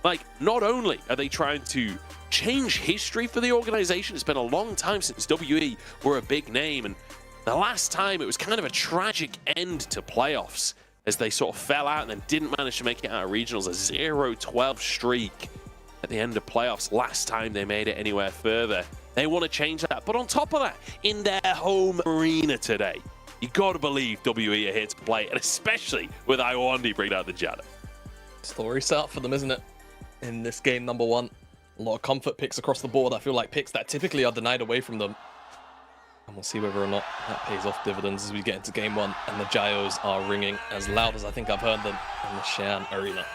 Like, not only are they trying to change history for the organization, it's been a long time since WE were a big name, and the last time it was kind of a tragic end to playoffs as they sort of fell out and then didn't manage to make it out of regionals. A 0-12 streak at the end of playoffs last time they made it anywhere further. They want to change that, but on top of that, in their home arena today, you got to believe WE are here to play, and especially with Iwandi bringing out the Janna. Story set up for them, isn't it? In this game, number one. A lot of comfort picks across the board. I feel like picks that typically are denied away from them. And we'll see whether or not that pays off dividends as we get into game one. And the gyros are ringing as loud as I think I've heard them in the Xi'an arena.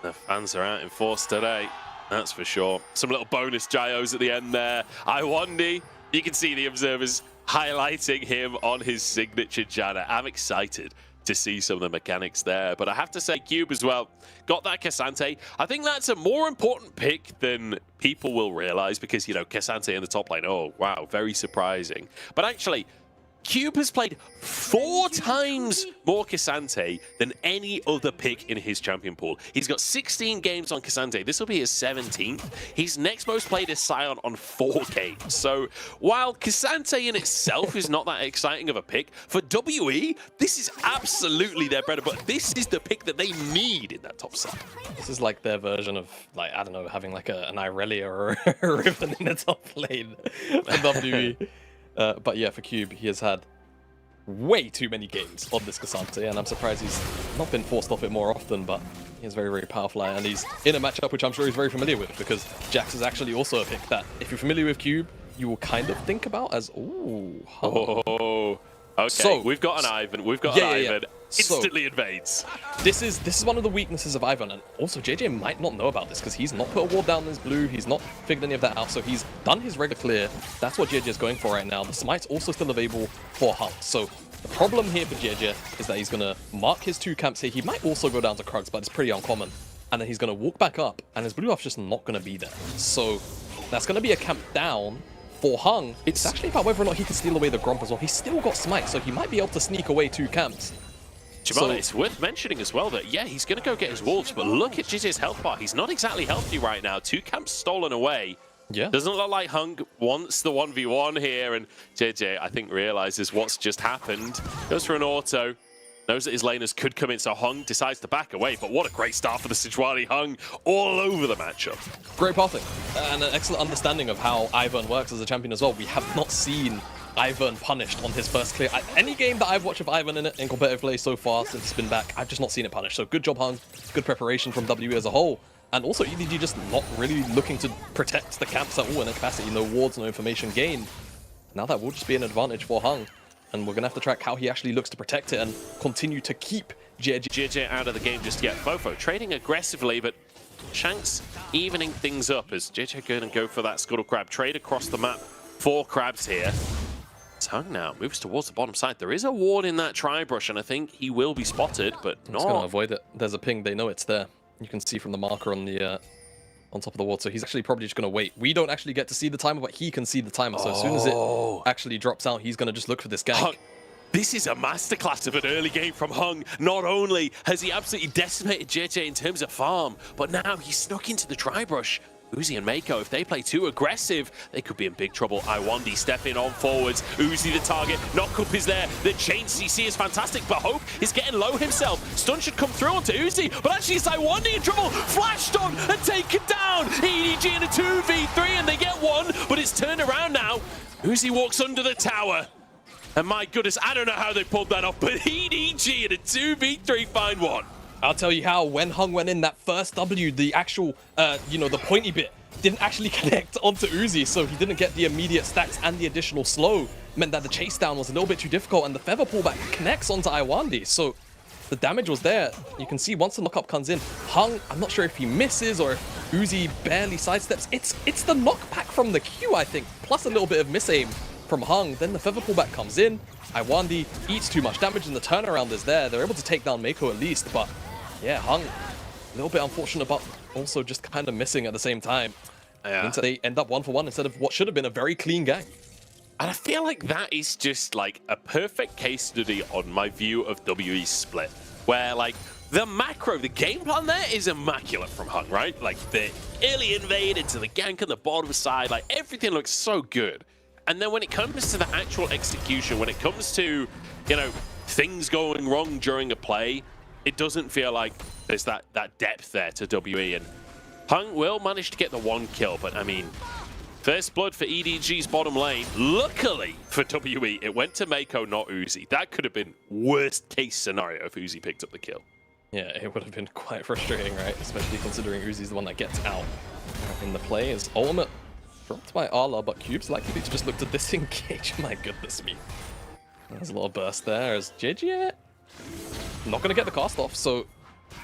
The fans are out in force today, that's for sure. Some little bonus gyros at the end there. Iwandi, you can see the observers highlighting him on his signature Janna. I'm excited to see some of the mechanics there, but I have to say Cube as well got that Cassante. I think that's a more important pick than people will realize, because, you know, Cassante in the top lane, oh wow, very surprising. But actually, Cube has played 4 times more Cassante than any other pick in his champion pool. He's got 16 games on Cassante. This will be his 17th. He's next most played is Sion on 4 games. So while Cassante in itself is not that exciting of a pick, for WE, this is absolutely their bread and butter. This is the pick that they need in that top side. This is like their version of, like, I don't know, having like an Irelia or a Riven in the top lane for WE. But yeah, for Cube, he has had way too many games on this Cassante, and I'm surprised he's not been forced off it more often, but he's very, very powerful, and he's in a matchup which I'm sure he's very familiar with, because Jax is actually also a pick that, if you're familiar with Cube, you will kind of think about as, ooh, oh, okay, so, we've got an Ivan, we've got an Ivan. Instantly invades. This is one of the weaknesses of Ivan, and also JJ might not know about this because he's not put a ward down in his blue, he's not figured any of that out, so he's done his regular clear. That's what JJ is going for right now. The smite's also still available for Hung. So the problem here for JJ is that he's going to mark his 2 camps here. He might also go down to Krugs, but it's pretty uncommon. And then he's going to walk back up, and his blue buff's just not going to be there. So that's going to be a camp down for Hung. It's actually about whether or not he can steal away the Gromp as well. He's still got smite, so he might be able to sneak away 2 camps. Jamala, it's worth mentioning as well that, yeah, he's going to go get his wolves, but look at JJ's health bar. He's not exactly healthy right now. 2 camps stolen away. Yeah. Doesn't look like Hung wants the 1v1 here, and JJ, I think, realizes what's just happened. Goes for an auto. Knows that his laners could come in, so Hung decides to back away. But what a great start for the Sejuani. Hung all over the matchup. Great pathing, and an excellent understanding of how Ivern works as a champion as well. We have not seen Ivern punished on his first clear. Any game that I've watched of Ivern in it in competitive play so far since it's been back, I've just not seen it punished. So good job, Hung. Good preparation from WE as a whole. And also EDG just not really looking to protect the camps at all in a capacity. No wards, no information gained. Now that will just be an advantage for Hung. And we're going to have to track how he actually looks to protect it and continue to keep JJ out of the game just yet. Fofo trading aggressively, but Shanks evening things up as JJ going to go for that Scuttle Crab. Trade across the map. 4 crabs here. Hung now moves towards the bottom side. There is a ward in that tri-brush, and I think he will be spotted, but not. He's going to avoid it. There's a ping. They know it's there. You can see from the marker on the on top of the ward. So he's actually probably just going to wait. We don't actually get to see the timer, but he can see the timer. So as soon as it actually drops out, he's going to just look for this gank. This is a masterclass of an early game from Hung. Not only has he absolutely decimated JJ in terms of farm, but now he's snuck into the tri-brush. Uzi and Mako, if they play too aggressive, they could be in big trouble. Iwandi stepping on forwards. Uzi the target. Knockup is there. The chain CC is fantastic, but Hope is getting low himself. Stun should come through onto Uzi, but actually it's Iwandi in trouble. Flashed on and taken down. EDG in a 2v3 and they get 1, but it's turned around now. Uzi walks under the tower. And my goodness, I don't know how they pulled that off, but EDG in a 2v3 find 1. I'll tell you how, when Hung went in that first W, the actual, the pointy bit didn't actually connect onto Uzi, so he didn't get the immediate stacks and the additional slow. Meant that the chase down was a little bit too difficult, and the feather pullback connects onto Iwandi, so the damage was there. You can see once the knockup comes in, Hung, I'm not sure if he misses or if Uzi barely sidesteps. It's the knockback from the Q, I think, plus a little bit of misaim from Hung. Then the feather pullback comes in. Iwandi eats too much damage, and the turnaround is there. They're able to take down Mako at least, but yeah, Hung, a little bit unfortunate, but also just kind of missing at the same time. Yeah. Means that they end up 1-for-1 instead of what should have been a very clean gang. And I feel like that is just like a perfect case study on my view of WE's split. where like the macro, the game plan there is immaculate from Hung, right? Like the early invade into the gank on the bottom side, like everything looks so good. And then when it comes to the actual execution, when it comes to, you know, things going wrong during a play, it doesn't feel like there's that depth there to WE. And Hung will manage to get the 1 kill, but I mean, first blood for EDG's bottom lane. Luckily for WE, it went to Mako, not Uzi. That could have been worst case scenario if Uzi picked up the kill. Yeah, it would have been quite frustrating, right? Especially considering Uzi's the one that gets out in the play. His ultimate dropped by Arla, but Cube's likely to just look to disengage. My goodness me. There's a little burst there as JJ not going to get the cast off. So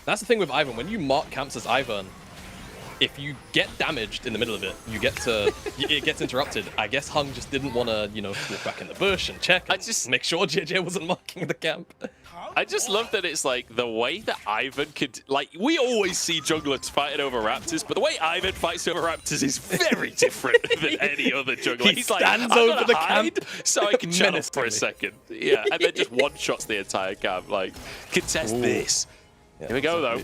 that's the thing with Ivern. When you mark camps as Ivern, if you get damaged in the middle of it, you get to it gets interrupted. I guess Hung just didn't want to, you know, walk back in the bush and check and just make sure JJ wasn't marking the camp. I just love that it's like the way that Ivern could, like, we always see junglers fighting over Raptors, but the way Ivern fights over Raptors is very different than any other jungler. He's stands like, over the camp so I can channel for a second. Yeah, and then just one-shots the entire camp. Like, contest this. Yeah, here we go, though.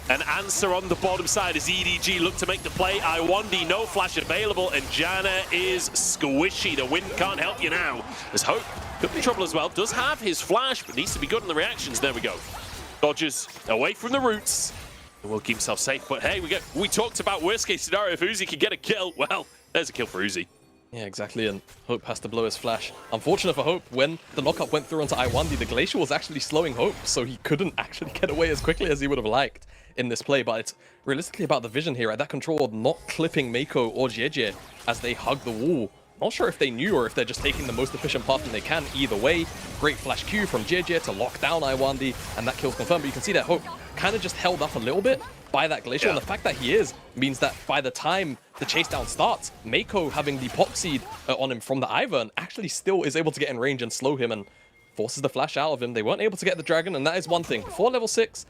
An answer on the bottom side as EDG look to make the play. Iwandi, no flash available, and Janna is squishy. The wind can't help you now. There's Hope. Could be trouble as well. Does have his flash, but needs to be good on the reactions. There we go. Dodges away from the roots. And will keep himself safe. But hey, we talked about worst case scenario. If Uzi can get a kill, well, there's a kill for Uzi. Yeah, exactly, and Hope has to blow his flash. Unfortunate for Hope, when the knockup went through onto Iwandi, the Glacial was actually slowing Hope, so he couldn't actually get away as quickly as he would have liked in this play. But it's realistically about the vision here, right? That control not clipping Mako or JJ as they hug the wall. Not sure if they knew or if they're just taking the most efficient path that they can. Either way, great flash Q from JJ to lock down Iwandi, and that kill's confirmed. But you can see that Hope kind of just held up a little bit by that Glacial, and the fact that he is means that by the time the chase down starts, Mako having the pop seed on him from the Ivern actually still is able to get in range and slow him and forces the flash out of him. They weren't able to get the dragon, and that is one thing. Before level 6,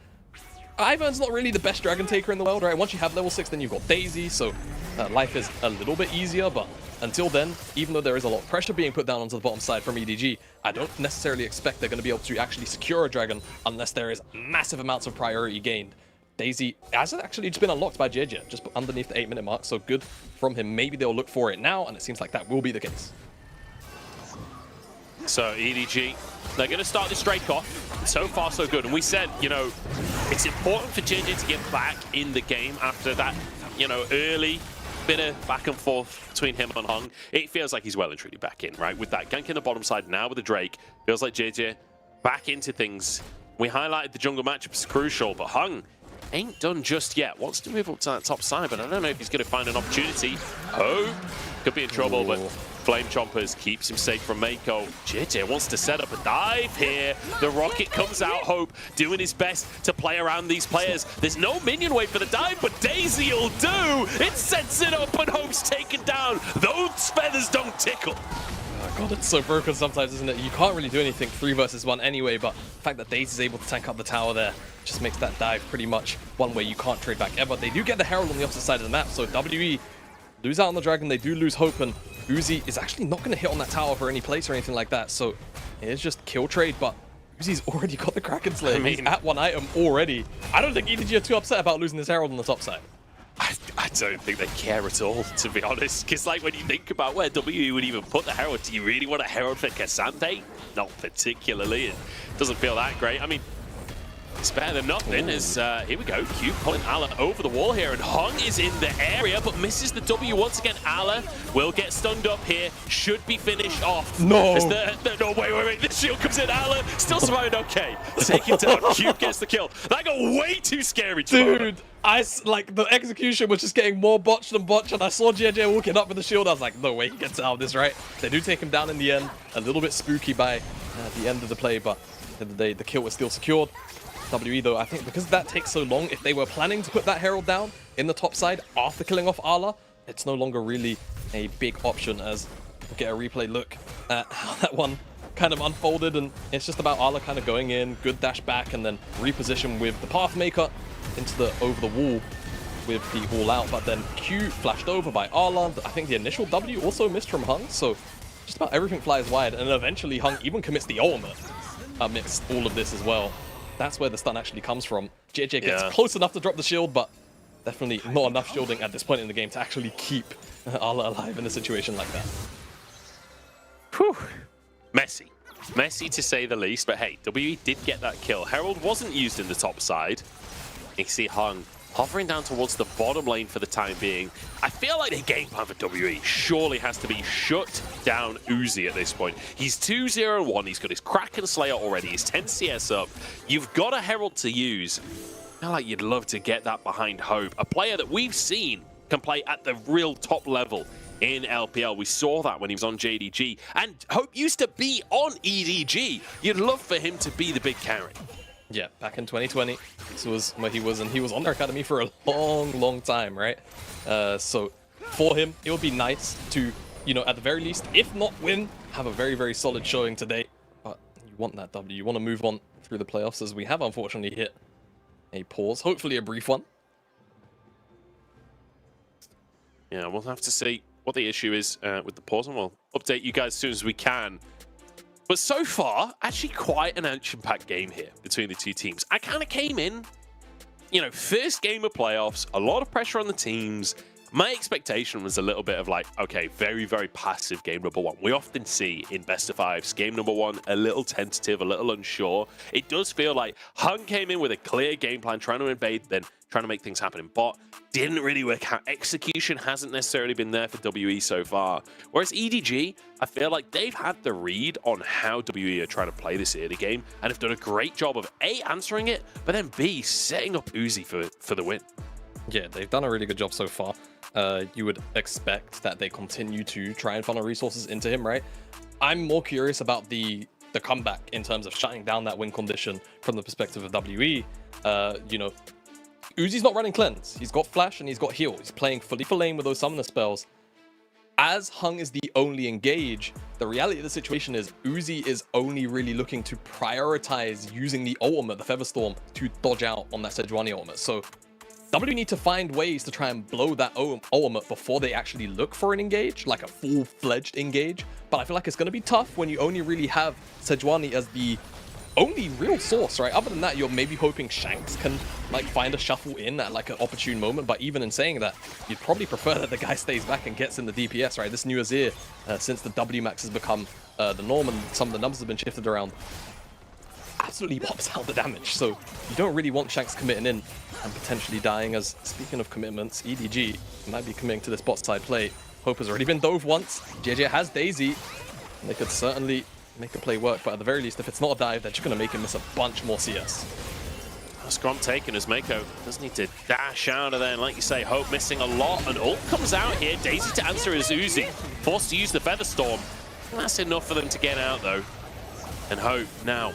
Ivern's not really the best dragon taker in the world, right? Once you have level 6, then you've got Daisy, so life is a little bit easier, but until then, even though there is a lot of pressure being put down onto the bottom side from EDG, I don't necessarily expect they're going to be able to actually secure a dragon unless there is massive amounts of priority gained. Daisy has actually just been unlocked by JJ, just underneath the 8-minute mark, so good from him. Maybe they'll look for it now, and it seems like that will be the case. So EDG, they're going to start this Drake off. So far, so good. And we said, you know, it's important for JJ to get back in the game after that, you know, early bit of back and forth between him and Hung. It feels like he's well and truly back in, right? With that gank in the bottom side now with the Drake, feels like JJ back into things. We highlighted the jungle matchup is crucial, but Hung ain't done just yet. Wants to move up to that top side, but I don't know if he's going to find an opportunity. Oh, could be in trouble, but Flame Chompers keeps him safe from Mako. JJ wants to set up a dive here. The rocket comes out. Hope doing his best to play around these players. There's no minion wave for the dive, but Daisy will do. It sets it up, and Hope's taken down. Those feathers don't tickle. Oh God, it's so broken sometimes, isn't it? You can't really do anything 3 versus 1 anyway, but the fact that Daisy's able to tank up the tower there just makes that dive pretty much one way you can't trade back ever. They do get the Herald on the opposite side of the map, so WE lose out on the Dragon. They do lose Hope, and Uzi is actually not going to hit on that tower for any place or anything like that, so it is just kill trade, but Uzi's already got the Kraken Slayer. I mean, he's at 1 item already. I don't think EDG are too upset about losing this Herald on the top side. I don't think they care at all, to be honest. Because, like, when you think about where WE would even put the Herald, do you really want a Herald for Cassandre? Not particularly. It doesn't feel that great. I mean, it's better than nothing. As here we go. Cube pulling Ala over the wall here, and Hung is in the area, but misses the W once again. Ala will get stunned up here. Should be finished off. No. No, wait. The shield comes in. Ala still surviving. Okay. Taken down. Cube gets the kill. That got way too scary. Dude. Like, the execution was just getting more botched and botched, and I saw JJ walking up with the shield. I was like, no way he gets out of this, right? They do take him down in the end. A little bit spooky by the end of the play, but at the end of the day, the kill was still secured. WE, though, I think because that takes so long, if they were planning to put that Herald down in the top side after killing off Arla, it's no longer really a big option, as we'll get a replay look at how that one kind of unfolded, and it's just about Arla kind of going in, good dash back, and then reposition with the Pathmaker into the over the wall with the all out, but then Q flashed over by Arla. I think the initial W also missed from Hung, so just about everything flies wide, and eventually Hung even commits the ultimate amidst all of this as well. That's where the stun actually comes from. JJ gets Yeah. close enough to drop the shield, but definitely not enough shielding at this point in the game to actually keep Ala alive in a situation like that. Whew. Messy. Messy to say the least, but hey, WE did get that kill. Herald wasn't used in the top side. You can see Hung hovering down towards the bottom lane for the time being. I feel like the game plan for WE surely has to be shut down Uzi at this point. He's 2-0-1. He's got his Kraken Slayer already. He's 10 CS up. You've got a Herald to use. I feel like you'd love to get that behind Hope, a player that we've seen can play at the real top level in LPL. We saw that when he was on JDG, and Hope used to be on EDG. You'd love for him to be the big carry. Yeah, back in 2020, this was where he was, and he was on their academy for a long time, right? So for him, it would be nice to, you know, at the very least, if not win, have a very solid showing today. But you want that W. You want to move on through the playoffs, as we have unfortunately hit a pause, hopefully a brief one. Yeah, we'll have to see what the issue is with the pause, and we'll update you guys as soon as we can. But so far, actually quite an action-packed game here between the two teams. I kind of came in, you know, first game of playoffs, a lot of pressure on the teams. My expectation was a little bit of like, okay, very passive game number one. We often see in best of fives, game number one, a little tentative, a little unsure. It does feel like Hung came in with a clear game plan, trying to invade, then trying to make things happen in bot. Didn't really work out. Execution hasn't necessarily been there for WE so far. Whereas EDG, I feel like they've had the read on how WE are trying to play this early game and have done a great job of A, answering it, but then B, setting up Uzi for the win. Yeah, they've done a really good job so far. You would expect that they continue to try and funnel resources into him, right? I'm more curious about the comeback in terms of shutting down that win condition from the perspective of WE. You know, Uzi's not running cleanse. He's got flash and he's got heal. He's playing fully for lane with those summoner spells. As Hung is the only engage, the reality of the situation is Uzi is only really looking to prioritize using the ultimate, the Featherstorm, to dodge out on that Sejuani ultimate. So W need to find ways to try and blow that ultimate before they actually look for an engage, like a full-fledged engage. But I feel like it's going to be tough when you only really have Sejuani as the only real source, right? Other than that, you're maybe hoping Shanks can like find a shuffle in at like an opportune moment. But even in saying that, you'd probably prefer that the guy stays back and gets in the DPS, right? This new Azir, since the W max has become the norm and some of the numbers have been shifted around, absolutely pops out the damage. So you don't really want Shanks committing in and potentially dying. As speaking of commitments, EDG might be committing to this bot side play. Hope has already been dove once. JJ has Daisy. They could certainly make the play work, but at the very least, if it's not a dive, they're just going to make him miss a bunch more CS. Scrum taken as Mako does need to dash out of there, and like you say, Hope missing a lot, and ult comes out here. Daisy to answer as Uzi, forced to use the Featherstorm. That's enough for them to get out though. And Hope now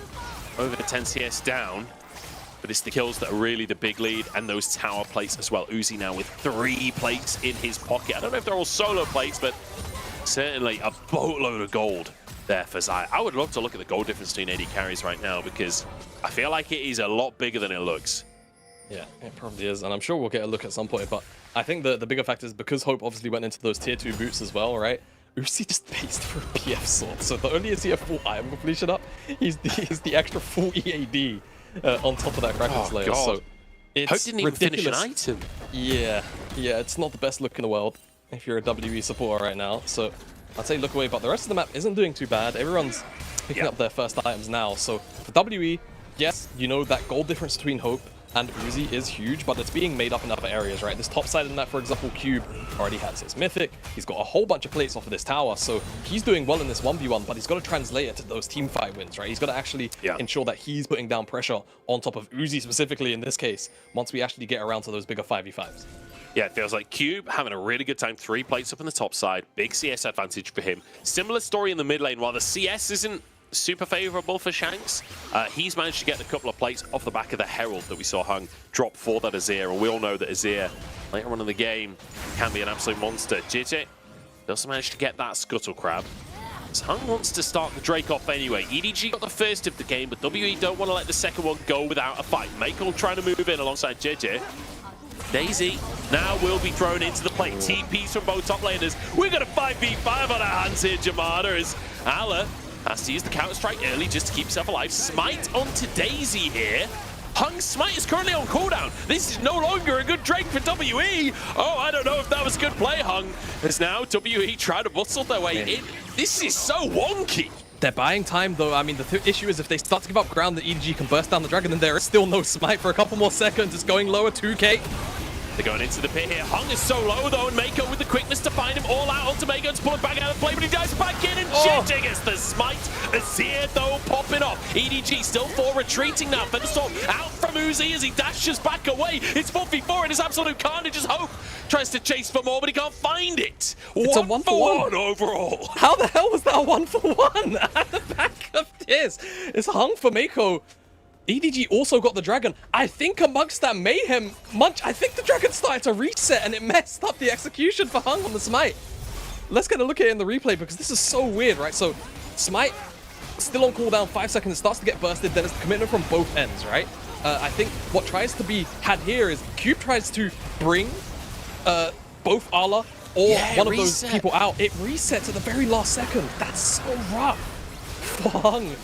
over the 10 CS down, but it's the kills that are really the big lead, and those tower plates as well. Uzi now with 3 plates in his pocket. I don't know if they're all solo plates, but certainly a boatload of gold there for Zai. I would love to look at the gold difference between AD carries right now, because I feel like it is a lot bigger than it looks. Yeah, it probably is, and I'm sure we'll get a look at some point, but I think the bigger factor is because Hope obviously went into those tier 2 boots as well, right? Uzi just paced for a PF sword, so not only is he a full item completion up, he's the extra full EAD on top of that Kraken Slayer. God. So it's Hope didn't even ridiculous. finish an item. Yeah, it's not the best look in the world if you're a WE supporter right now, so I'd say look away, but the rest of the map isn't doing too bad. Everyone's picking up their first items now. So for WE, yes, you know that gold difference between Hope and Uzi is huge, but it's being made up in other areas, right? This top side of the map, for example, Cube already has his Mythic. He's got a whole bunch of plates off of this tower, so he's doing well in this 1v1, but he's got to translate it to those teamfight wins, right? He's got to actually ensure that he's putting down pressure on top of Uzi specifically in this case, once we actually get around to those bigger 5v5s. Yeah, it feels like Cube having a really good time. 3 plates up on the top side. Big CS advantage for him. Similar story in the mid lane. While the CS isn't super favorable for Shanks, he's managed to get a couple of plates off the back of the Herald that we saw Hung drop for that Azir. And we all know that Azir, later on in the game, can be an absolute monster. JJ doesn't manage to get that Scuttle Crab. So Hung wants to start the Drake off anyway. EDG got the first of the game, but WE don't want to let the second one go without a fight. Mako trying to move in alongside JJ. Daisy now will be thrown into the play. TPs from both top laners. We've got a 5v5 on our hands here, Jamada, as Ala Has to use the counter-strike early just to keep himself alive. Smite onto Daisy here. Hung's smite is currently on cooldown. This is no longer a good Drake for WE. Oh, I don't know if that was a good play, Hung. As now WE try to muscle their way in. This is so wonky. They're buying time, though. I mean, the issue is if they start to give up ground, the EDG can burst down the dragon, and there is still no smite for a couple more seconds. It's going lower, 2K. They're going into the pit here. Hung is so low, though, and Mako with the quickness to find him all out onto Mako to pull him back out of play, but he dives back in, and Jetta gets the smite. Azir, though, popping off. EDG still retreating now. Thunderstorm out from Uzi as he dashes back away. It's 4v4, and it's absolute carnage as Hope tries to chase for more, but he can't find it. It's a 1-for-1 overall. How the hell was that a 1-for-1 at the back of this? It's Hung for Mako. EDG also got the dragon. I think amongst that mayhem, I think the dragon started to reset and it messed up the execution for Hung on the smite. Let's get a look at it in the replay because this is so weird, right? So smite still on cooldown, 5 seconds. It starts to get bursted. Then it's the commitment from both ends, right? I think what tries to be had here is Cube tries to bring both Ala or one of those people out. It resets at the very last second. That's so rough for Hung.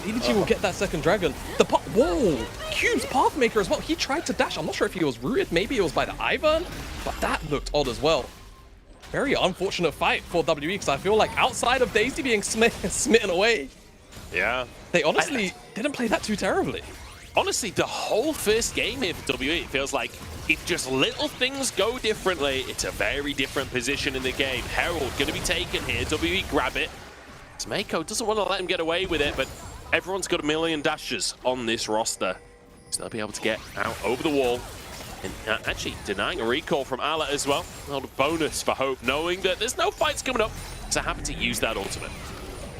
EDG will get that second dragon. Whoa! Cube's Pathmaker as well. He tried to dash. I'm not sure if he was rooted. Maybe it was by the Ivern, but that looked odd as well. Very unfortunate fight for WE because I feel like outside of Daisy being smitten away, they honestly didn't play that too terribly. Honestly, the whole first game here for WE, it feels like if just little things go differently, it's a very different position in the game. Herald going to be taken here. WE grab it. Mako doesn't want to let him get away with it, but everyone's got a million dashes on this roster. So they'll be able to get out over the wall. And actually denying a recall from Ala as well. A little bonus for Hope, knowing that there's no fights coming up. So happy to use that ultimate.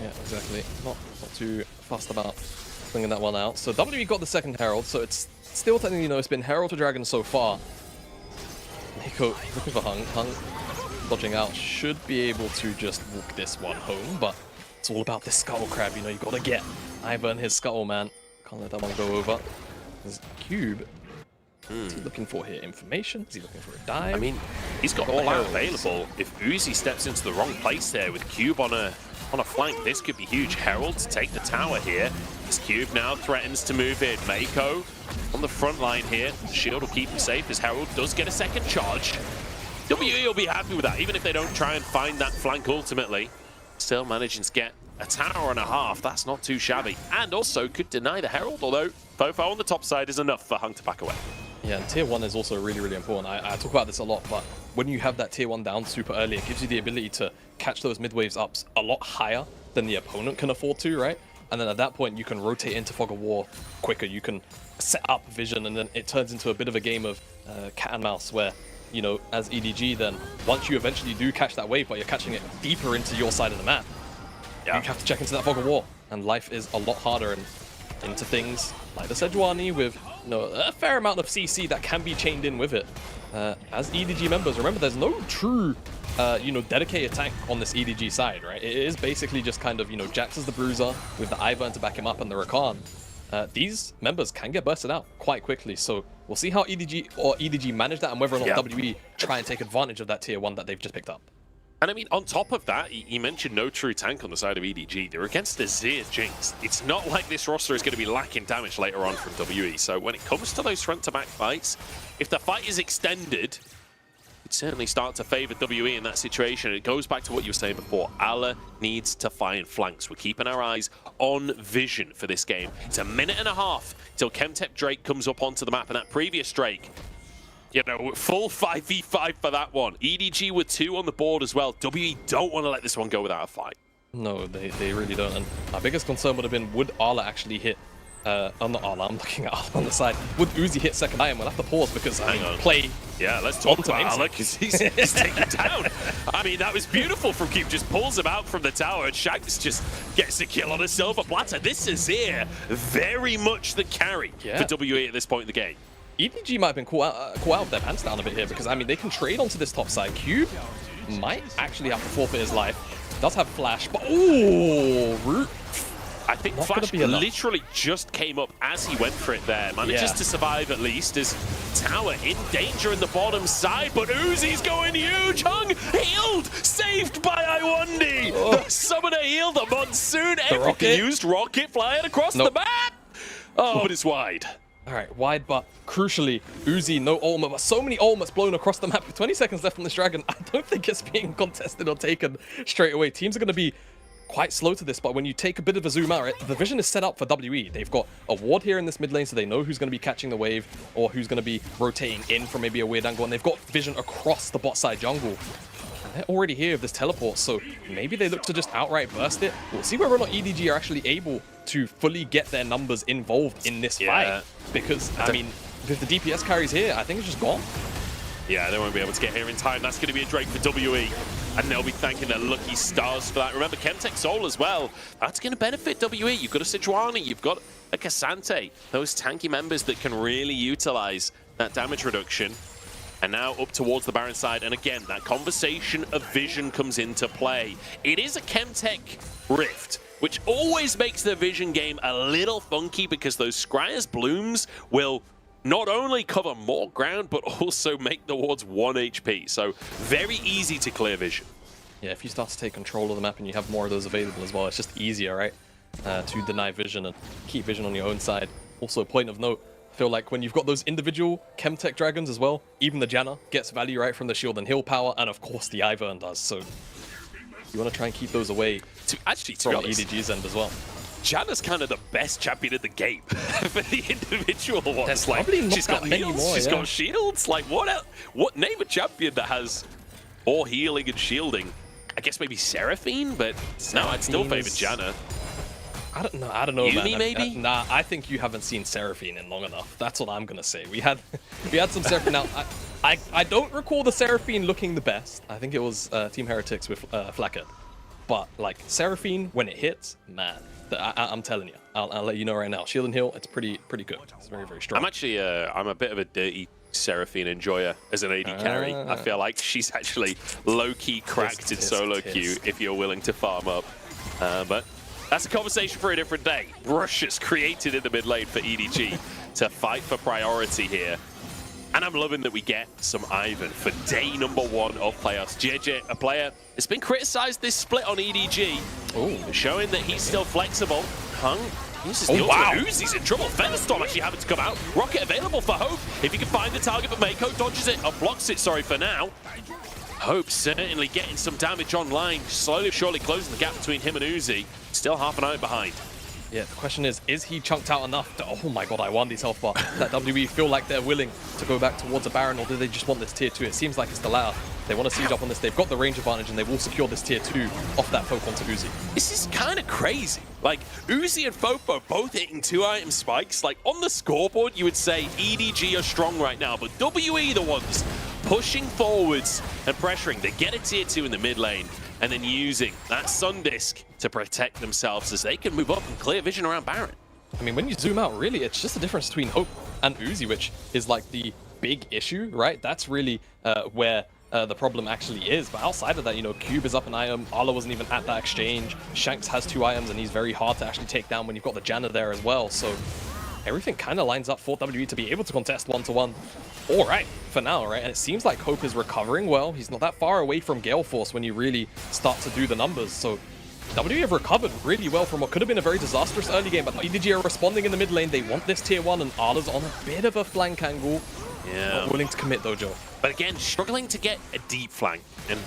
Yeah, exactly. Not too fussed about flinging that one out. So WE got the second Herald, so it's still technically, it's been Herald to Dragon so far. Mako looking for Hung. Hung dodging out, should be able to just walk this one home, but it's all about this Scuttle Crab, you gotta get Ivern his Scuttle, man. Can't let that one go over. There's Cube. What's he looking for here? Information? Is he looking for a dive? I mean, he's got all out available. If Uzi steps into the wrong place there with Cube on a flank, this could be huge. Herald to take the tower here. This Cube now threatens to move in. Mako on the front line here. Shield will keep him safe as Herald does get a second charge. WE will be happy with that, even if they don't try and find that flank ultimately. Still managing to get a tower and a half. That's not too shabby. And also could deny the Herald, although Fofo on the top side is enough for Hung to back away. Yeah, and tier 1 is also really, really important. I talk about this a lot, but when you have that tier 1 down super early, it gives you the ability to catch those mid-waves ups a lot higher than the opponent can afford to, right? And then at that point, you can rotate into Fog of War quicker. You can set up vision, and then it turns into a bit of a game of cat and mouse where, as EDG, then once you eventually do catch that wave, but you're catching it deeper into your side of the map, you have to check into that Fog of War, and life is a lot harder and into things like the Sejuani with a fair amount of CC that can be chained in with it. As EDG members, remember there's no true dedicated tank on this EDG side, right? It is basically just kind of, Jax as the bruiser with the Ivern to back him up and the Rakan. These members can get bursted out quite quickly, so we'll see how EDG manage that and whether or not WE try and take advantage of that tier 1 that they've just picked up. And I mean, on top of that, you mentioned no true tank on the side of EDG. They're against the Azir Jinx. It's not like this roster is going to be lacking damage later on from WE. So when it comes to those front-to-back fights, if the fight is extended, it'd certainly start to favor WE in that situation. It goes back to what you were saying before. Ala needs to find flanks. We're keeping our eyes on vision for this game. It's a minute and a half till Chemtep Drake comes up onto the map, and that previous Drake, full 5v5 for that one. EDG with 2 on the board as well. WE don't want to let this one go without a fight. No, they really don't. And my biggest concern would have been, would Ala actually hit... not Ala, I'm looking at Ala on the side. Would Uzi hit second item? We'll have to pause because, play... Yeah, let's talk about Ala because he's taken down. I mean, that was beautiful from Cube. Just pulls him out from the tower, and Shax just gets a kill on a silver platter. This is here very much the carry for WE at this point in the game. EDG might have been caught out of their pants down a bit here because, they can trade onto this top side. Cube might actually have to forfeit his life. Does have flash, but ooh, root. I think Not Flash gonna be literally just came up as he went for it there. Manages to survive at least as Tower in danger in the bottom side, but Uzi's going huge. Hung healed, saved by Iwandi. The summoner healed, the Monsoon, everything used. Rocket flying across the map. Oh, but it's wide. All right, wide, but crucially, Uzi, no ultimate, but so many ultimates blown across the map with 20 seconds left on this Dragon. I don't think it's being contested or taken straight away. Teams are going to be quite slow to this, but when you take a bit of a zoom out, right, the vision is set up for WE. They've got a ward here in this mid lane, so they know who's going to be catching the wave or who's going to be rotating in from maybe a weird angle, and they've got vision across the bot side jungle. They're already here with this teleport, so maybe they look to just outright burst it. We'll see whether or not EDG are actually able to fully get their numbers involved in this fight. Because, I mean, with the DPS carries here, I think it's just gone. Yeah, they won't be able to get here in time. That's going to be a Drake for WE, and they'll be thanking their lucky stars for that. Remember, Chemtech Soul as well. That's going to benefit WE. You've got a Sejuani, you've got a Cassante, those tanky members that can really utilize that damage reduction. And now up towards the Baron side, and again, that conversation of vision comes into play. It is a Chemtech Rift, which always makes the vision game a little funky because those Scryer's Blooms will not only cover more ground, but also make the wards 1 HP. So very easy to clear vision. Yeah, if you start to take control of the map and you have more of those available as well, it's just easier, right? To deny vision and keep vision on your own side. Also, a point of note, I feel like when you've got those individual Chemtech Dragons as well, even the Janna gets value right from the shield and heal power, and of course the Ivern does. So you want to try and keep those away to from be honest, EDG's end as well. Janna's kind of the best champion in the game for the individual ones. There's probably not she's got that many heals, more, she's got shields. Like what else? What name a champion that has more healing and shielding? I guess maybe Seraphine, but no, I'd still favor Janna. I don't know, Uni, man. maybe? Nah, I think you haven't seen Seraphine in long enough. That's what I'm gonna say. We had some Seraphine. Now, I don't recall the Seraphine looking the best. I think it was Team Heretics with Flacker. But like Seraphine, when it hits, man, I'm telling you, I'll let you know right now. Shield and heal, it's pretty good. It's very, very strong. I'm actually I'm a bit of a dirty Seraphine enjoyer as an AD carry. I feel like she's actually low-key cracked in solo queue if you're willing to farm up. But that's a conversation for a different day. Rushes created in the mid lane for EDG to fight for priority here. And I'm loving that we get some Ivan for day number 1 of playoffs. JJ, a player that's been criticized this split on EDG, showing that he's still flexible. Hung uses the ultimate. Uzi's in trouble. Featherstorm actually having to come out. Rocket available for Hope. If he can find the target, but Mako dodges it, or blocks it, sorry, for now. Hope certainly getting some damage online, slowly but surely closing the gap between him and Uzi. Still half an eye behind. Yeah, the question is he chunked out enough to, oh my god, I won these health bar, that WE feel like they're willing to go back towards a Baron, or do they just want this tier 2? It seems like it's the latter. They want to siege up on this. They've got the range advantage, and they will secure this tier 2 off that poke onto Uzi. This is kind of crazy. Like, Uzi and Fofo both hitting 2-item spikes. Like, on the scoreboard, you would say EDG are strong right now, but WE the ones pushing forwards and pressuring. They get a tier 2 in the mid lane, and then using that Sun Disc to protect themselves as they can move up and clear vision around Baron. I mean, when you zoom out, really, it's just the difference between Hope and Uzi, which is like the big issue, right? That's really where the problem actually is. But outside of that, you know, Cube is up an item. Arla wasn't even at that exchange. Shanks has 2 items, and he's very hard to actually take down when you've got the Janna there as well. So everything kind of lines up for WE to be able to contest 1-1. All right, for now, right? And it seems like Hope is recovering well. He's not that far away from Gale Force when you really start to do the numbers. So WE have recovered really well from what could have been a very disastrous early game, but EDG are responding in the mid lane. They want this tier 1, and Arla's on a bit of a flank angle. Yeah. Not willing to commit though, Joe. But again, struggling to get a deep flank. And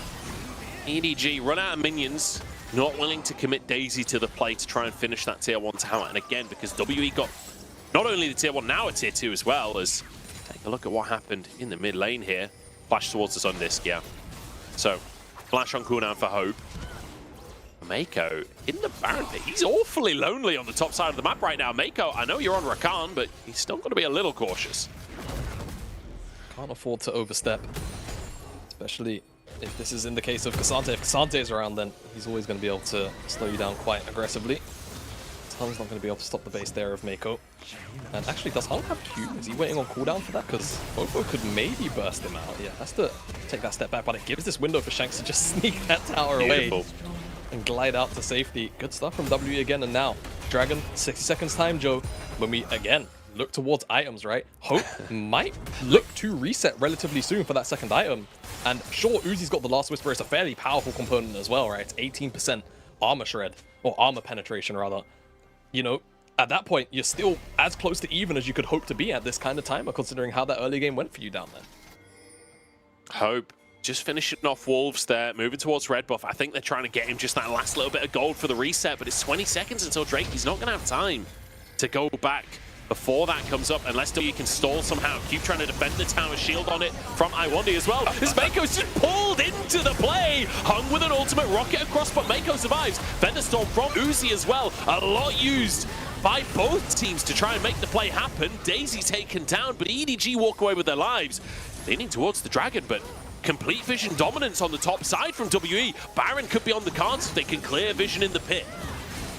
EDG run out of minions, not willing to commit Daisy to the play to try and finish that tier 1 tower. And again, because WE got not only the tier 1, now a tier 2 as well, as take a look at what happened in the mid lane here. Flash towards the Sun Disc, yeah. So, flash on cooldown for Hope. Mako in the Baron pit. He's awfully lonely on the top side of the map right now. Mako, I know you're on Rakan, but he's still got to be a little cautious. Can't afford to overstep, especially if this is in the case of Cassante. If Cassante is around, then he's always going to be able to slow you down quite aggressively. Hung's not going to be able to stop the base there of Mako. And actually, does Hung have Q? Is he waiting on cooldown for that? Because Fofo could maybe burst him out. Yeah, has to take that step back, but it gives this window for Shanks to just sneak that tower away and glide out to safety. Good stuff from WE again, and now Dragon, 60 seconds time, Joe. When we, again, look towards items, right? Hope might look to reset relatively soon for that second item. And sure, Uzi's got the Last Whisper. It's a fairly powerful component as well, right? It's 18% armor shred, or armor penetration, rather. You know, at that point, you're still as close to even as you could hope to be at this kind of timer, considering how that early game went for you down there. Hope just finishing off Wolves there, moving towards red buff. I think they're trying to get him just that last little bit of gold for the reset, but it's 20 seconds until Drake. He's not going to have time to go back before that comes up, unless W can stall somehow. Keep trying to defend the tower, shield on it from Iwandi as well. As Mako's just pulled into the play, hung with an ultimate rocket across, but Mako survives. Thunderstorm from Uzi as well, a lot used by both teams to try and make the play happen. Daisy taken down, but EDG walk away with their lives. Leaning towards the Dragon, but complete vision dominance on the top side from WE. Baron could be on the cards if they can clear vision in the pit.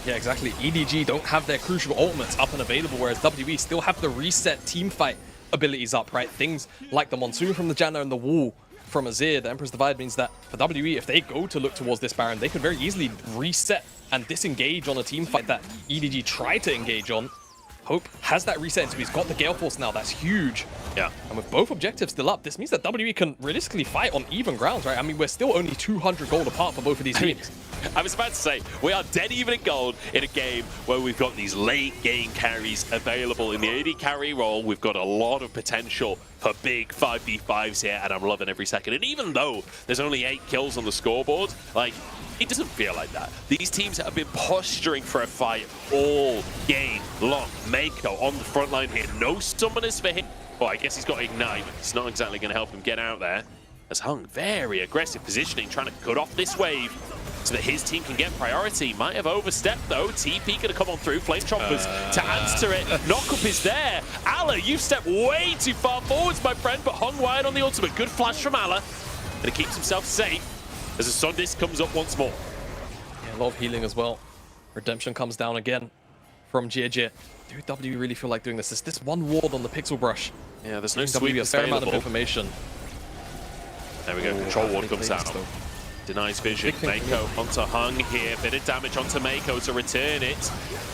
Yeah, exactly. EDG don't have their crucial ultimates up and available, whereas WE still have the reset team fight abilities up, right? Things like the Monsoon from the Janna and the Wall from Azir, the Emperor's Divide, means that for WE, if they go to look towards this Baron, they could very easily reset and disengage on a team fight that EDG tried to engage on. Hope has that reset, so he's got the Gale Force now. That's huge. Yeah. And with both objectives still up, this means that WE can realistically fight on even grounds, right? I mean, we're still only 200 gold apart for both of these teams. I was about to say, we are dead even in gold in a game where we've got these late game carries available. In the AD carry role, we've got a lot of potential for big 5v5s here, and I'm loving every second. And even though there's only 8 kills on the scoreboard, like, it doesn't feel like that. These teams have been posturing for a fight all game long. Mako on the front line here. No summoners for him. Well, I guess he's got Ignite, but it's not exactly going to help him get out there. As Hung, very aggressive positioning, trying to cut off this wave so that his team can get priority. Might have overstepped, though. TP going to come on through. Flame Choppers to answer it. Knockup is there. Alla, you've stepped way too far forwards, my friend, but Hung wide on the ultimate. Good flash from Alla. And he keeps himself safe as the Sun Disc comes up once more. Yeah, a lot of healing as well. Redemption comes down again from JJ. Do W really feel like doing this? It's this one ward on the Pixel Brush. Yeah, there's no W sweep a fair amount of available. information. There we go, control ward comes down. Denies vision. Mako onto Hung here. Bit of damage onto Mako to return it.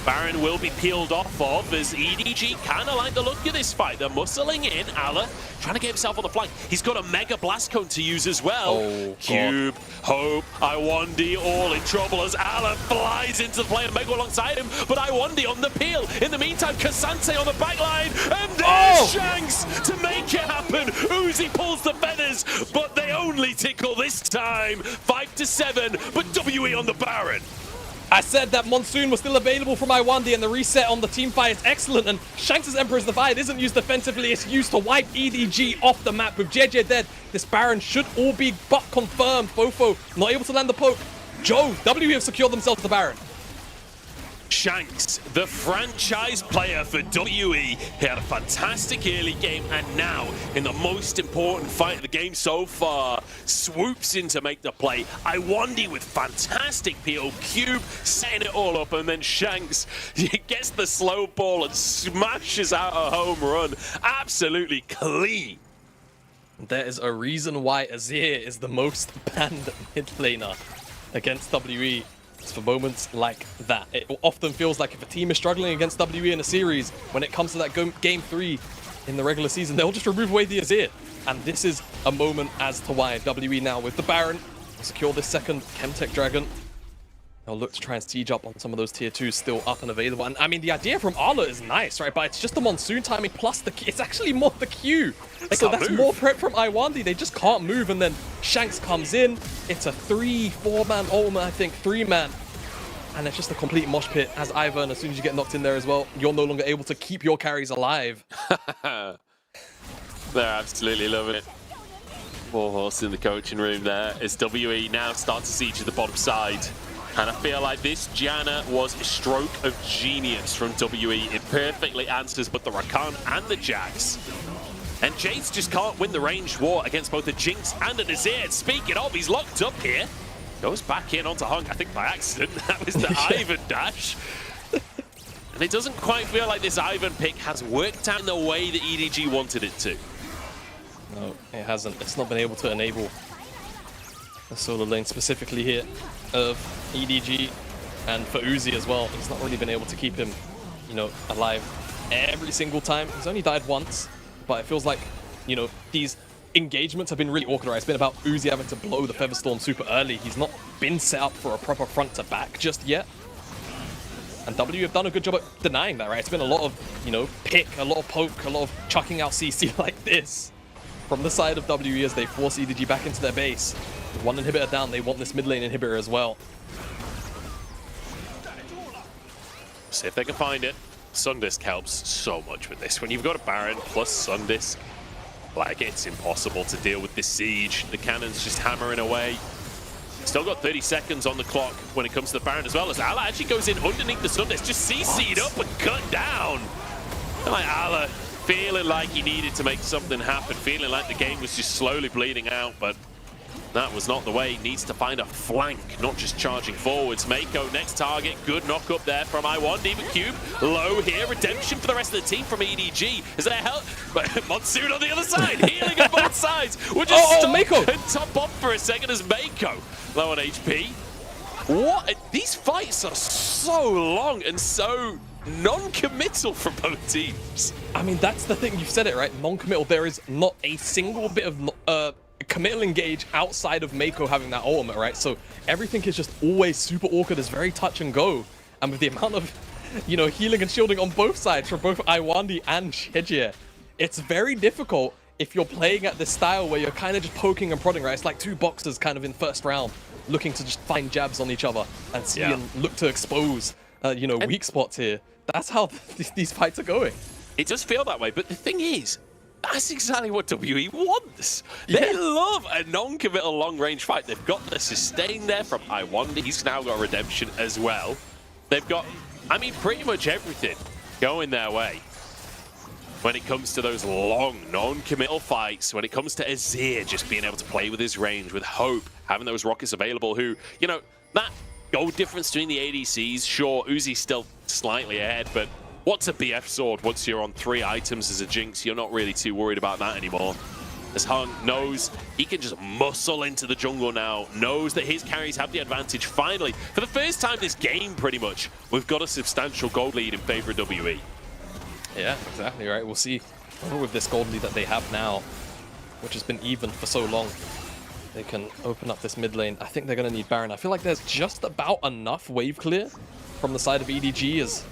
Baron will be peeled off of as EDG kind of like the look of this fight. They're muscling in. Alla trying to get himself on the flank. He's got a Mega Blast Cone to use as well. Oh, Cube, Hope, Iwandi all in trouble as Alla flies into the play and Mega alongside him. But Iwandi on the peel. In the meantime, Kasante on the back line. And there's Shanks to make it happen. Uzi pulls the feathers, but they only tickle this time. 5-7, but WE on the Baron. I said that Monsoon was still available from Iwandi, and the reset on the team fight is excellent. And Shanks' Emperor's Divide isn't used defensively, it's used to wipe EDG off the map. With JJ dead, this Baron should all be but confirmed. Fofo not able to land the poke. Joe, WE have secured themselves the Baron. Shanks, the franchise player for WE, he had a fantastic early game, and now, in the most important fight of the game so far, swoops in to make the play. Iwandi with fantastic peel, Cube setting it all up, and then Shanks gets the slow ball and smashes out a home run. Absolutely clean. There is a reason why Azir is the most banned mid laner against WE. It's for moments like that. It often feels like if a team is struggling against WE in a series, when it comes to that game 3 in the regular season, they'll just remove away the Azir. And this is a moment as to why WE now with the Baron will secure this second Chemtech Dragon. They'll look to try and siege up on some of those tier 2s still up and available. And I mean, the idea from Arla is nice, right? But it's just the Monsoon timing plus the Q. It's actually more the Q. So that's more prep from Iwandi. They just can't move. And then Shanks comes in. It's a 3-4-man ultimate, I think, 3-man. And it's just a complete mosh pit as Ivan, as soon as you get knocked in there as well, you're no longer able to keep your carries alive. They're absolutely loving it. Four horse in the coaching room there as WE now start to siege to the bottom side. And I feel like this Janna was a stroke of genius from WE. It perfectly answers both the Rakan and the Jax. And Jace just can't win the ranged war against both the Jinx and the Nazir. Speaking of, he's locked up here. Goes back in onto Hung, I think by accident. That was the Ivan dash. And it doesn't quite feel like this Ivan pick has worked out in the way that EDG wanted it to. No, it hasn't. It's not been able to enable the solo lane specifically here of EDG. And for Uzi as well, he's not really been able to keep him, you know, alive every single time. He's only died once, but it feels like, you know, these engagements have been really awkward. Right? It's been about Uzi having to blow the Featherstorm super early. He's not been set up for a proper front to back just yet. And W have done a good job at denying that, right? It's been a lot of, you know, pick, a lot of poke, a lot of chucking out CC like this from the side of WE as they force EDG back into their base. With one inhibitor down, they want this mid lane inhibitor as well. See if they can find it. Sundisk helps so much with this. When you've got a Baron plus Sundisk, like, it's impossible to deal with this siege. The cannon's just hammering away. Still got 30 seconds on the clock when it comes to the Baron, as well as Allah actually goes in underneath the Sundisk, just CC'd up and cut down. And like Allah feeling like he needed to make something happen, feeling like the game was just slowly bleeding out, but that was not the way. He needs to find a flank, not just charging forwards. Mako, next target. Good knock up there from I1. But Cube low here. Redemption for the rest of the team from EDG. Is there help? Monsoon on the other side. Healing on both sides. We'll just stop Mako. and top off for a second as Mako low on HP. What? These fights are so long and so non-committal from both teams. I mean, that's the thing. You've said it, right? Non-committal. There is not a single bit of committal engage outside of Mako having that ultimate, right? So everything is just always super awkward. It's very touch and go. And with the amount of, you know, healing and shielding on both sides for both Iwandi and Shejie, it's very difficult if you're playing at this style where you're kind of just poking and prodding, right? It's like two boxers kind of in first round looking to just find jabs on each other and see and look to expose, you know, weak spots here. That's how these fights are going. It does feel that way, but the thing is, that's exactly what WE wants. They love a non-committal long-range fight. They've got the sustain there from I1. He's now got redemption as well. They've got, I mean, pretty much everything going their way when it comes to those long, non-committal fights, when it comes to Azir just being able to play with his range, with Hope having those rockets available, who, you know, that gold difference between the ADCs, sure, Uzi's still slightly ahead, but what's a BF sword once you're on 3 items as a Jinx? You're not really too worried about that anymore. As Hung knows he can just muscle into the jungle now, knows that his carries have the advantage finally. For the first time this game, pretty much, we've got a substantial gold lead in favor of WE. Yeah, exactly, right? We'll see with this gold lead that they have now, which has been even for so long. They can open up this mid lane. I think they're going to need Baron. I feel like there's just about enough wave clear from the side of EDG as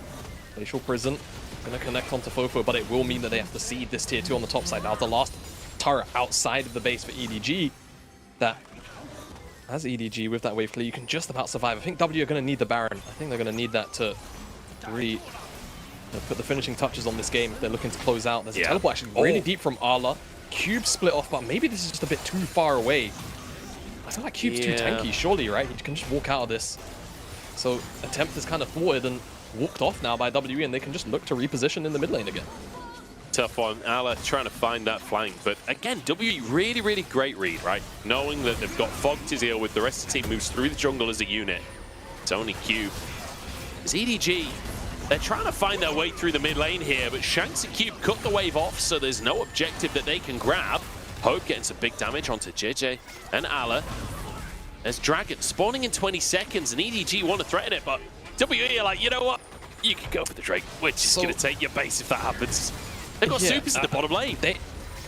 Glacial Prison going to connect onto Fofo, but it will mean that they have to seed this tier 2 on the top side. Now, the last turret outside of the base for EDG, that as EDG with that wave clear, you can just about survive. I think W are going to need the Baron. I think they're going to need that to really put the finishing touches on this game if they're looking to close out. There's a teleport actually really deep from Arla. Cube split off, but maybe this is just a bit too far away. I feel like Cube's too tanky, surely, right? He can just walk out of this. So attempt is kind of thwarted and walked off now by WE, and they can just look to reposition in the mid lane again. Tough one. Ala trying to find that flank, but again, WE really, really great read, right? Knowing that they've got Fog to deal with, the rest of the team moves through the jungle as a unit. It's only Cube. As EDG, they're trying to find their way through the mid lane here, but Shanks and Cube cut the wave off, so there's no objective that they can grab. Hope getting some big damage onto JJ and Ala. There's Dragon spawning in 20 seconds, and EDG want to threaten it, but WE are like, you know what? You can go for the Drake. We're just going to take your base if that happens. They've got supers in the bottom lane.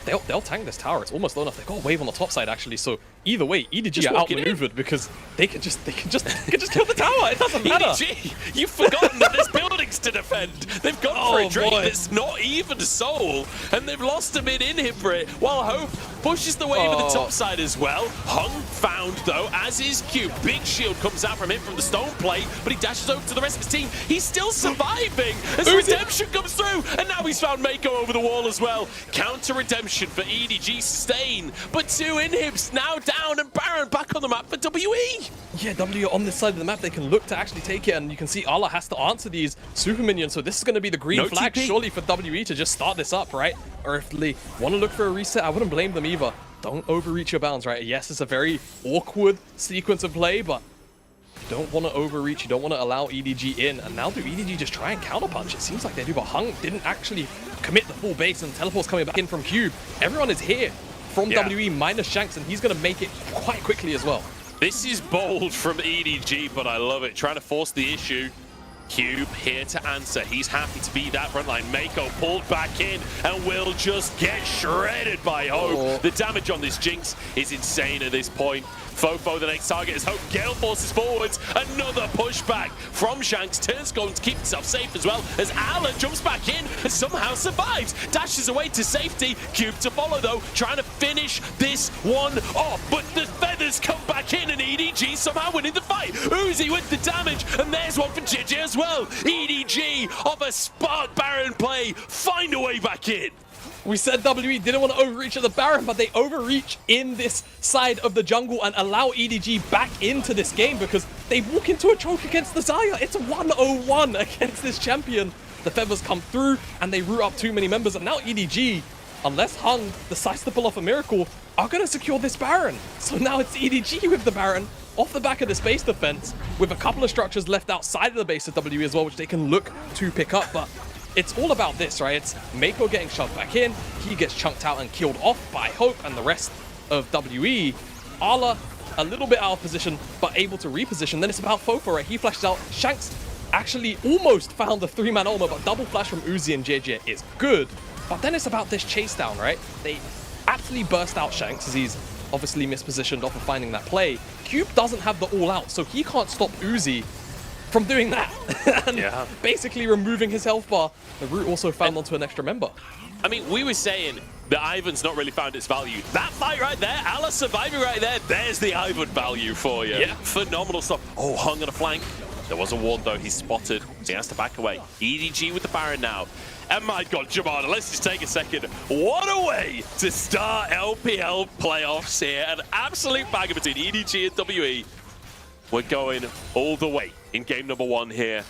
They'll tank this tower. It's almost low enough. They've got a wave on the top side, actually, so either way, EDG are outmaneuvered because they can just kill the tower. It doesn't matter. EDG, you've forgotten that there's buildings to defend. They've gone for a Drake that's not even soul, and they've lost a mid inhibitor while Hope pushes the wave at the top side as well. Hung found, though, as is Cube. Big shield comes out from him from the stone plate, but he dashes over to the rest of his team. He's still surviving as redemption comes through, and now he's found Mako over the wall as well. Counter redemption for EDG sustain, but 2 inhibs now down, and Baron back on the map for WE. Yeah, W on this side of the map, they can look to actually take it, and you can see Arla has to answer these super minions, so this is going to be the green flag surely for WE to just start this up, right? Or if they want to look for a reset, I wouldn't blame them either. Don't overreach your bounds, right? Yes, it's a very awkward sequence of play, but you don't want to overreach, you don't want to allow EDG in, and now do EDG just try and counterpunch? It seems like they do, but Hung didn't actually commit the full base, and teleport's coming back in from Cube. Everyone is here from WE minus Shanks, and he's going to make it quite quickly as well. This is bold from EDG, but I love it. Trying to force the issue. Cube here to answer. He's happy to be that front line. Mako pulled back in and will just get shredded by Hope. Oh. The damage on this Jinx is insane at this point. Fofo, the next target, is Hope. Gale forces forwards. Another pushback from Shanks. Turns going to keep himself safe as well as Alan jumps back in and somehow survives. Dashes away to safety. Cube to follow though, trying to finish this one off. But the feathers come back in and EDG somehow winning the fight. Uzi with the damage, and there's one for JJ as well. EDG off a Spark Baron play, find a way back in. We said WE didn't want to overreach at the Baron, but they overreach in this side of the jungle and allow EDG back into this game because they walk into a choke against the Xayah. It's 101 against this champion. The feathers come through and they root up too many members, and now EDG, unless Hung decides to pull off a miracle, are going to secure this Baron. So now it's EDG with the Baron off the back of this base defense with a couple of structures left outside of the base of WE as well, which they can look to pick up. But it's all about this, right? It's Mako getting shoved back in. He gets chunked out and killed off by Hope and the rest of WE. Arla, a little bit out of position, but able to reposition. Then it's about Fofo, right? He flashes out. Shanks actually almost found the 3-man ultimate, but double flash from Uzi and JJ is good. But then it's about this chase down, right? They absolutely burst out Shanks as he's obviously mispositioned off of finding that play. Cube doesn't have the all out, so he can't stop Uzi from doing that and basically removing his health bar. The root also found onto an extra member. I mean, we were saying that Ivan's not really found its value. That fight right there, Allah surviving right there, there's the Ivan value for you. Yeah. Phenomenal stuff. Oh, Hung on a flank. There was a ward though, he's spotted. He has to back away. EDG with the Baron now. And my God, Jamada, let's just take a second. What a way to start LPL playoffs here. An absolute banger between EDG and WE. We're going all the way in game number 1 here.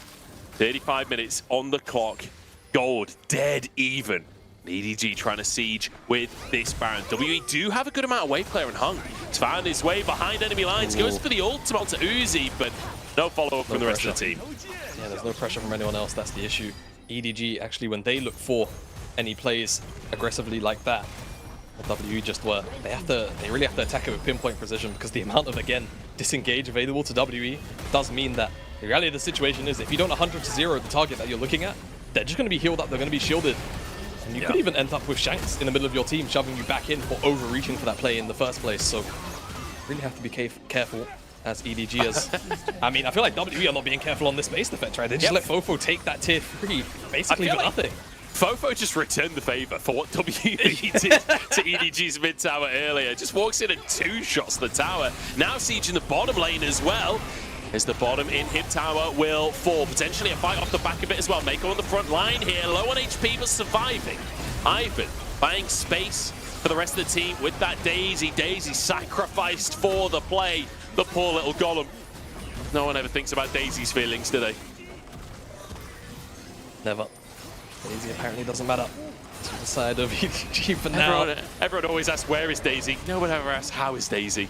35 minutes on the clock. Gold dead even. EDG trying to siege with this Baron. WE do have a good amount of wave clear, and Hung has found his way behind enemy lines. Goes for the ultimate to Uzi, but no follow-up from the rest of the team. Yeah, there's no pressure from anyone else. That's the issue. EDG, actually, when they look for any plays aggressively like that, WE just were, they really have to attack it with pinpoint precision, because the amount of, again, disengage available to WE does mean that the reality of the situation is if you don't 100-0 the target that you're looking at, they're just going to be healed up, they're going to be shielded. And you could even end up with Shanks in the middle of your team shoving you back in for overreaching for that play in the first place. So really have to be careful as EDG is. I mean, I feel like WE are not being careful on this base defense, right? They just let Fofo take that tier 3 basically for nothing. Fofo just returned the favor for what WE did to EDG's mid tower earlier. Just walks in and 2 shots the tower. Now sieging the bottom lane as well. As the bottom inhib tower will fall. Potentially a fight off the back of it as well. Mako on the front line here. Low on HP but surviving. Ivan buying space for the rest of the team with that Daisy. Daisy sacrificed for the play. The poor little golem. No one ever thinks about Daisy's feelings, do they? Never. Daisy apparently doesn't matter to the side of EDG for now. Everyone always asks, where is Daisy? No one ever asks, how is Daisy?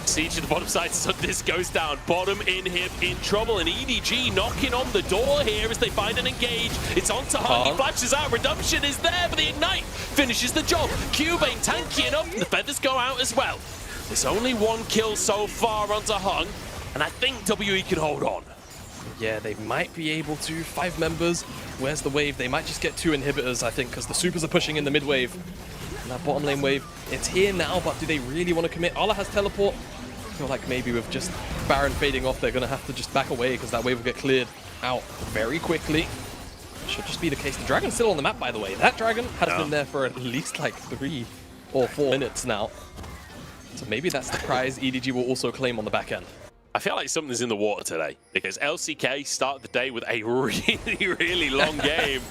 Siege to the bottom side, so this goes down. Bottom inhib in trouble, and EDG knocking on the door here as they find and engage. It's on to Hung, he flashes out, Redemption is there, but the Ignite finishes the job. Cube ain't tanky enough, and the feathers go out as well. There's only 1 kill so far onto Hung, and I think WE can hold on. Yeah, they might be able to. 5 members. Where's the wave? They might just get 2 inhibitors, I think, because the supers are pushing in the mid wave. And that bottom lane wave, it's here now, but do they really want to commit? Arla has teleport. I feel like maybe with just Baron fading off, they're going to have to just back away because that wave will get cleared out very quickly. Should just be the case. The dragon's still on the map, by the way. That dragon has been there for at least like 3 or 4 minutes now. So maybe that's the prize EDG will also claim on the back end. I feel like something's in the water today because LCK started the day with a really long game.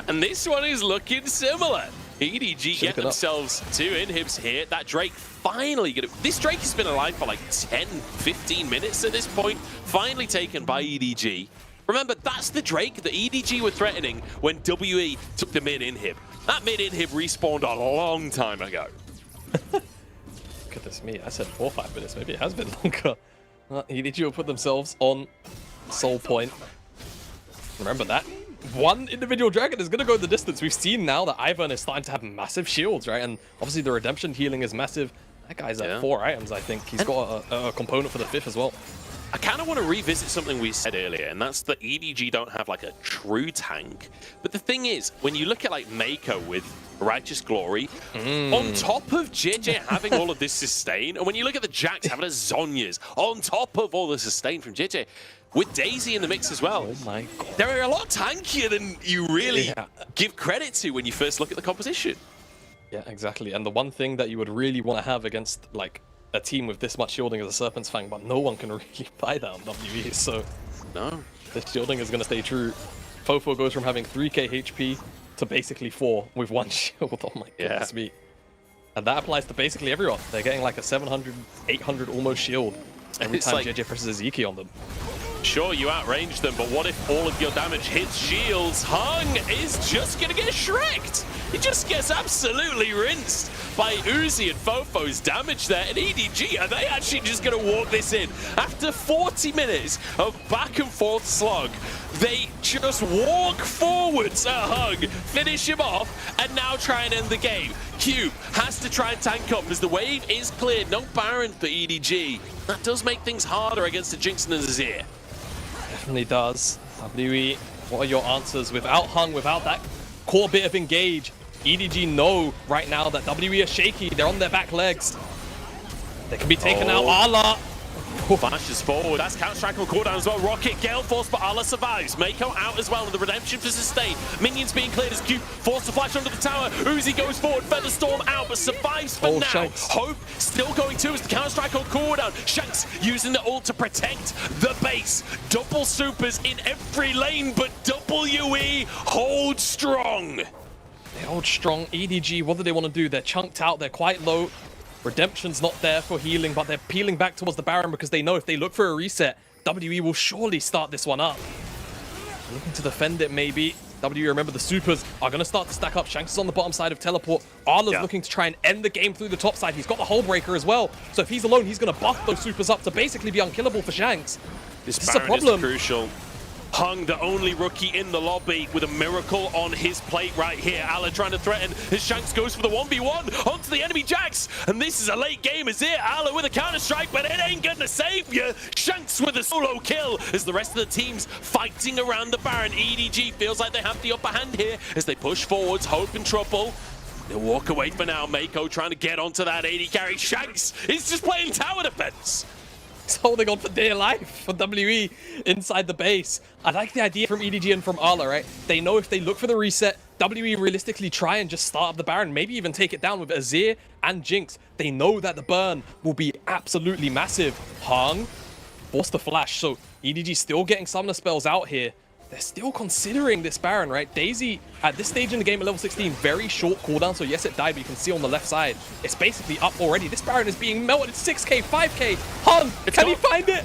And this one is looking similar. EDG get themselves 2 inhibs here. That Drake finally this Drake has been alive for like 10-15 minutes at this point. Finally taken by EDG. Remember, that's the Drake that EDG were threatening when WE took the mid inhib. That mid inhib respawned a long time ago. Goodness me, I said 4 or 5 minutes. Maybe it has been longer. EDG will put themselves on Soul Point. Remember that. 1 individual dragon is going to go the distance. We've seen now that Ivan is starting to have massive shields, right? And obviously the redemption healing is massive That guy's at 4 items, I think. He's got a component for the 5th as well. I kind of want to revisit something we said earlier, and that's that EDG don't have like a true tank. But the thing is, when you look at like Mako with Righteous Glory, on top of JJ having all of this sustain, and when you look at the Jax having a Zhonya's, on top of all the sustain from JJ, with Daisy in the mix as well, oh my god, they're a lot tankier than you really give credit to when you first look at the composition. Yeah, exactly. And the one thing that you would really want to have against like a team with this much shielding as a Serpent's Fang, but no one can really buy that on WE, so no, this shielding is going to stay true. Fofo goes from having 3k HP to basically 4 with 1 shield. Oh my goodness me. And that applies to basically everyone. They're getting like a 700, 800 almost shield every time like, JJ presses a Ziki on them. Sure, you outrange them, but what if all of your damage hits shields? Hung is just gonna get shreked. He just gets absolutely rinsed by Uzi and Fofo's damage there. And EDG, are they actually just gonna walk this in? After 40 minutes of back and forth slog, they just walk forwards at Hung, finish him off, and now try and end the game. Cube has to try and tank up as the wave is cleared. No Baron for EDG. That does make things harder against the Jinx and the Azir. Definitely does. WE, what are your answers? Without Hung, without that core bit of engage, EDG know right now that WE are shaky. They're on their back legs. They can be taken out. Ala flashes forward. That's Counter-Strike on cooldown as well. Rocket, Gale Force, but Ala survives. Mako out as well, and the redemption for sustain. Minions being cleared as Cube forced to flash under the tower. Uzi goes forward. Featherstorm out, but survives for now. Shanks. Hope still going too as the Counter-Strike on cooldown. Shanks using the ult to protect the base. Double supers in every lane, but WE hold strong. They hold strong. EDG, what do they want to do? They're chunked out. They're quite low. Redemption's not there for healing, but they're peeling back towards the Baron because they know if they look for a reset, WE will surely start this one up. Looking to defend it, maybe. WE, remember, the supers are going to start to stack up. Shanks is on the bottom side of teleport. Arla's looking to try and end the game through the top side. He's got the hull breaker as well. So if he's alone, he's going to buff those supers up to basically be unkillable for Shanks. This is a problem. Is crucial. Hung, the only rookie in the lobby, with a miracle on his plate right here. Ala trying to threaten as Shanks goes for the 1v1 onto the enemy Jax. And this is a late game as here. Ala with a counter-strike, but it ain't gonna save you. Shanks with a solo kill as the rest of the team's fighting around the Baron. EDG feels like they have the upper hand here as they push forwards. Hope in trouble. They'll walk away for now. Mako trying to get onto that 80 carry. Shanks is just playing tower defense. He's holding on for dear life for WE inside the base. I like the idea from EDG and from Arla, right? They know if they look for the reset, WE realistically try and just start up the Baron, maybe even take it down with Azir and Jinx. They know that the burn will be absolutely massive. Hung, force the flash, so EDG still getting summoner spells out here. They're still considering this Baron, right? Daisy, at this stage in the game at level 16, very short cooldown. So yes, it died, but you can see on the left side, it's basically up already. This Baron is being melted. 6k, 5k. Hung, can he find it?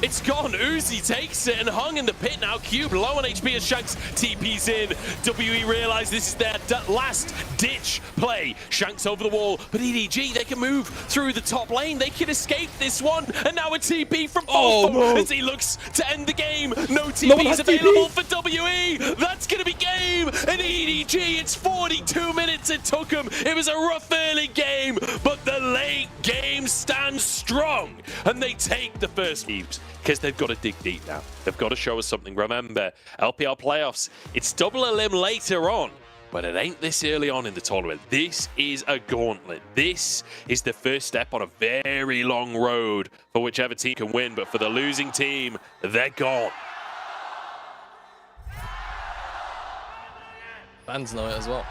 It's gone. Uzi takes it, and Hung in the pit now. Cube low on HP as Shanks TP's in. WE realize this is their last ditch play. Shanks over the wall, but EDG, they can move through the top lane. They can escape this one, and now a TP from Fofo as he looks to end the game. No TPs available for WE. That's going to be game. And EDG, it's 42 minutes it took them. It was a rough early game, but the late game stands strong, and they take the first keeps. Because they've got to dig deep now. They've got to show us something. Remember, LPL playoffs, it's double a limb later on, but it ain't this early on in the tournament. This is a gauntlet. This is the first step on a very long road for whichever team can win, but for the losing team, they're gone. Fans know it as well.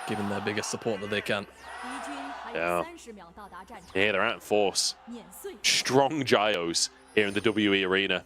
Giving their biggest support that they can. Yeah, they're out in force. Strong Gyos here in the WE arena.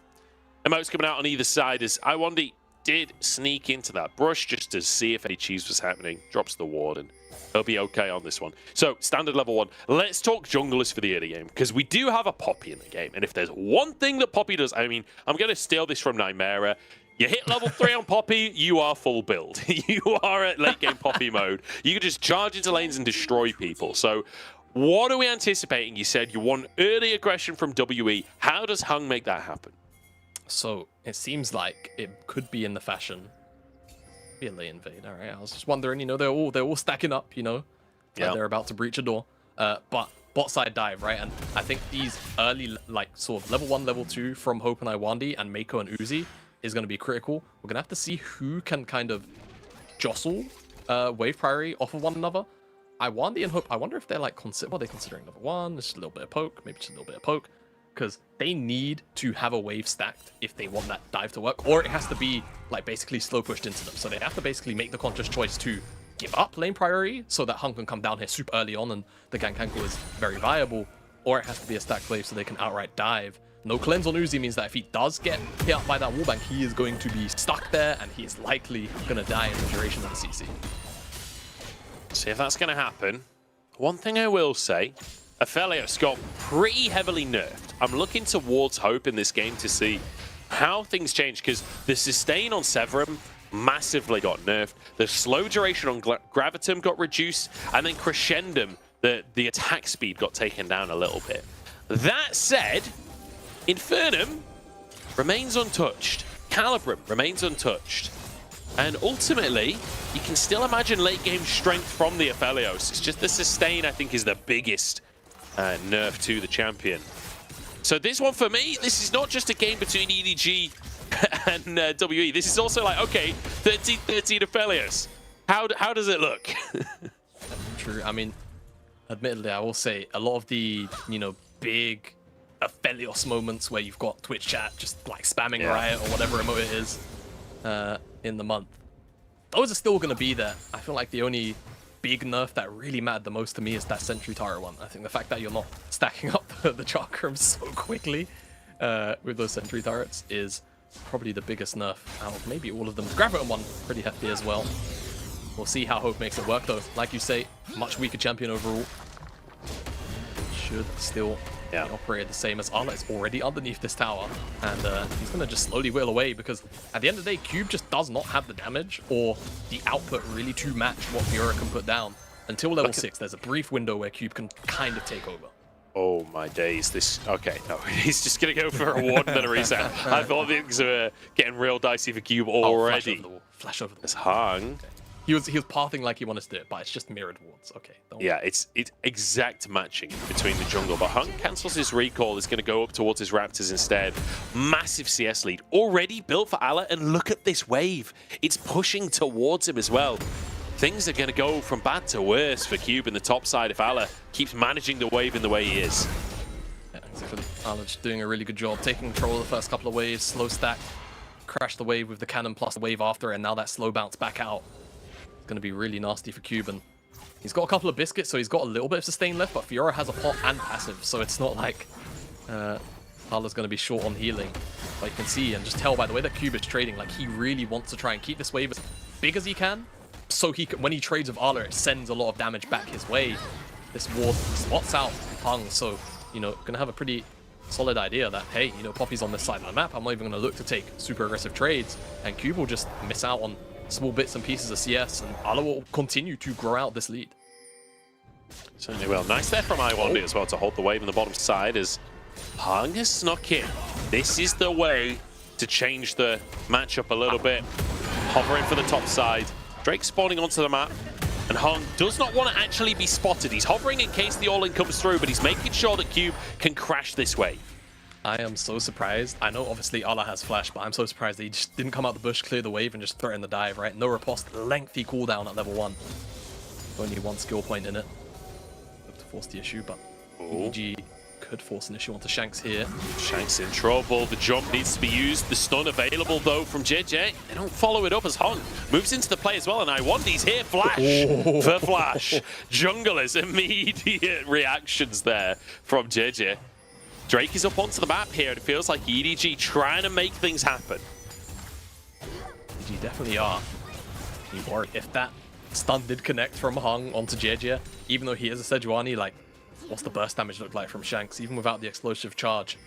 Emotes coming out on either side as Iwandi did sneak into that brush just to see if any cheese was happening. Drops the Warden. He'll be okay on this one. So, standard level 1. Let's talk junglers for the early game, because we do have a Poppy in the game. And if there's one thing that Poppy does, I mean, I'm going to steal this from Nymera. You hit level 3 on Poppy, you are full build. You are at late game Poppy mode. You can just charge into lanes and destroy people. So what are we anticipating? You said you want early aggression from WE. How does Hung make that happen? So it seems like it could be in the fashion. Be a lane invade, all right. I was just wondering, you know, they're all stacking up, you know. Like they're about to breach a door. But bot side dive, right? And I think these early, like, sort of level 1, level 2 from Hope and Iwandi and Mako and Uzi is going to be critical. We're going to have to see who can kind of jostle wave priority off of one another. Iwandi and Hope, I wonder if they're like, what are they considering? Level 1, just a little bit of poke, maybe just a little bit of poke. Because they need to have a wave stacked if they want that dive to work, or it has to be like basically slow pushed into them. So they have to basically make the conscious choice to give up lane priority so that Hung can come down here super early on and the Gankanko is very viable, or it has to be a stacked wave so they can outright dive. No cleanse on Uzi means that if he does get hit up by that wallbang, he is going to be stuck there and he is likely going to die in the duration of the CC. See if that's going to happen. One thing I will say, Aphelios got pretty heavily nerfed. I'm looking towards Hope in this game to see how things change, because the sustain on Severum massively got nerfed. The slow duration on Gravitum got reduced, and then Crescendum, the attack speed got taken down a little bit. That said, Infernum remains untouched. Calibrum remains untouched. And ultimately, you can still imagine late game strength from the Aphelios. It's just the sustain, I think, is the biggest nerf to the champion. So this one for me, this is not just a game between EDG and WE. This is also like, okay, 13-13 Aphelios. How does it look? True. I mean, admittedly, I will say a lot of the, you know, big Aphelios moments where you've got Twitch chat just like spamming Riot or whatever emote it is in the month, those are still going to be there. I feel like the only big nerf that really mattered the most to me is that Sentry Turret one. I think the fact that you're not stacking up the Chakrams so quickly with those Sentry Turrets is probably the biggest nerf out of maybe all of them. The Graviton one, pretty hefty as well. We'll see how Hope makes it work though. Like you say, much weaker champion overall. Should still be operated the same as Arla is already underneath this tower. And he's going to just slowly whittle away, because at the end of the day, Cube just does not have the damage or the output really to match what Fiora can put down. Until level 6, there's a brief window where Cube can kind of take over. Oh my days, this... Okay, no, he's just going to go for a ward and then a reset. I thought things were getting real dicey for Cube already. Flash over the wall. Flash over the wall. It's Hung. Okay. He was pathing like he wanted to do it, but it's just mirrored wards. Okay. Yeah, it's exact matching between the jungle, but Hung cancels his recall, is going to go up towards his Raptors instead. Massive CS lead, already built for Allah, and look at this wave. It's pushing towards him as well. Things are going to go from bad to worse for Cube in the top side if Allah keeps managing the wave in the way he is. Yeah, exactly. Allah just doing a really good job, taking control of the first couple of waves, slow stack, crash the wave with the cannon plus the wave after, and now that slow bounce back out. Going to be really nasty for Cube, and he's got a couple of biscuits, so he's got a little bit of sustain left, but Fiora has a pot and passive, so it's not like Harla's going to be short on healing. But you can see and just tell by the way that Cube is trading, like he really wants to try and keep this wave as big as he can, so he can, when he trades with Arla, it sends a lot of damage back his way. This ward spots out Hung, so, you know, going to have a pretty solid idea that, hey, you know, Poppy's on this side of the map, I'm not even going to look to take super aggressive trades, and Cube will just miss out on small bits and pieces of CS, and Arla will continue to grow out this lead. Certainly will. Nice there from Iwandi as well to hold the wave on the bottom side as Hung has snuck in. This is the way to change the matchup a little bit. Hovering for the top side. Drake spawning onto the map, and Hung does not want to actually be spotted. He's hovering in case the all-in comes through, but he's making sure that Cube can crash this wave. I am so surprised. I know obviously Allah has flash, but I'm so surprised that he just didn't come out the bush, clear the wave, and just threaten the dive, right? No riposte, lengthy cooldown at level 1. Only one skill point in it. Look to force the issue, but EDG could force an issue onto Shanks here. Shanks in trouble. The jump needs to be used. The stun available though from JJ. They don't follow it up as Hung moves into the play as well, and Iwandi's here. Flash for Flash. Junglers, immediate reactions there from JJ. Drake is up onto the map here, and it feels like EDG trying to make things happen. EDG definitely are. You worry if that stun did connect from Hung onto JJ, even though he is a Sejuani, like, what's the burst damage look like from Shanks, even without the explosive charge?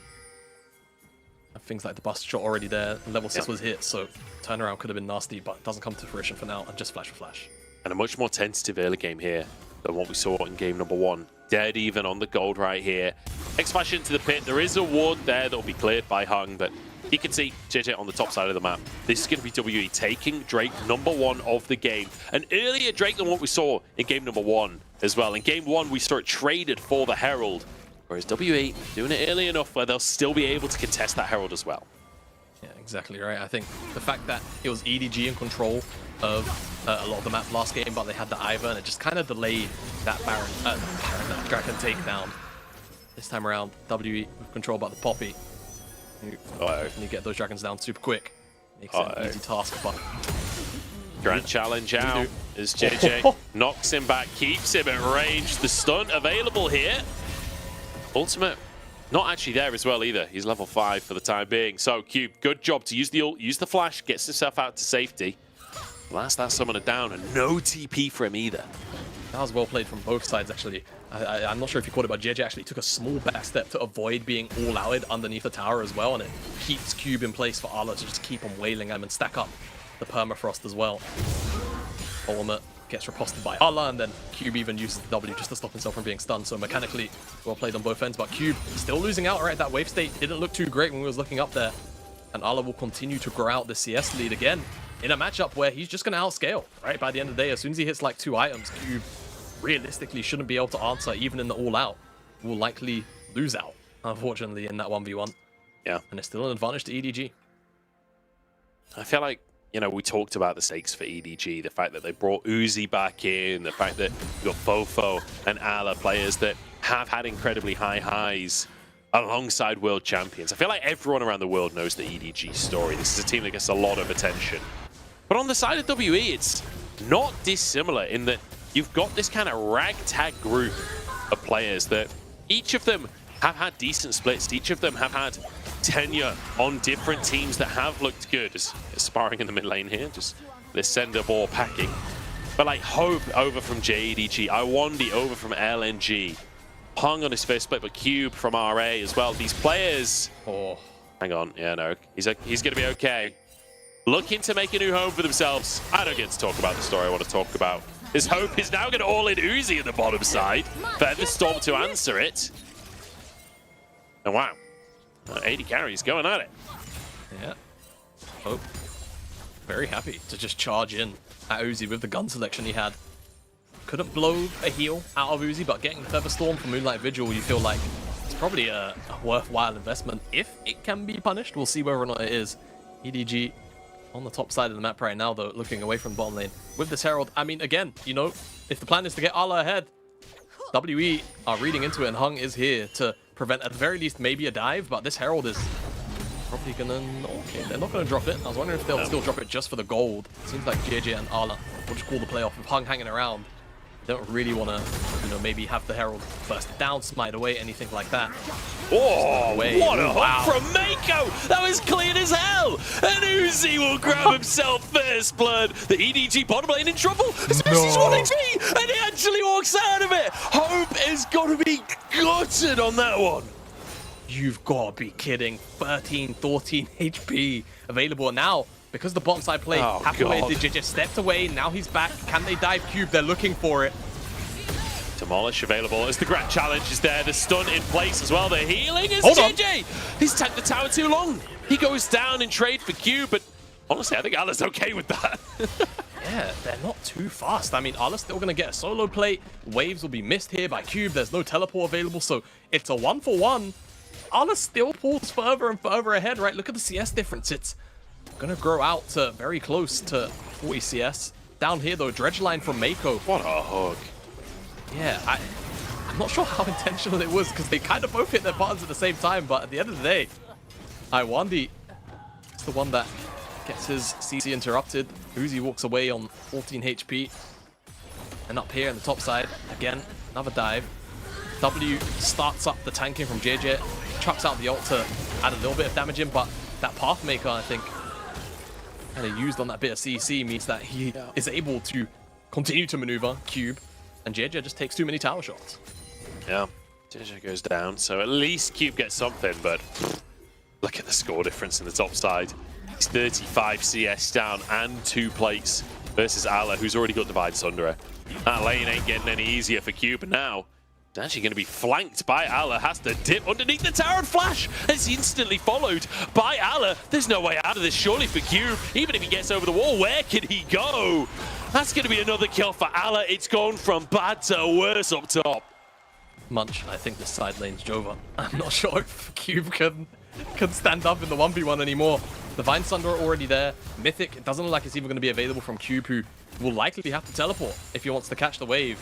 And things like the bust shot already there, level 6 was hit, so turnaround could have been nasty, but it doesn't come to fruition for now, and just flash for flash. And a much more tentative early game here than what we saw in game number 1. Dead even on the gold right here. X-Flash into the pit. There is a ward there that'll be cleared by Hung, but You can see JJ on the top side of the map. This is going to be WE taking Drake #1 of the game. An earlier Drake than what we saw in game #1 as well. In game 1, we saw it traded for the Herald. Whereas WE doing it early enough where they'll still be able to contest that Herald as well. Yeah, exactly right. I think the fact that it was EDG in control of a lot of the map last game, but they had the Ivern, and it just kind of delayed that that Dragon takedown. This time around, WE with control about the Poppy. And you get those dragons down super quick. Makes it an easy task, but... Grand challenge out as JJ knocks him back, keeps him at range. The stun available here. Ultimate, not actually there as well either. He's level 5 for the time being. So Cube, good job to use the ult, use the flash, gets himself out to safety. Blast that summoner down, and no TP for him either. That was well played from both sides, actually. I'm not sure if you caught it, but JJ actually took a small back step to avoid being all-outed underneath the tower as well, and it keeps Cube in place for Arla to just keep on wailing him and stack up the permafrost as well. Ultimate gets riposted by Arla, and then Cube even uses the W just to stop himself from being stunned, so mechanically well played on both ends, but Cube still losing out right. That wave state didn't look too great when we was looking up there, and Arla will continue to grow out the CS lead again in a matchup where he's just going to outscale, right? By the end of the day, as soon as he hits like 2 items, Cube realistically shouldn't be able to answer even in the all-out. Will likely lose out, unfortunately, in that 1v1. Yeah. And it's still an advantage to EDG. I feel like, you know, we talked about the stakes for EDG, the fact that they brought Uzi back in, the fact that you got Fofo and Ala, players that have had incredibly high highs alongside world champions. I feel like everyone around the world knows the EDG story. This is a team that gets a lot of attention. But on the side of WE, it's not dissimilar in that you've got this kind of ragtag group of players that each of them have had decent splits. Each of them have had tenure on different teams that have looked good. Sparring in the mid lane here, just this sender ball packing. But like Hope over from JEDG, Iwandi over from LNG, Hung on his first split, but Cube from RA as well. These players... Oh, hang on. Yeah, no. He's going to be okay. Looking to make a new home for themselves. I don't get to talk about the story I want to talk about. His Hope is now going to all-in Uzi at the bottom side. Featherstorm to answer it. And wow. 80 carries going at it. Yeah. Hope. Very happy to just charge in at Uzi with the gun selection he had. Couldn't blow a heal out of Uzi, but getting Featherstorm from Moonlight Vigil, you feel like it's probably a worthwhile investment. If it can be punished, we'll see whether or not it is. EDG on the top side of the map right now, though, looking away from the bottom lane. With this Herald, I mean, again, you know, if the plan is to get Arla ahead, WE are reading into it, and Hung is here to prevent, at the very least, maybe a dive, but this Herald is probably gonna... Okay, they're not gonna drop it. I was wondering if they'll still drop it just for the gold. Seems like JJ and Arla will just call the play off with Hung hanging around. They don't really want to, you know, maybe have the Herald burst down, smite away, anything like that. Oh, what a hook from Mako! That was clean as hell! And Uzi will grab himself first blood. The EDG bottom lane in trouble. He's 1 HP, and he actually walks out of it. Hope is going to be gutted on that one. You've got to be kidding. 13, 14 HP available now. Because the bottom side play halfway, DJ just stepped away. Now he's back. Can they dive Cube? They're looking for it. Demolish available as the Grand Challenge is there. The stun in place as well. The healing is JJ. He's tanked the tower too long. He goes down in trade for Cube, but honestly, I think Ala's okay with that. Yeah, they're not too fast. I mean, Ala's still going to get a solo play. Waves will be missed here by Cube. There's no teleport available, so it's a 1-for-1. Ala still pulls further and further ahead, right? Look at the CS difference. It's going to grow out to very close to 40 CS. Down here, though, dredge line from Mako. What a hook. Yeah, I'm not sure how intentional it was because they kind of both hit their buttons at the same time, but at the end of the day, Iwandi is the one that gets his CC interrupted. Uzi walks away on 14 HP. And up here on the top side, again, another dive. W starts up the tanking from JJ, chucks out the ult to add a little bit of damage in, but that Pathmaker, I think, kind of used on that bit of CC means that he is able to continue to maneuver Cube, and JJ just takes too many tower shots. Yeah, JJ goes down, so at least Cube gets something, but look at the score difference in the top side. He's 35 CS down and 2 plates versus Ala, who's already got Divide Sunderer. That lane ain't getting any easier for Cube, and now actually going to be flanked by Allah. Has to dip underneath the tower and flash. It's instantly followed by Allah. There's no way out of this, surely, for Cube. Even if he gets over the wall, where can he go? That's going to be another kill for Allah. It's gone from bad to worse up top. Munch, I think the side lane's Jova. I'm not sure if Cube can stand up in the 1v1 anymore. The Vine Sunder are already there. Mythic, it doesn't look like it's even going to be available from Cube, who will likely have to teleport if he wants to catch the wave.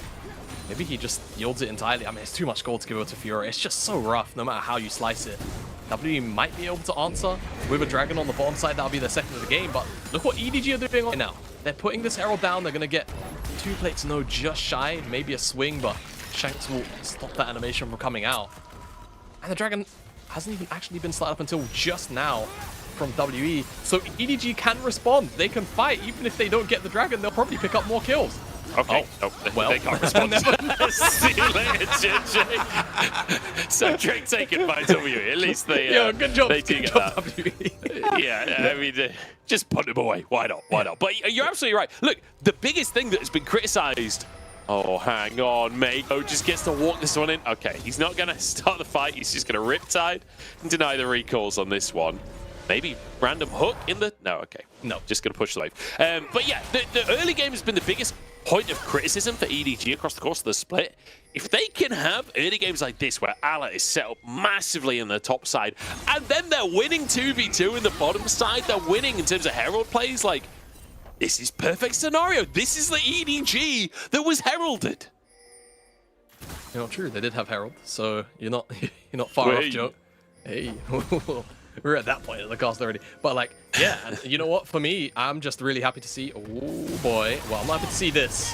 Maybe he just yields it entirely. I mean, it's too much gold to give over to Fiora. It's just so rough, no matter how you slice it. WE might be able to answer with a dragon on the bottom side. That'll be their second of the game, but look what EDG are doing right now. They're putting this Herald down. They're going to get 2 plates, no, just shy. Maybe a swing, but Shanks will stop that animation from coming out. And the dragon hasn't even actually been started up until just now from WE. So EDG can respond. They can fight. Even if they don't get the dragon, they'll probably pick up more kills. Okay, well, they can't respond. See you later, JJ. So Drake taken by WE. At least they, good job. They do get that. WE. Yeah, I mean, just put him away. Why not? Why not? But you're absolutely right. Look, the biggest thing that has been criticized. Oh, hang on. Mako just gets to walk this one in. Okay, he's not going to start the fight. He's just going to Riptide and deny the recalls on this one. Maybe random hook in the... No, okay. No, just going to push the wave. But yeah, the early game has been the biggest point of criticism for EDG across the course of the split. If they can have early games like this where Allah is set up massively in the top side, and then they're winning 2v2 in the bottom side, they're winning in terms of Herald plays, like, this is perfect scenario. This is the EDG that was heralded. You're not true. They did have Herald, so you're not far off, Joe. Hey. We're at that point of the cast already. But like, yeah, and you know what? For me, I'm just really happy to see. Oh boy. Well, I'm happy to see this.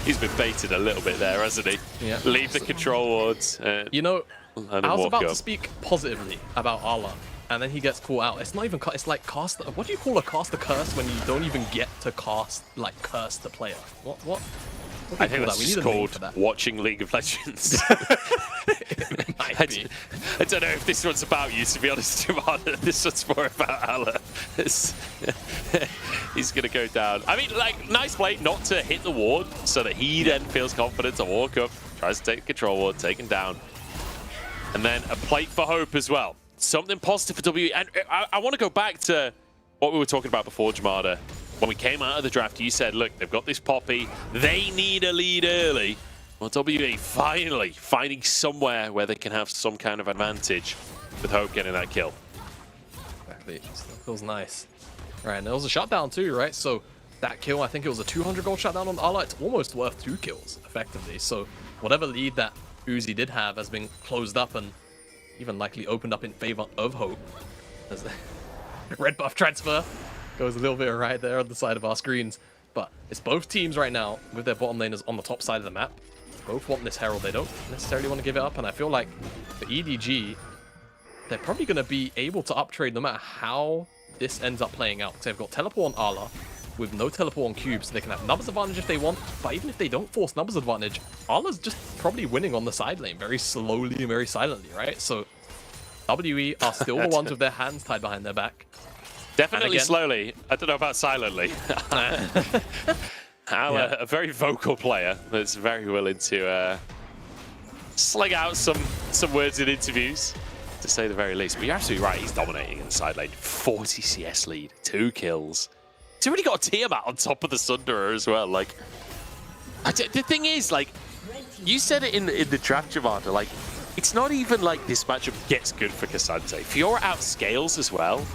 he's been baited a little bit there, hasn't he? Yeah. Leave the control wards. You know, I was about to speak positively about Allah, and then he gets caught out. It's not even. It's like cast. What do you call a caster curse when you don't even get to cast like curse the player? What? I think that's just called watching League of Legends. I don't know if this one's about you, to be honest, Jamada. This one's more about Allah. He's going to go down. I mean, like, nice play not to hit the ward so that he then feels confident to walk up, tries to take the control ward, take him down. And then a plate for Hope as well. Something positive for W. And I want to go back to what we were talking about before, Jamada. When we came out of the draft, you said, look, they've got this Poppy. They need a lead early. Well, WE finally finding somewhere where they can have some kind of advantage with Hope getting that kill. Exactly. It still feels nice. Right, and there was a shutdown too, right? So that kill, I think it was a 200 gold shutdown on Allah. It's almost worth 2 kills, effectively. So whatever lead that Uzi did have has been closed up and even likely opened up in favor of Hope. As the red buff transfer goes a little bit right there on the side of our screens. But it's both teams right now with their bottom laners on the top side of the map. Both want this Herald. They don't necessarily want to give it up. And I feel like for EDG, they're probably going to be able to uptrade no matter how this ends up playing out. Because they've got teleport on Arla with no teleport on Cube. So they can have numbers advantage if they want. But even if they don't force numbers advantage, Arla's just probably winning on the side lane very slowly and very silently, right? So WE are still the ones with their hands tied behind their back. Definitely slowly. I don't know about silently. A very vocal player that's very willing to sling out some words in interviews, to say the very least. But you're absolutely right. He's dominating in the side lane. 40 CS lead, 2 kills. He's already got a Tiamat on top of the Sunderer as well. Like, the thing is, like, you said it in the draft, Jamada. Like, it's not even like this matchup gets good for Cassante. Fiora outscales as well.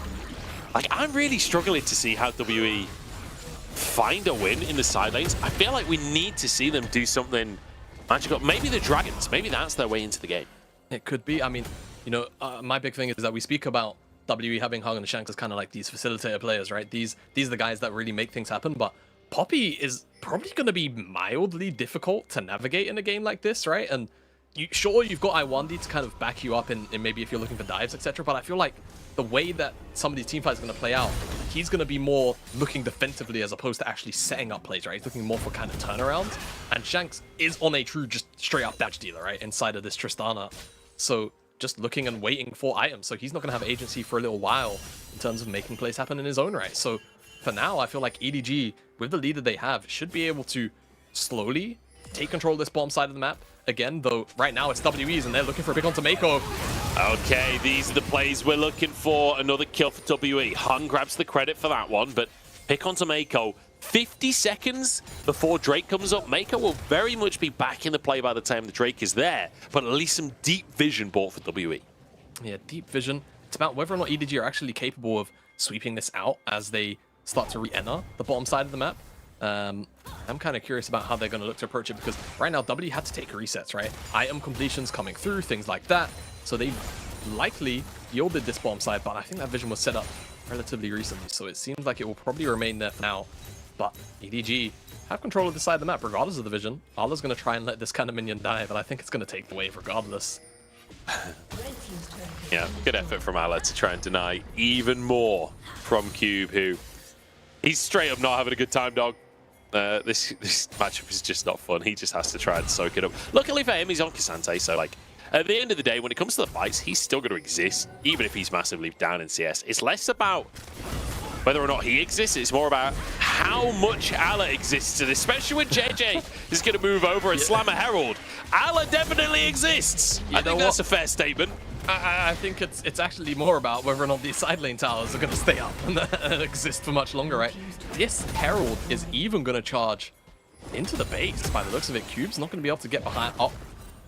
Like, I'm really struggling to see how WE find a win in the side lanes. I feel like we need to see them do something magical. Maybe the Dragons. Maybe that's their way into the game. It could be. I mean, you know, my big thing is that we speak about WE having Hung and Shanks as kind of like these facilitator players, right? These are the guys that really make things happen. But Poppy is probably going to be mildly difficult to navigate in a game like this, right? And you've got Iwandi to kind of back you up in maybe if you're looking for dives, etc. But I feel like the way that some of these teamfights are going to play out, he's going to be more looking defensively as opposed to actually setting up plays, right? He's looking more for kind of turnarounds. And Shanks is on a true just straight up damage dealer, right? Inside of this Tristana. So just looking and waiting for items. So he's not going to have agency for a little while in terms of making plays happen in his own right. So for now, I feel like EDG, with the lead that they have, should be able to slowly take control of this bottom side of the map. Again, though, right now it's WEs and they're looking for a pick onto Mako. Okay, these are the plays we're looking for. Another kill for WE. Hung grabs the credit for that one, but pick onto Mako. 50 seconds before Drake comes up. Mako will very much be back in the play by the time the Drake is there, but at least some deep vision bought for WE. Yeah, deep vision. It's about whether or not EDG are actually capable of sweeping this out as they start to re-enter the bottom side of the map. I'm kind of curious about how they're going to look to approach it, because right now W had to take resets, right? Item completions coming through, things like that. So they likely yielded this bottom side, but I think that vision was set up relatively recently, so it seems like it will probably remain there for now. But EDG have control of the side of the map regardless of the vision. Ala's going to try and let this kind of minion die, but I think it's going to take the wave regardless. Yeah, good effort from Ala to try and deny even more from Cube, who he's straight up not having a good time, dog. This matchup is just not fun. He just has to try and soak it up. Luckily for him, he's on Cassante, so like at the end of the day, when it comes to the fights, he's still going to exist, even if he's massively down in CS. It's less about whether or not he exists, it's more about how much Ala exists, and especially when JJ is going to move over and slam a Herald. Ala definitely exists. I think that's a fair statement. I think it's actually more about whether or not these side lane towers are going to stay up and exist for much longer, right? This Herald is even going to charge into the base by the looks of it. Cube's not going to be able to get behind.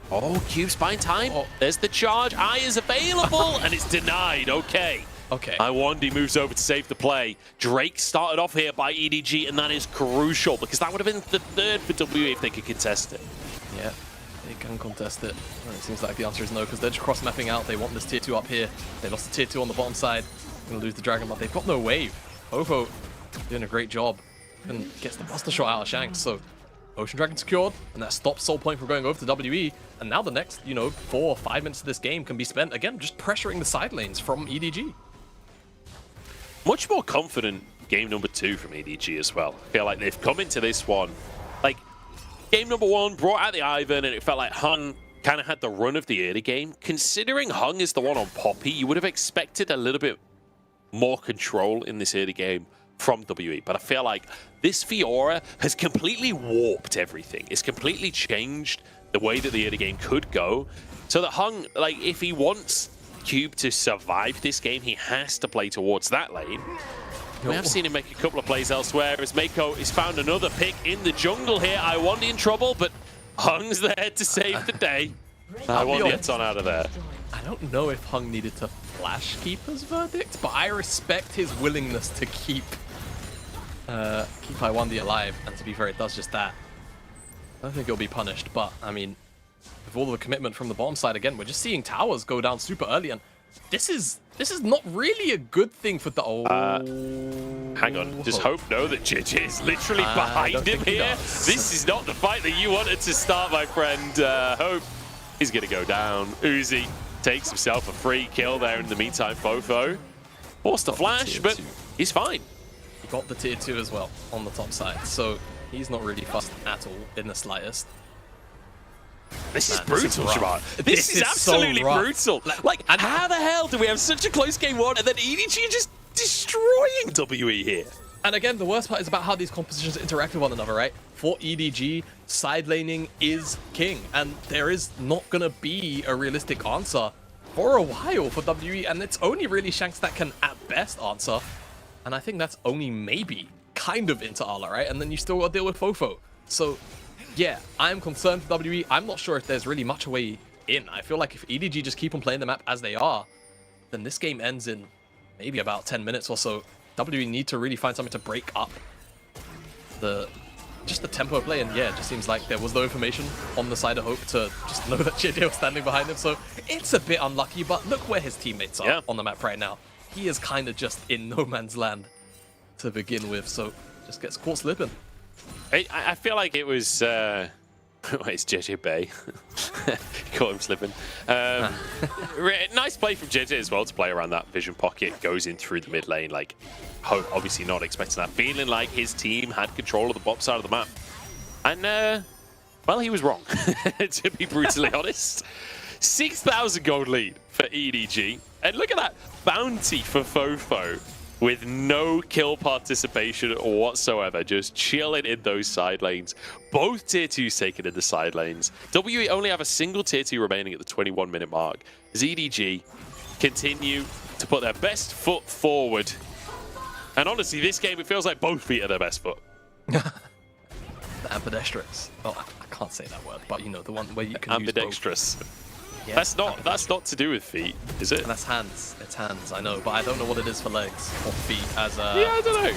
Oh, Cube's buying time. Oh. There's the charge. Eye is available, and it's denied. Okay. Iwandi moves over to save the play. Drake started off here by EDG, and that is crucial, because that would have been the third for WE if they could contest it. Yeah. They can contest it. Well, it seems like the answer is no, because they're just cross-mapping out. They want this tier 2 up here. They lost the tier 2 on the bottom side. Going to lose the dragon, but they've got no wave. Ovo doing a great job and gets the buster shot out of Shanks. So Ocean Dragon secured, and that stops Soul Point from going over to WE. And now the next, 4 or 5 minutes of this game can be spent, again, just pressuring the side lanes from EDG. Much more confident game number 2 from EDG as well. I feel like they've come into this one, like, game number 1 brought out the Ivan, and it felt like Hung kind of had the run of the early game. Considering Hung is the one on Poppy, you would have expected a little bit more control in this early game from WE. But I feel like this Fiora has completely warped everything. It's completely changed the way that the early game could go. So that Hung, like, if he wants Cube to survive this game, he has to play towards that lane. We have seen him make a couple of plays elsewhere as Mako has found another pick in the jungle here. Iwandi in trouble, but Hung's there to save the day. Iwandi gets on out of there. I don't know if Hung needed to flash Keeper's verdict, but I respect his willingness to keep Iwandi alive, and to be fair, it does just that. I don't think he'll be punished, but I mean, with all the commitment from the bottom side, again, we're just seeing towers go down super early, and this is not really a good thing for the... Hang on, just hope that JJ is literally behind him here. This is not the fight that you wanted to start, my friend. Hope is going to go down. Uzi takes himself a free kill there in the meantime. Fofo forced a flash, but he's fine. He got the tier 2 as well on the top side, so he's not really fussed at all in the slightest. This is brutal, Shaman. This is absolutely so brutal. Like, and how the hell do we have such a close game 1 and then EDG just destroying WE here? And again, the worst part is about how these compositions interact with one another, right? For EDG, side laning is king, and there is not going to be a realistic answer for a while for WE, and it's only really Shanks that can, at best, answer. And I think that's only maybe kind of into Ala, right? And then you still got to deal with Fofo. So yeah, I'm concerned for WE. I'm not sure if there's really much a way in. I feel like if EDG just keep on playing the map as they are, then this game ends in maybe about 10 minutes or so. WE need to really find something to break up just the tempo of play. And yeah, it just seems like there was no information on the side of Hope to just know that JJ was standing behind him. So it's a bit unlucky, but look where his teammates are on the map right now. He is kind of just in no man's land to begin with, so just gets caught slipping. I feel like it was... it's JJ Bay. Caught him slipping. Nice play from JJ as well to play around that vision pocket. Goes in through the mid lane. Like, Hope obviously not expecting that. Feeling like his team had control of the bottom side of the map. And, well, he was wrong, to be brutally honest. 6,000 gold lead for EDG. And look at that bounty for Fofo with no kill participation whatsoever, just chilling in those side lanes. Both tier 2s taken in the side lanes. WE only have a single tier 2 remaining at the 21-minute mark. As EDG continue to put their best foot forward. And honestly, this game, it feels like both feet are their best foot. Ambidextrous. Oh, I can't say that word, but you know, the one where you can ambidextrous. use both. Yeah, That's not to do with feet, is it? And that's hands. It's hands, I know, but I don't know what it is for legs or feet as Yeah, I don't know.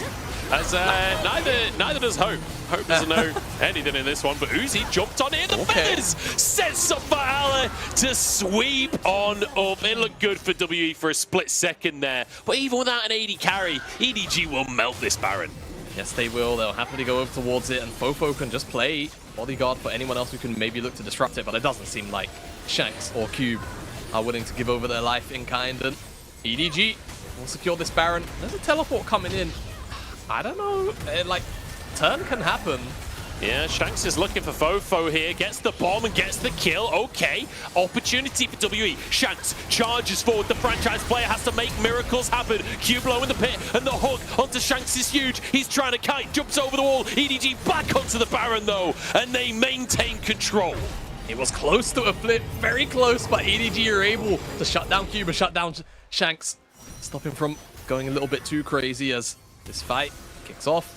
As neither does Hope. Hope doesn't know anything in this one, but Uzi jumped on it in the feathers! Sets up for Allah to sweep on up. It looked good for WE for a split second there, but even without an AD carry, EDG will melt this Baron. Yes, they will. They'll happily go over towards it, and Fofo can just play bodyguard for anyone else who can maybe look to disrupt it, but it doesn't seem like Shanks or Cube are willing to give over their life in kind, and EDG will secure this Baron. There's a teleport coming in. I don't know, like, turn can happen. Yeah, Shanks is looking for Fofo here, gets the bomb and gets the kill. Okay, opportunity for WE. Shanks charges forward. The franchise player has to make miracles happen. Cube low in the pit, and the hook onto Shanks is huge. He's trying to kite, jumps over the wall. EDG back onto the Baron though, and they maintain control. It was close to a flip, very close, but EDG are able to shut down Cube and shut down Shanks. Stop him from going a little bit too crazy as this fight kicks off.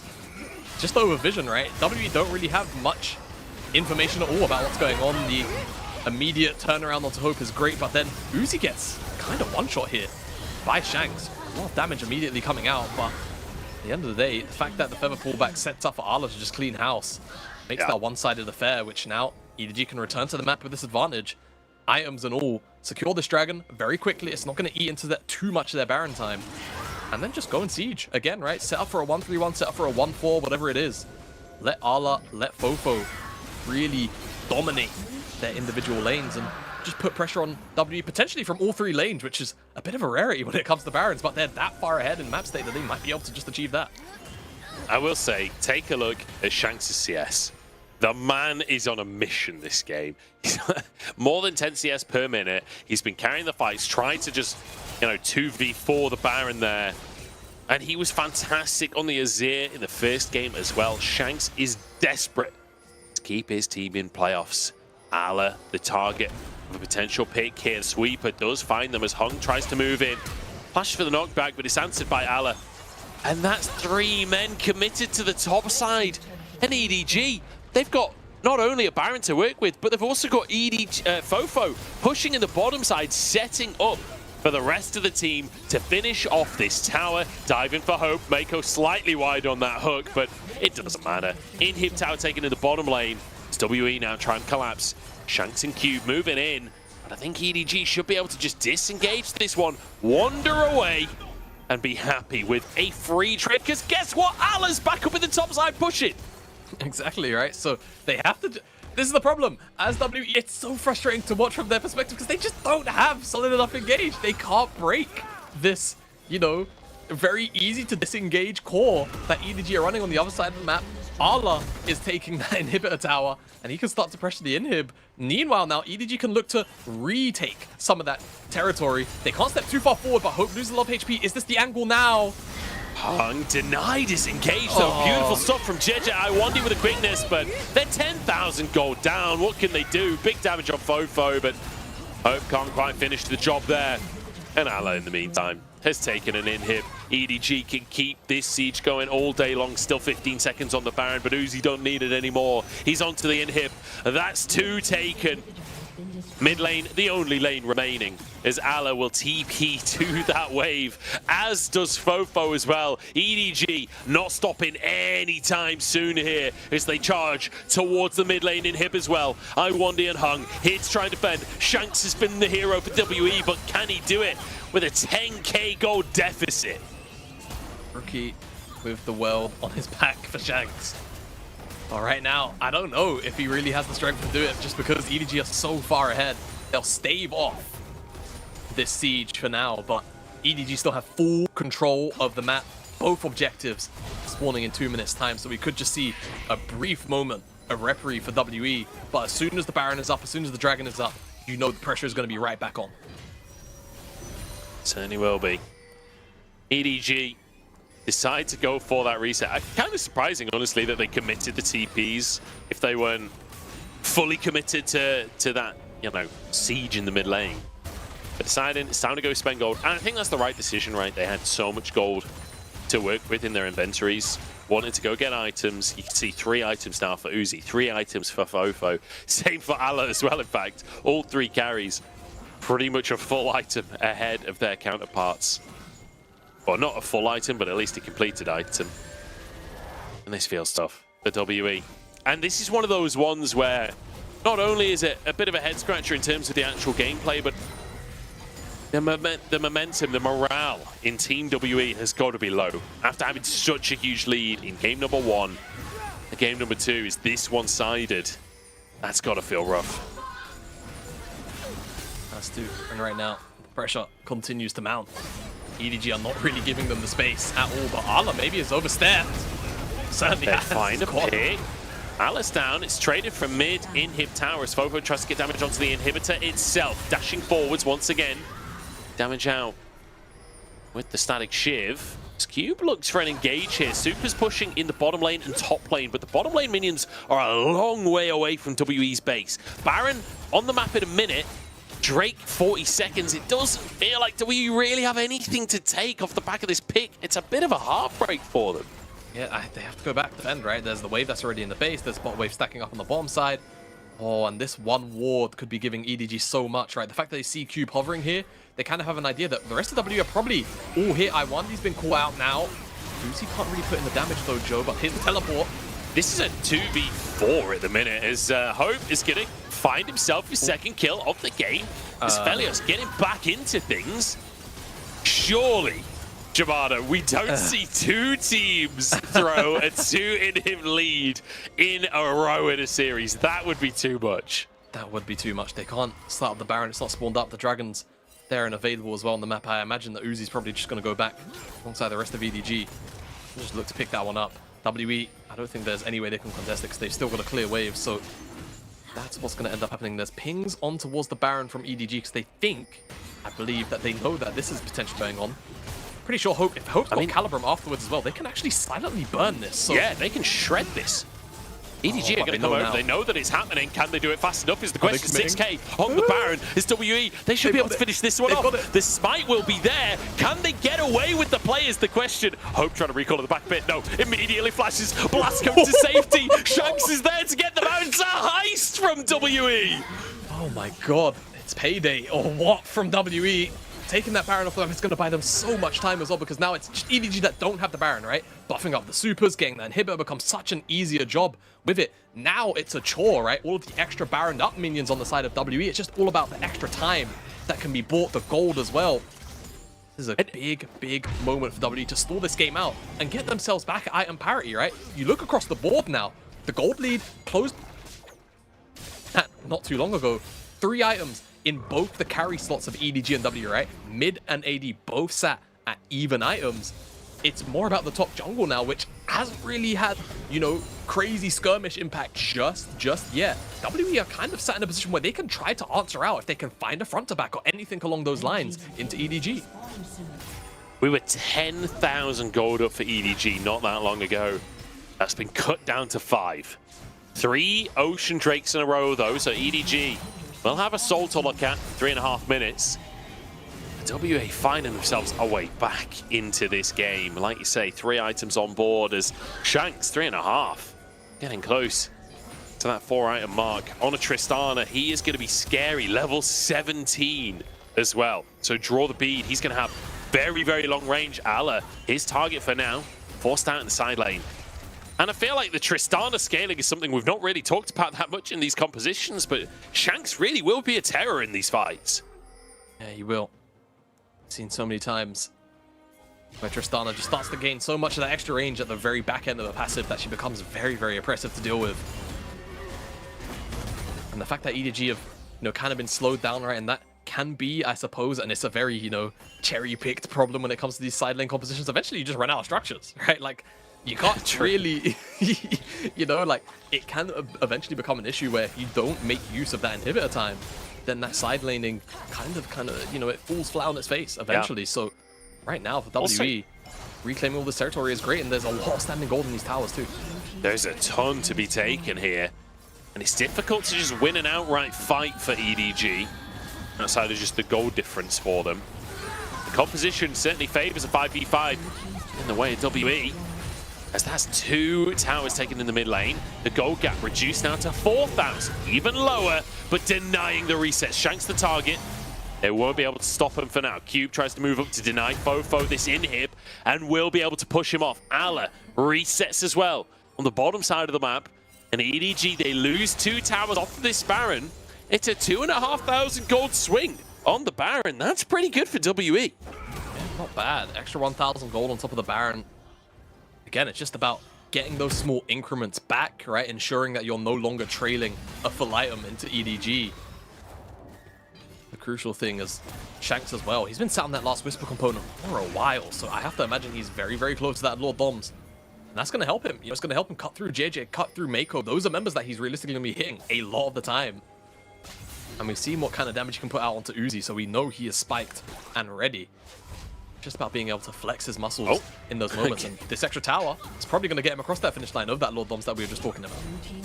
Just over vision, right? WE don't really have much information at all about what's going on. The immediate turnaround onto Hope is great, but then Uzi gets kind of one-shot here by Shanks. A lot of damage immediately coming out, but at the end of the day, the fact that the feather pullback sets up for Arla to just clean house makes that one-sided affair, which now EDG can return to the map with this advantage. Items and all, secure this dragon very quickly. It's not going to eat into that too much of their Baron time. And then just go and siege again, right? Set up for a 1-3-1, set up for a 1-4, whatever it is. Let Arla, let Fofo really dominate their individual lanes and just put pressure on WE potentially from all three lanes, which is a bit of a rarity when it comes to Barons, but they're that far ahead in map state that they might be able to just achieve that. I will say, take a look at Shanks' CS. The man is on a mission this game. He's more than 10 CS per minute. He's been carrying the fights, trying to just, 2v4 the Baron there. And he was fantastic on the Azir in the first game as well. Shanks is desperate to keep his team in playoffs. Ala, the target of a potential pick here. The sweeper does find them as Hung tries to move in. Flash for the knockback, but it's answered by Ala. And that's 3 men committed to the top side. And EDG, they've got not only a Baron to work with, but they've also got Fofo pushing in the bottom side, setting up for the rest of the team to finish off this tower. Diving for Hope. Mako slightly wide on that hook, but it doesn't matter. Inhib tower taken in the bottom lane. It's WE now trying to collapse. Shanks and Cube moving in. But I think EDG should be able to just disengage this one, wander away, and be happy with a free trade. Because guess what? Ala's back up in the top side pushing. Exactly, right? So they have to... This is the problem. As WE, it's so frustrating to watch from their perspective because they just don't have solid enough engage. They can't break this, very easy to disengage core that EDG are running on the other side of the map. Arla is taking that inhibitor tower and he can start to pressure the inhib. Meanwhile, now EDG can look to retake some of that territory. They can't step too far forward, but Hope loses a lot of HP. Is this the angle now? Hung denied his engage though. Beautiful stuff from JJ. I wonder with a quickness, but they're 10,000 gold down. What can they do? Big damage on Fofo, but Hope can't quite finish the job there. And Ala, in the meantime, has taken an inhib. EDG can keep this siege going all day long. Still 15 seconds on the Baron, but Uzi don't need it anymore. He's onto the inhib. That's 2 taken. Mid lane, the only lane remaining, as Ala will TP to that wave, as does Fofo as well. EDG not stopping anytime soon here as they charge towards the mid lane inhib as well. Iwandy and Hung here to try and defend. Shanks has been the hero for WE, but can he do it with a 10k gold deficit? Rookie with the world on his back for Shanks. All right, now, I don't know if he really has the strength to do it just because EDG are so far ahead. They'll stave off this siege for now, but EDG still have full control of the map. Both objectives spawning in 2 minutes time, so we could just see a brief moment of reprieve for WE, but as soon as the Baron is up, as soon as the Dragon is up, the pressure is going to be right back on. Certainly will be. EDG decide to go for that reset. Kind of surprising, honestly, that they committed the TPs if they weren't fully committed to that, you know, siege in the mid lane. But deciding it's time to go spend gold. And I think that's the right decision, right? They had so much gold to work with in their inventories. Wanted to go get items. You can see 3 items now for Uzi, 3 items for Fofo. Same for Allah as well, in fact. All 3 carries. Pretty much a full item ahead of their counterparts. Well, not a full item, but at least a completed item. And this feels tough for WE. And this is one of those ones where not only is it a bit of a head-scratcher in terms of the actual gameplay, but the momentum, the morale in Team WE has got to be low. After having such a huge lead in game number 1, and game number 2 is this one-sided. That's got to feel rough. Has to. And right now, the pressure continues to mount. EDG are not really giving them the space at all, but Allah maybe is overstepped. Certainly They has. find a pick. Alice down. It's traded from mid inhib tower as Fofo tries to get damage onto the inhibitor itself. Dashing forwards once again. Damage out with the static shiv. Cube looks for an engage here. Super's pushing in the bottom lane and top lane, but the bottom lane minions are a long way away from WE's base. Baron on the map in a minute. Drake 40 seconds. It doesn't feel like WE really have anything to take off the back of this pick. It's a bit of a heartbreak for them. Yeah, they have to go back to defend, right? There's the wave that's already in the base. There's bot wave stacking up on the bottom side. Oh, and this one ward could be giving EDG so much, right? The fact that they see Cube hovering here, they kind of have an idea that the rest of W are probably all here. Iwandi's been caught out now. Uzi can't really put in the damage though, Joe, but here's the teleport. This is a 2v4 at the minute as Hope is going to find himself his second kill of the game. As Felios getting back into things. Surely, Jamada, we don't see 2 teams throw a 2-inhib lead in a row in a series. That would be too much. That would be too much. They can't start up the Baron. It's not spawned up. The Dragons there and available as well on the map. I imagine that Uzi's probably just going to go back alongside the rest of EDG. Just look to pick that one up. WE, I don't think there's any way they can contest it because they've still got a clear wave. So that's what's going to end up happening. There's pings on towards the Baron from EDG because they think, I believe, that they know that this is potentially going on. Pretty sure Hope, if Hope's got Calibrum afterwards as well, they can actually silently burn this. So yeah, they can shred this. EDG are going to come over. They know that it's happening. Can they do it fast enough is the question. 6k on the Baron is WE. They should be able to finish this one off. The smite will be there. Can they get away with the play is the question. Hope trying to recall at the back bit. No, immediately flashes. Blast comes to safety. Shanks is there to get them out. It's a heist from WE. Oh my god, it's payday or what from WE. Taking that Baron off them is going to buy them so much time as well because now it's EDG that don't have the Baron, right? Buffing up the supers, getting the inhibitor becomes such an easier job with it. Now it's a chore, right? All of the extra Baroned up minions on the side of WE. It's just all about the extra time that can be bought, the gold as well. This is a big, big moment for WE to stall this game out and get themselves back at item parity, right? You look across the board now. The gold lead closed not too long ago. 3 items in both the carry slots of EDG and W, right? Mid and AD both sat at even items. It's more about the top jungle now, which hasn't really had, you know, crazy skirmish impact just yet. WE are kind of sat in a position where they can try to answer out if they can find a front to back or anything along those lines into EDG. We were 10,000 gold up for EDG not that long ago. That's been cut down to 5. 3 Ocean Drakes in a row though, so EDG will have a soul to look at, 3.5 minutes. WA finding themselves a way back into this game. Like you say, 3 items on board as Shanks, 3.5. Getting close to that 4-item mark. On a Tristana, he is going to be scary. Level 17 as well. So draw the bead. He's going to have very, very long range. Allah, his target for now, forced out in the side lane. And I feel like the Tristana scaling is something we've not really talked about that much in these compositions, but Shanks really will be a terror in these fights. Yeah, he will. Seen so many times where Tristana just starts to gain so much of that extra range at the very back end of the passive that she becomes very, very oppressive to deal with. And the fact that EDG have, you know, kind of been slowed down, right, and that can be, I suppose, and it's a very, you know, cherry-picked problem when it comes to these side lane compositions. Eventually, you just run out of structures, right? Like, you can't really, you know, like, it can eventually become an issue where if you don't make use of that inhibitor time, then that side laning kind of, you know, it falls flat on its face eventually. Yeah. So right now for WE, reclaiming all this territory is great, and there's a lot of standing gold in these towers too. There's a ton to be taken here, and it's difficult to just win an outright fight for EDG outside of just the gold difference for them. The composition certainly favors a 5v5 in the way of WE, as that's 2 towers taken in the mid lane. The gold gap reduced now to 4,000, even lower, but denying the reset. Shank's the target. They won't be able to stop him for now. Cube tries to move up to deny Fofo this inhib and will be able to push him off. Ala resets as well on the bottom side of the map. And EDG, they lose 2 towers off of this Baron. It's a 2,500 gold swing on the Baron. That's pretty good for WE. Yeah, not bad. Extra 1,000 gold on top of the Baron. Again, it's just about getting those small increments back, right? Ensuring that you're no longer trailing a full item into EDG. The crucial thing is Shanks as well. He's been sat on that last Whisper component for a while, so I have to imagine he's very, very close to that Lord Doms. And that's going to help him. You know, it's going to help him cut through JJ, cut through Mako. Those are members that he's realistically going to be hitting a lot of the time. And we've seen what kind of damage he can put out onto Uzi, so we know he is spiked and ready. Just about being able to flex his muscles in those moments. And this extra tower is probably going to get him across that finish line of that Lord Doms that we were just talking about.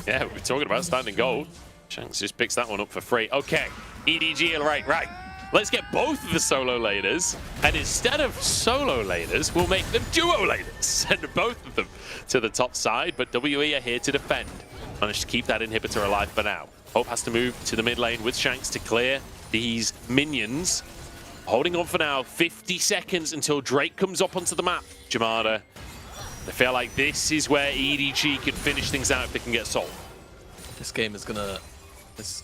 Yeah, we're talking about standing gold. Shanks just picks that one up for free. Okay, EDG, right. Let's get both of the solo laners, and instead of solo laners, we'll make them duo laners. Send both of them to the top side, but WE are here to defend. Managed to keep that inhibitor alive for now. Hope has to move to the mid lane with Shanks to clear these minions. Holding on for now, 50 seconds until Drake comes up onto the map. Jamada, I feel like this is where EDG can finish things out if they can get Soul. This game is gonna... This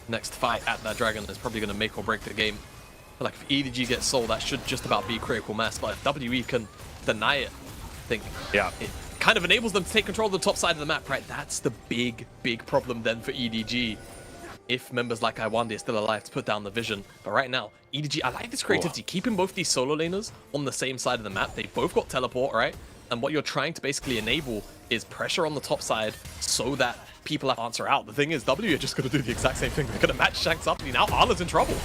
next fight at that Dragon is probably gonna make or break the game. I feel like if EDG gets Soul, that should just about be critical mass, but if WE can deny it, I think it kind of enables them to take control of the top side of the map, right? That's the big problem then for EDG. If members like Iwandi are still alive to put down the vision. But right now, EDG, I like this creativity. Keeping both these solo laners on the same side of the map. They both got teleport, right? And what you're trying to basically enable is pressure on the top side so that people have to answer out. The thing is, W are just going to do the exact same thing. They're going to match Shanks up. Now Ala's in trouble.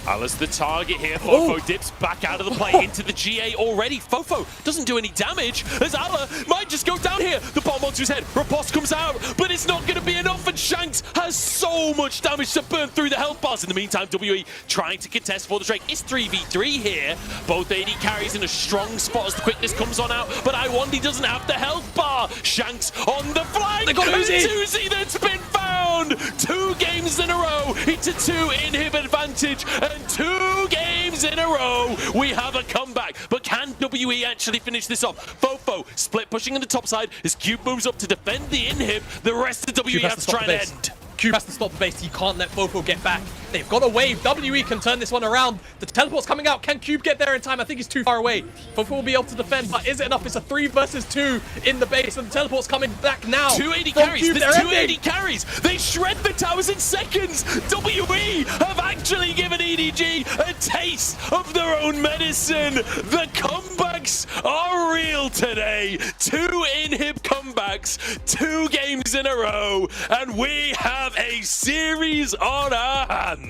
Ala's the target here. Fofo dips back out of the play into the GA already. Fofo doesn't do any damage as Ala might just go down here. The bomb onto his head. Riposte comes out, but it's not going to be enough, and Shanks has so much damage to burn through the health bars. In the meantime, WE trying to contest for the Drake. It's 3v3 here. Both AD carries in a strong spot as the quickness comes on out, but Iwandi doesn't have the health bar. Shanks on the flank. They got Uzi. Uzi that's been found. 2 games in a row. It's a 2 inhib advantage. And 2 games in a row, we have a comeback. But can WE actually finish this off? Fofo split pushing on the top side as Cube moves up to defend the inhib. The rest of WE has to try and end. Cube has to stop the base. He can't let Fofo get back. They've got a wave. WE can turn this one around. The teleport's coming out. Can Cube get there in time? I think he's too far away. Fofo will be able to defend, but is it enough? It's a 3 versus 2 in the base, and the teleport's coming back now. 2 AD carries. There's 2 AD carries. They shred the towers in seconds. WE have actually given EDG a taste of their own medicine. The comebacks are real today. 2 inhib comebacks, 2 games in a row, and we have a series on our hands.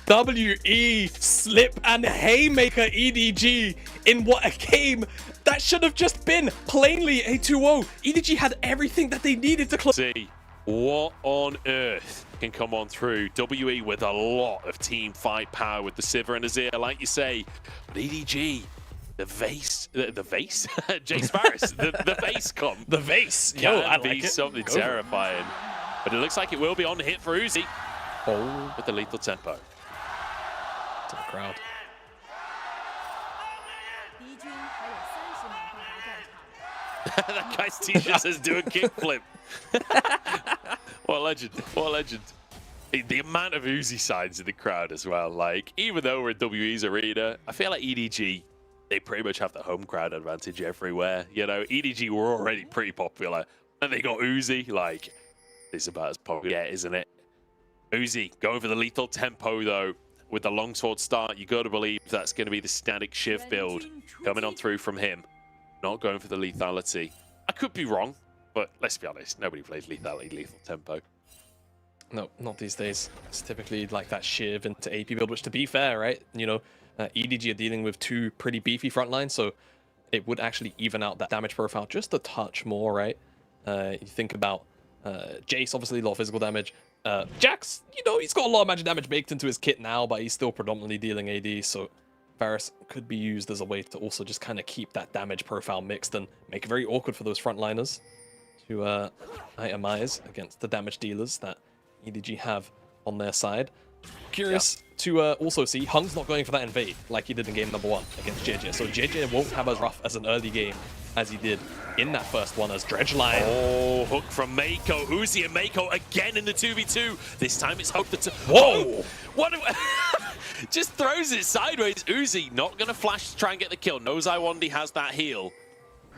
WE slip and haymaker EDG in what a game that should have just been plainly a 2-0. EDG had everything that they needed to close. See what on earth can come on through. WE with a lot of team fight power with the Sivir and Azir, like you say. But EDG, the vase, Jace Barris, the vase come. The vase. Can Yo, I like be it. something terrifying. But it looks like it will be on the hit for Uzi. With the lethal tempo. To the crowd. That guy's t-shirt says do a kickflip. What a legend. What a legend. The amount of Uzi signs in the crowd as well. Like, even though we're in WE's arena, I feel like EDG, they pretty much have the home crowd advantage everywhere. You know, EDG were already pretty popular. And they got Uzi. Like, it's about as popular yet, isn't it? Uzi going for the lethal tempo, though. With the longsword start, you got to believe that's going to be the static Shiv build coming on through from him. Not going for the lethality. I could be wrong, but let's be honest, nobody plays lethality, lethal tempo. No, not these days. It's typically like that Shiv into AP build, which to be fair, right? You know, EDG are dealing with 2 pretty beefy front lines, so it would actually even out that damage profile just a touch more, right? You think about Jace, obviously a lot of physical damage. Jax, you know, he's got a lot of magic damage baked into his kit now, but he's still predominantly dealing AD, so Varus could be used as a way to also just kind of keep that damage profile mixed and make it very awkward for those frontliners to itemize against the damage dealers that EDG have on their side. Curious to also see Hung's not going for that invade like he did in game number 1 against JJ. So JJ won't have as rough as an early game as he did in that first one as Dredgeline. Oh, hook from Mako. Uzi and Mako again in the 2v2. This time it's hooked the Whoa! What? Just throws it sideways. Uzi not going to flash to try and get the kill. Knows Iwandi has that heal.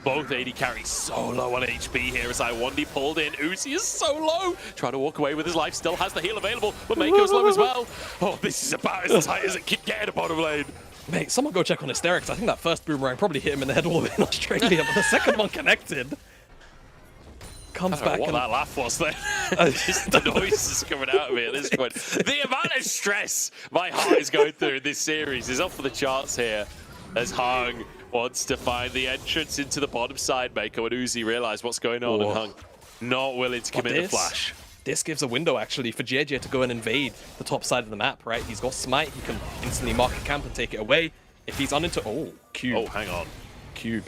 Both AD carries so low on HP here as Iwandi pulled in. Uzi is so low. Trying to walk away with his life. Still has the heal available, but Mako's low as well. Oh, this is about as tight as it can get in the bottom lane. Mate, someone go check on Hysterics. I think that first boomerang probably hit him in the head all the way in Australia, but the second one connected. Comes back what and that laugh was there. Just the noise is coming out of me at this point. The amount of stress my heart is going through in this series is off for the charts here as Hung wants to find the entrance into the bottom side. Mako and Uzi realize what's going on, and Hung not willing to commit the flash. This gives a window actually for JJ to go and invade the top side of the map, right? He's got Smite, he can instantly mark a camp and take it away. If he's uninter— oh, Cube. Oh, hang on. Cube.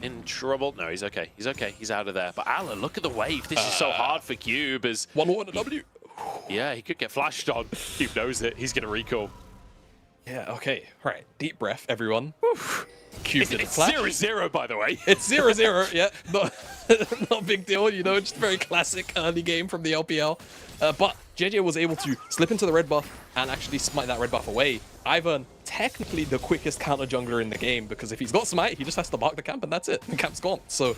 In trouble? No, he's okay. He's okay. He's out of there. But Alan, look at the wave. This is so hard for Cube as... 1-1 a W. Yeah, he could get flashed on. Cube knows it. He's going to recall. Yeah, okay. All right, deep breath, everyone. Cube did a It's flash. 0-0, by the way. It's 0-0, yeah. Not a big deal, you know, just very classic early game from the LPL. But JJ was able to slip into the red buff and actually smite that red buff away. Ivern, technically the quickest counter jungler in the game, because if he's got smite, he just has to mark the camp and that's it. The camp's gone. So,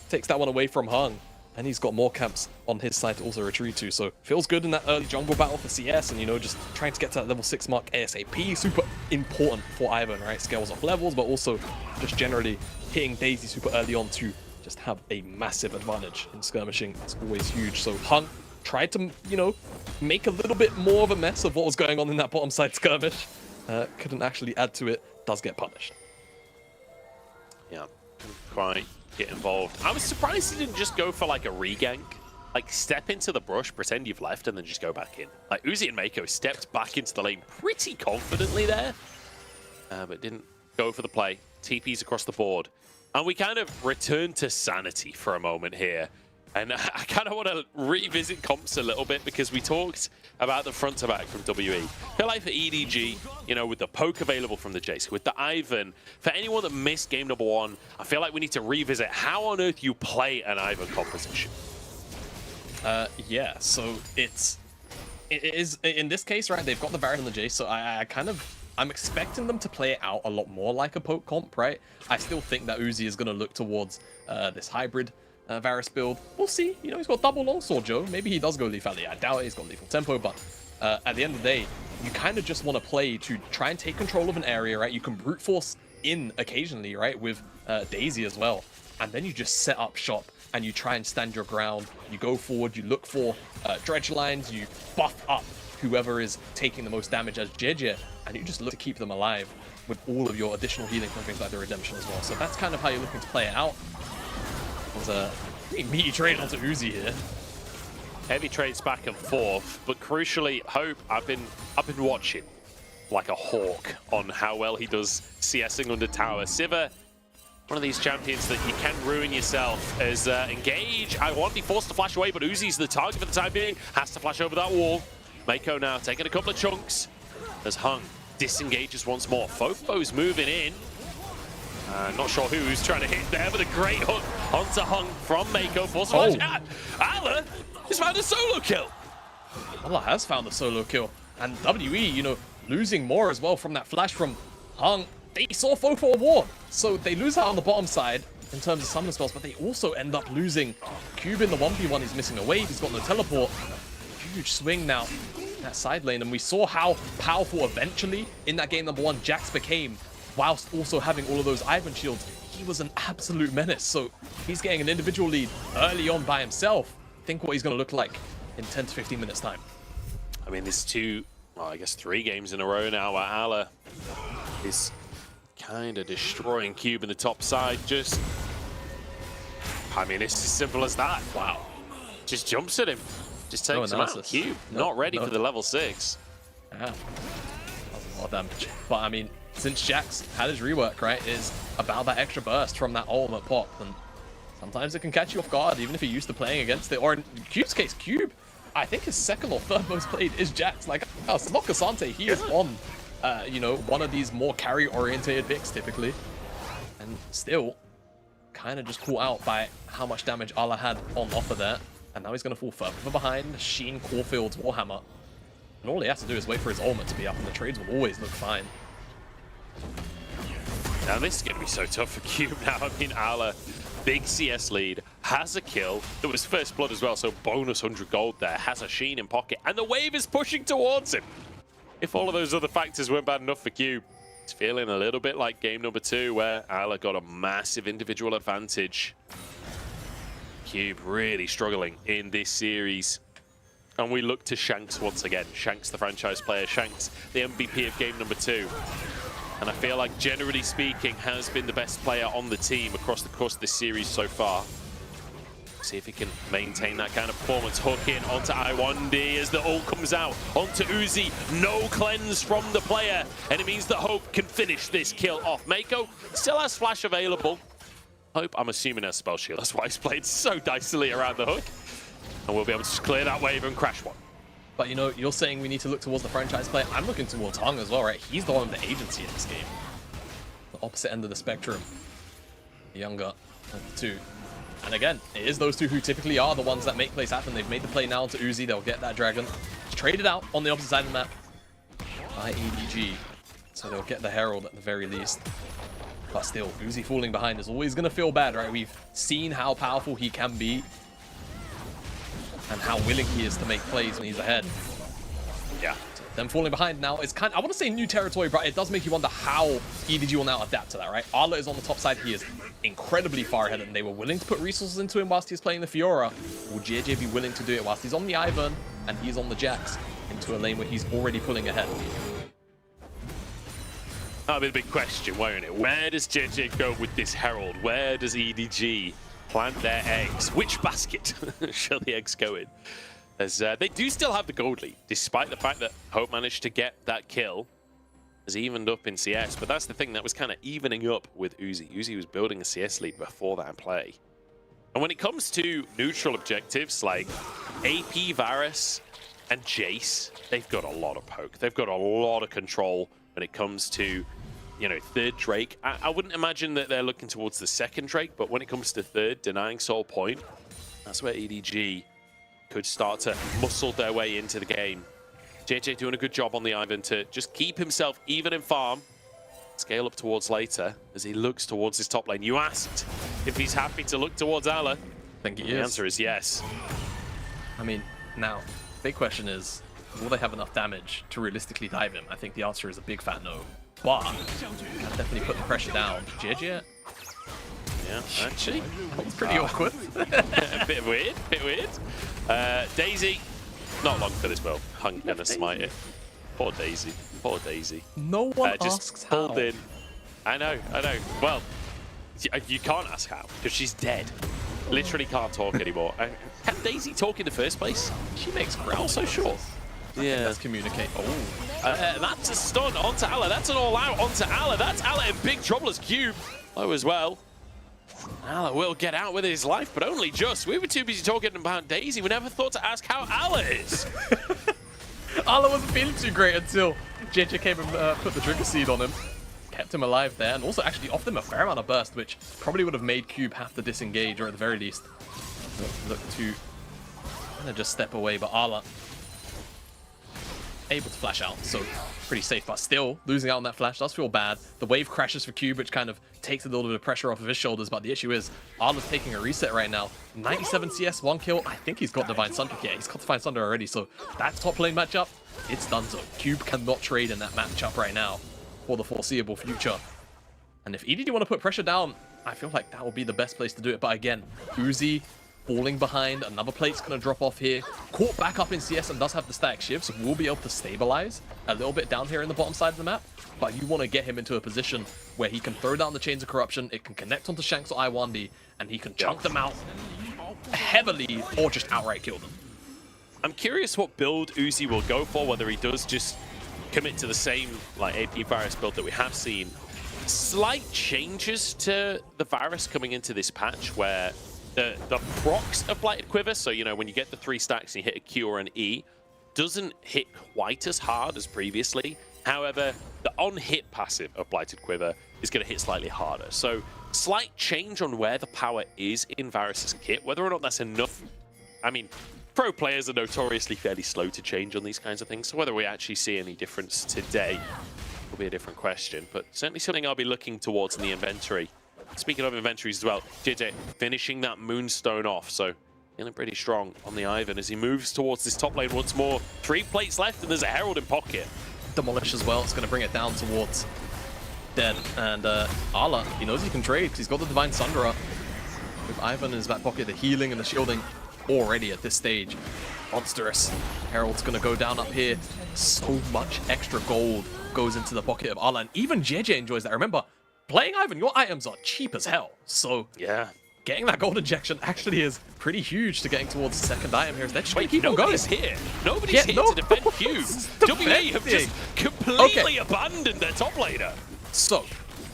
takes that one away from Hung. And he's got more camps on his side to also retreat to. So feels good in that early jungle battle for CS, and you know, just trying to get to that level 6 mark ASAP. Super important for Ivern, right? Scales off levels, but also just generally hitting Daisy super early on to just have a massive advantage in skirmishing. It's always huge. So Hung tried to, you know, make a little bit more of a mess of what was going on in that bottom side skirmish. Couldn't actually add to it. Does get punished. Yeah, quite get involved. I was surprised he didn't just go for like a regank. Like step into the brush, pretend you've left, and then just go back in. Like Uzi and Mako stepped back into the lane pretty confidently there, but didn't go for the play. TPs across the board. And we kind of return to sanity for a moment here. And I kind of want to revisit comps a little bit because we talked about the front to back from WE. I feel like for EDG, you know, with the poke available from the Jace, with the Ivern, for anyone that missed game number 1, I feel like we need to revisit how on earth you play an Ivern composition. Yeah, so it is in this case, right? They've got the Baron and the Jace, so I'm expecting them to play it out a lot more like a poke comp, right? I still think that Uzi is going to look towards this hybrid Varus build. We'll see. You know, he's got double longsword, Joe. Maybe he does go lethality. I doubt it. He's got lethal tempo, but at the end of the day, you kind of just want to play to try and take control of an area, right? You can brute force in occasionally, right, with Daisy as well. And then you just set up shop and you try and stand your ground. You go forward, you look for dredge lines, you buff up whoever is taking the most damage as JJ, and you just look to keep them alive with all of your additional healing from things like the redemption as well. So that's kind of how you're looking to play it out. There's a pretty meaty trade onto Uzi here. Heavy trades back and forth, but crucially, Hope, I've been watching like a hawk on how well he does CSing under tower. Sivir, one of these champions that you can ruin yourself as engage. I want to be forced to flash away, but Uzi's the target for the time being. Has to flash over that wall. Mako now taking a couple of chunks as Hung disengages once more. Fofo's moving in. Not sure who's trying to hit there, but a great hook onto Hung from Mako. Force flash. Ala has found a solo kill. Allah has found a solo kill. And WE, you know, losing more as well from that flash from Hung. They saw Fofo award, so they lose out on the bottom side in terms of summon spells, but they also end up losing Cube in the 1v1. He's missing a wave. He's got no teleport. Huge swing now in that side lane, and we saw how powerful eventually in that game number 1 Jax became, whilst also having all of those Ivern shields. He was an absolute menace, so he's getting an individual lead early on by himself. Think what he's going to look like in 10 to 15 minutes time. I mean, there's 3 games in a row now where Ala is kind of destroying Cube in the top side. Just, I mean, it's as simple as that. Wow. Just jumps at him. Just takes him out. Cube, not ready for the level 6. Yeah. That was a lot of damage. But I mean, since Jax had his rework, right, is about that extra burst from that ultimate pop. And sometimes it can catch you off guard, even if you're used to playing against it. Or in Cube's case, Cube, I think his second or third most played is Jax. Like, it's not Cassante. He is on, you know, one of these more carry-orientated picks, typically. And still, kind of just caught out by how much damage Allah had on offer there. And now he's going to fall further behind Sheen Caulfield's Warhammer. And all he has to do is wait for his ultimate to be up, and the trades will always look fine. Now this is going to be so tough for Cube now. I mean, Allah, big CS lead, has a kill. There was first blood as well, so bonus 100 gold there. Has a Sheen in pocket, and the wave is pushing towards him. If all of those other factors weren't bad enough for Cube, it's feeling a little bit like game number 2, where Allah got a massive individual advantage. Cube really struggling in this series. And we look to Shanks once again. Shanks, the franchise player. Shanks, the MVP of game number 2. And I feel like, generally speaking, has been the best player on the team across the course of this series so far. See if he can maintain that kind of performance. Hook in onto Iwandi as the ult comes out. Onto Uzi. No cleanse from the player. And it means that Hope can finish this kill off. Mako still has flash available. Hope, I'm assuming, has spell shield. That's why he's played so dicily around the hook. And we'll be able to just clear that wave and crash one. But, you know, you're saying we need to look towards the franchise player. I'm looking towards Hung as well, right? He's the one with the agency in this game. The opposite end of the spectrum. The younger of the two. And again, it is those two who typically are the ones that make plays happen. They've made the play now onto Uzi. They'll get that dragon. It's traded out on the opposite side of the map by EDG. So they'll get the Herald at the very least. But still, Uzi falling behind is always going to feel bad, right? We've seen how powerful he can be and how willing he is to make plays when he's ahead. Yeah. So them falling behind now is kind of, I want to say new territory, but it does make you wonder how EDG will now adapt to that, right? Arla is on the top side. He is incredibly far ahead, and they were willing to put resources into him whilst he's playing the Fiora. Will JJ be willing to do it whilst he's on the Ivern and he's on the Jax into a lane where he's already pulling ahead? That'll be the big question, won't it? Where does JJ go with this Herald? Where does EDG plant their eggs? Which basket shall the eggs go in? As they do still have the gold lead, despite the fact that Hope managed to get that kill. Has evened up in CS, but that's the thing, that was kind of evening up with Uzi. Uzi was building a CS lead before that play. And when it comes to neutral objectives like AP, Varus, and Jace, they've got a lot of poke. They've got a lot of control when it comes to, you know, third Drake. I wouldn't imagine that they're looking towards the second Drake, but when it comes to third, denying Soul Point, that's where EDG could start to muscle their way into the game. JJ doing a good job on the Ivan to just keep himself even in farm, scale up towards later as he looks towards his top lane. You asked if he's happy to look towards Allah. I think he is. The answer is yes. I mean, now, big question is, will they have enough damage to realistically dive him? I think the answer is a big fat no. But I'll definitely put the pressure down. JJ? Yeah, actually. That's pretty awkward. A bit weird, Daisy, not long for this build. Hung gonna smite it. Poor Daisy, poor Daisy. No one just asks pulled how. in. I know. Well, you can't ask how, because she's dead. Literally can't talk anymore. Can Daisy talk in the first place? She makes growl so short. Yeah. Let's communicate. Oh. That's a stun onto Allah. That's an all-out onto Allah. That's Allah in big trouble as Cube. Low as well. Allah will get out with his life, but only just. We were too busy talking about Daisy. We never thought to ask how Allah is. Allah wasn't feeling too great until JJ came and put the trigger seed on him. Kept him alive there, and also actually offered him a fair amount of burst, which probably would have made Cube have to disengage, or at the very least, look to kind of just step away, but Allah able to flash out, so pretty safe, but still losing out on that flash does feel bad. The wave crashes for Cube, which kind of takes a little bit of pressure off of his shoulders, but the issue is Arla's taking a reset right now. 97 CS, 1 kill. I think he's got Divine Sunder. Yeah, he's got Divine Sunder already, so that top lane matchup, it's done so. Cube cannot trade in that matchup right now for the foreseeable future. And if EDG want to put pressure down, I feel like that will be the best place to do it. But again, Uzi falling behind. Another plate's going to drop off here. Caught back up in CS and does have the static shift, so we'll be able to stabilize a little bit down here in the bottom side of the map. But you want to get him into a position where he can throw down the Chains of Corruption, it can connect onto Shanks or Iwandi, and he can chunk them out heavily or just outright kill them. I'm curious what build Uzi will go for, whether he does just commit to the same like AP Varus build that we have seen. Slight changes to the Varus coming into this patch where the procs of Blighted Quiver, so you know when you get the 3 stacks and you hit a Q or an E, doesn't hit quite as hard as previously. However, the on-hit passive of Blighted Quiver is going to hit slightly harder. So slight change on where the power is in Varus's kit, whether or not that's enough. I mean, pro players are notoriously fairly slow to change on these kinds of things, so whether we actually see any difference today will be a different question, but certainly something I'll be looking towards in the inventory. Speaking of inventories as well, JJ finishing that Moonstone off, so feeling pretty strong on the Ivan as he moves towards this top lane once more. 3 plates left and there's a Herald in pocket. Demolish as well, it's going to bring it down towards Dead, and Ala, he knows he can trade because he's got the Divine Sunder up. With Ivan in his back pocket, the healing and the shielding already at this stage. Monstrous. Herald's going to go down up here. So much extra gold goes into the pocket of Ala, and even JJ enjoys that. Remember, playing Ivan, your items are cheap as hell. So yeah, getting that gold injection actually is pretty huge to getting towards the second item here. They're just going to keep on going. Here. Nobody's here to defend Cube. WE have just completely abandoned their top laner. So,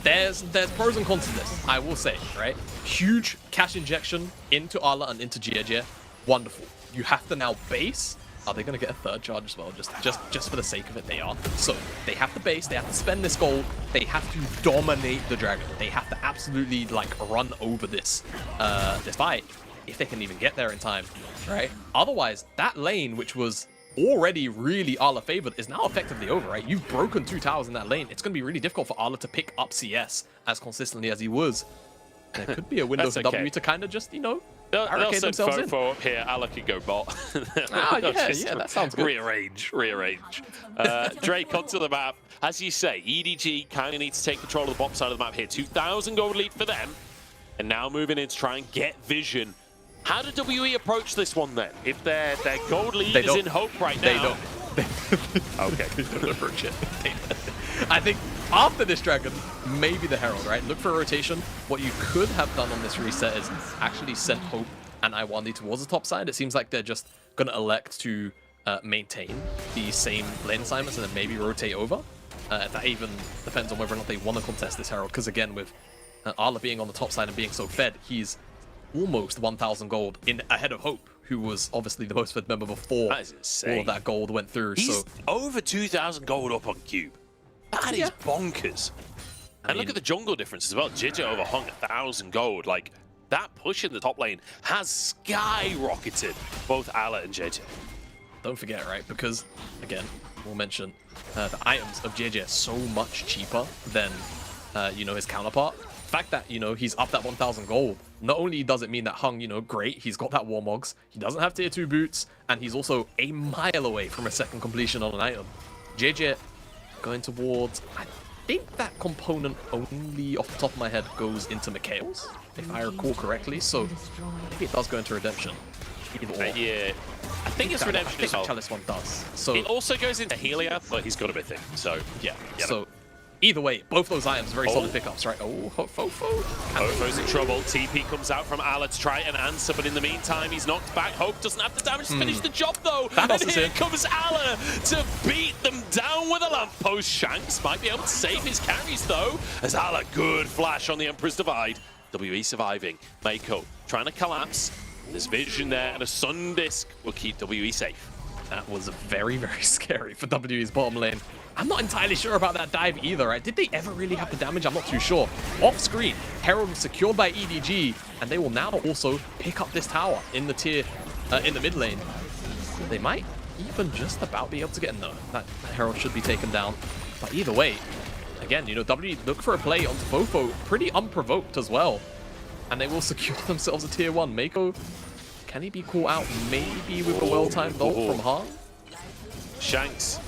there's pros and cons to this, I will say, right? Huge cash injection into Ala and into JJ. Wonderful. You have to now base. Are they going to get a 3rd charge as well? Just for the sake of it, they are. So, they have to base, they have to spend this gold, they have to dominate the dragon. They have to absolutely, like, run over this fight, if they can even get there in time, right? Otherwise, that lane, which was already really Ala favored, is now effectively over, right? You've broken 2 towers in that lane. It's going to be really difficult for Ala to pick up CS as consistently as he was. There could be a window for W to kind of just, you know, barricade themselves in. Fofo up here, Ala could go bot. Yeah, that sounds good. Rearrange. Drake onto the map. As you say, EDG kind of needs to take control of the bottom side of the map here. 2,000 gold lead for them. And now moving in to try and get vision. How do WE approach this one then? If their gold lead is in hope right now. They don't. Okay. They don't approach it. I think after this dragon, maybe the Herald, right? Look for a rotation. What you could have done on this reset is actually sent Hope and Iwandi towards the top side. It seems like they're just going to elect to maintain the same lane assignments and then maybe rotate over. That even depends on whether or not they want to contest this Herald, because again, with Ala being on the top side and being so fed, he's almost 1,000 gold in ahead of Hope, who was obviously the most fed member before all of that gold went through. He's over 2,000 gold up on Cube. That is bonkers. And look at the jungle difference as well. JJ overhung 1,000 gold. Like, that push in the top lane has skyrocketed both Ala and JJ. Don't forget, right? Because, again, we'll mention the items of JJ are so much cheaper than, you know, his counterpart. The fact that, you know, he's up that 1,000 gold, not only does it mean that Hung, you know, great, he's got that Warmogs, he doesn't have tier 2 boots, and he's also a mile away from a second completion on an item. JJ going towards, I think that component only off the top of my head goes into Mikhail's, if I recall correctly, so maybe it does go into Redemption. Yeah, I think it's Redemption as well. Chalice one does. So it also goes into Helia, but he's got a bit thick, so yeah. So either way, both those items very solid pickups, right? Oh, Fofo. Fofo's in trouble. TP comes out from Ala to try and answer, but in the meantime, he's knocked back. Hope doesn't have the damage to finish the job, though. And here comes Ala to beat them down with a lamppost. Shanks might be able to save his carries, though, as Ala, good flash on the Emperor's Divide. WE surviving. Mako trying to collapse. There's vision there, and a Sun Disc will keep WE safe. That was very, very scary for WE's bottom lane. I'm not entirely sure about that dive either, right? Did they ever really have the damage? I'm not too sure. Off screen, Herald was secured by EDG, and they will now also pick up this tower in the tier, in the mid lane. They might even just about be able to get, no, that Herald should be taken down. But either way, again, you know, WE look for a play onto Fofo, pretty unprovoked as well. And they will secure themselves a tier 1. Mako, can he be caught out maybe with a well-timed ult from Han? Shanks,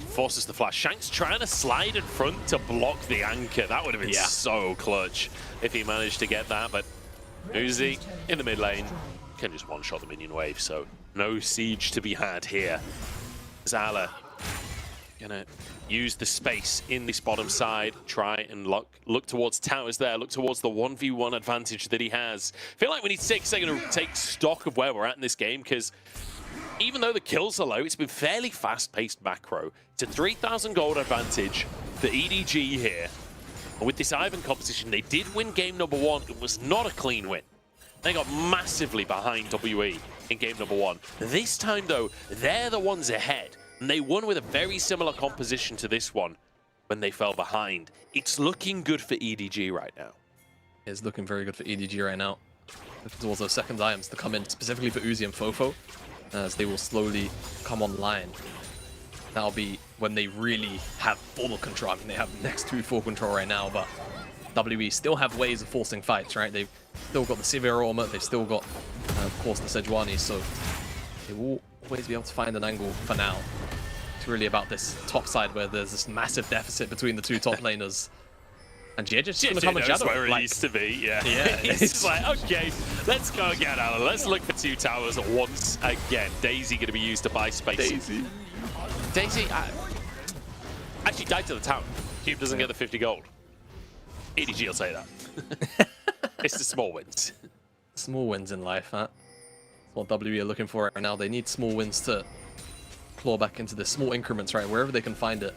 forces the flash. Shanks trying to slide in front to block the anchor. That would have been so clutch if he managed to get that. But Uzi in the mid lane can just one-shot the minion wave, so no siege to be had here. Zala gonna use the space in this bottom side, try and look towards towers there, look towards the 1v1 advantage that he has. Feel like we need to take a second to take stock of where we're at in this game, because even though the kills are low, it's been fairly fast-paced macro. It's a 3,000 gold advantage for EDG here. And with this Ivan composition, they did win game number 1. It was not a clean win. They got massively behind WE in game number 1. This time, though, they're the ones ahead. And they won with a very similar composition to this one when they fell behind. It's looking good for EDG right now. It's looking very good for EDG right now. Looking towards those second items to come in, specifically for Uzi and Fofo, as they will slowly come online. That'll be when they really have full control. I mean, they have next to full control right now, but WE still have ways of forcing fights, right? They've still got the Severe Armor, they've still got, of course, the Sejuani, so they will always be able to find an angle for now. It's really about this top side where there's this massive deficit between the two top laners. And JJ's just going to come and shadow. Where it used to be, yeah. Yeah. It's like, okay, let's go again, Alan. Let's look for 2 towers at once again. Daisy going to be used to buy space. Daisy actually died to the tower. Cube doesn't get the 50 gold. EDG will say that. It's the small wins. Small wins in life, huh? That's what WE are looking for right now. They need small wins to claw back into the small increments, right? Wherever they can find it.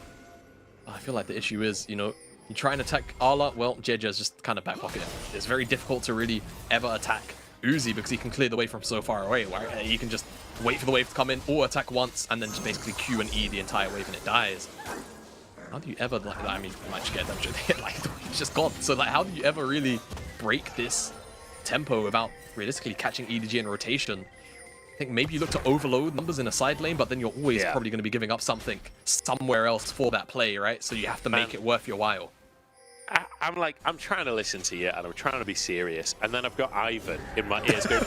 I feel like the issue is, you know, you try and attack Arla, well, JJ's just kind of back pocketing. It's very difficult to really ever attack Uzi because he can clear the wave from so far away, where he can just wait for the wave to come in or attack once and then just basically Q and E the entire wave and it dies. How do you ever, like, I mean, you might just get them to hit, like, it's just gone. So, like, how do you ever really break this tempo without realistically catching EDG in rotation? I think maybe you look to overload numbers in a side lane, but then you're always probably going to be giving up something somewhere else for that play, right? So you have to make it worth your while. I'm trying to listen to you, and I'm trying to be serious, and then I've got Ivan in my ears going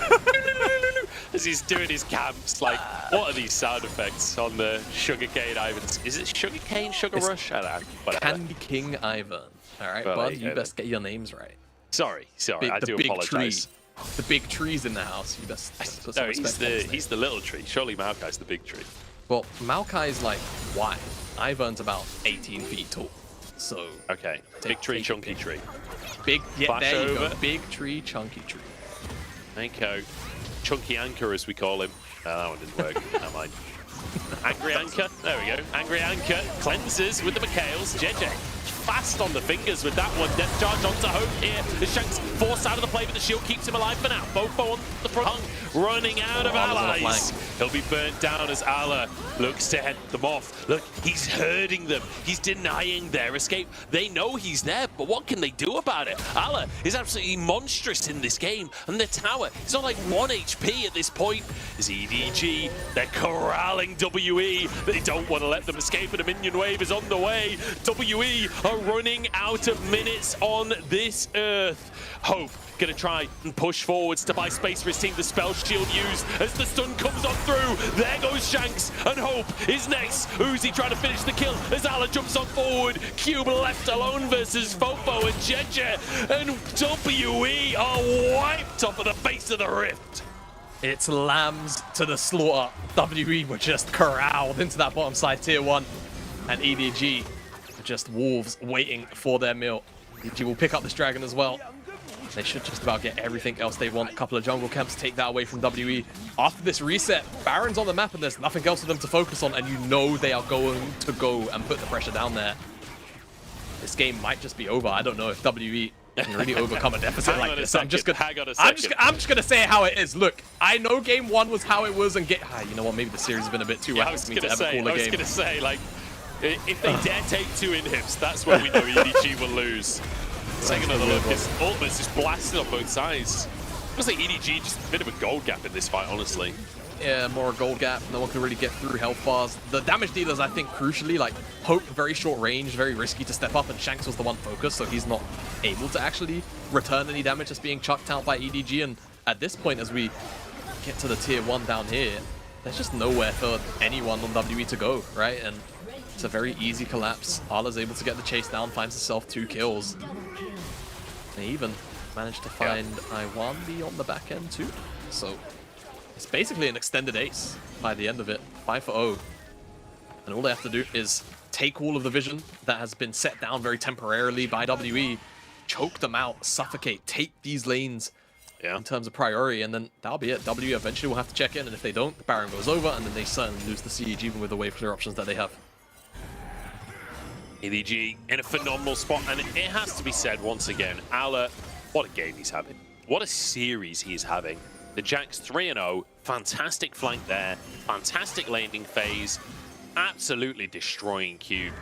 as he's doing his camps. Like, what are these sound effects on the Sugarcane Ivans? Is it Sugarcane, Sugar Rush? I don't know. Whatever. Candy King Ivan. All right, bud, you best get your names right. Sorry, I do apologize. The big tree's in the house. You best put some respect. He's the little tree. Surely Maokai's the big tree. Well, Maokai's like wide. Ivan's about 18 feet tall. So okay, big tree, chunky tree. Big, yeah, there you over. go. Big tree, chunky tree. Anko, chunky anchor as we call him. That one didn't work. Never mind. Angry anchor. There we go. Angry anchor cleanses with the McHales. JJ fast on the fingers with that one. Death charge onto Hope here. The Shanks forced out of the play, but the shield keeps him alive for now. Fofo on the front, running out of allies. He'll be burnt down as Ala looks to head them off. Look, he's herding them. He's denying their escape. They know he's there, but what can they do about it? Ala is absolutely monstrous in this game, and the tower is on like 1 HP at this point. As EDG, they're corralling WE. They don't want to let them escape, and a minion wave is on the way. WE are running out of minutes on this earth. Hope gonna try and push forwards to buy space for his team. The spell shield used as the stun comes on through. There goes Shanks, and Hope is next. Uzi trying to finish the kill as Ala jumps on forward. Cube left alone versus Fofo and Jeje, and WE are wiped off of the face of the rift. It's lambs to the slaughter. WE were just corralled into that bottom side tier 1, and EDG are just wolves waiting for their meal. EDG will pick up this dragon as well. They should just about get everything else they want. A couple of jungle camps, take that away from WE. After this reset, Baron's on the map and there's nothing else for them to focus on, and you know they are going to go and put the pressure down there. This game might just be over. I don't know if WE can really overcome a deficit like this. I'm just gonna say how it is. Look, I know game 1 was how it was, and you know what? Maybe the series has been a bit too rapid for me to ever call a game. I was gonna say, like, if they dare take 2 inhibs, that's where we know EDG will lose. Take another look. His ultimate's just blasted on both sides. Looks like EDG just a bit of a gold gap in this fight, honestly. Yeah, more a gold gap. No one can really get through health bars. The damage dealers, I think, crucially, like Hope, very short range, very risky to step up, and Shanks was the one focus, so he's not able to actually return any damage that's being chucked out by EDG. And at this point, as we get to the tier 1 down here, there's just nowhere for anyone on WE to go, right? And it's a very easy collapse. Arla's able to get the chase down, finds herself 2 kills. They even managed to find Iwanbi on the back end too. So It's basically an extended ace by the end of it. 5-0. And all they have to do is take all of the vision that has been set down very temporarily by WE, choke them out, suffocate, take these lanes in terms of priority, and then that'll be it. W eventually will have to check in, and if they don't, the Baron goes over, and then they certainly lose the siege, even with the wave clear options that they have. EDG in a phenomenal spot, and it has to be said once again, Ala, what a game he's having. What a series he's having. The Jack's 3-0, fantastic flank there, fantastic landing phase, absolutely destroying Cube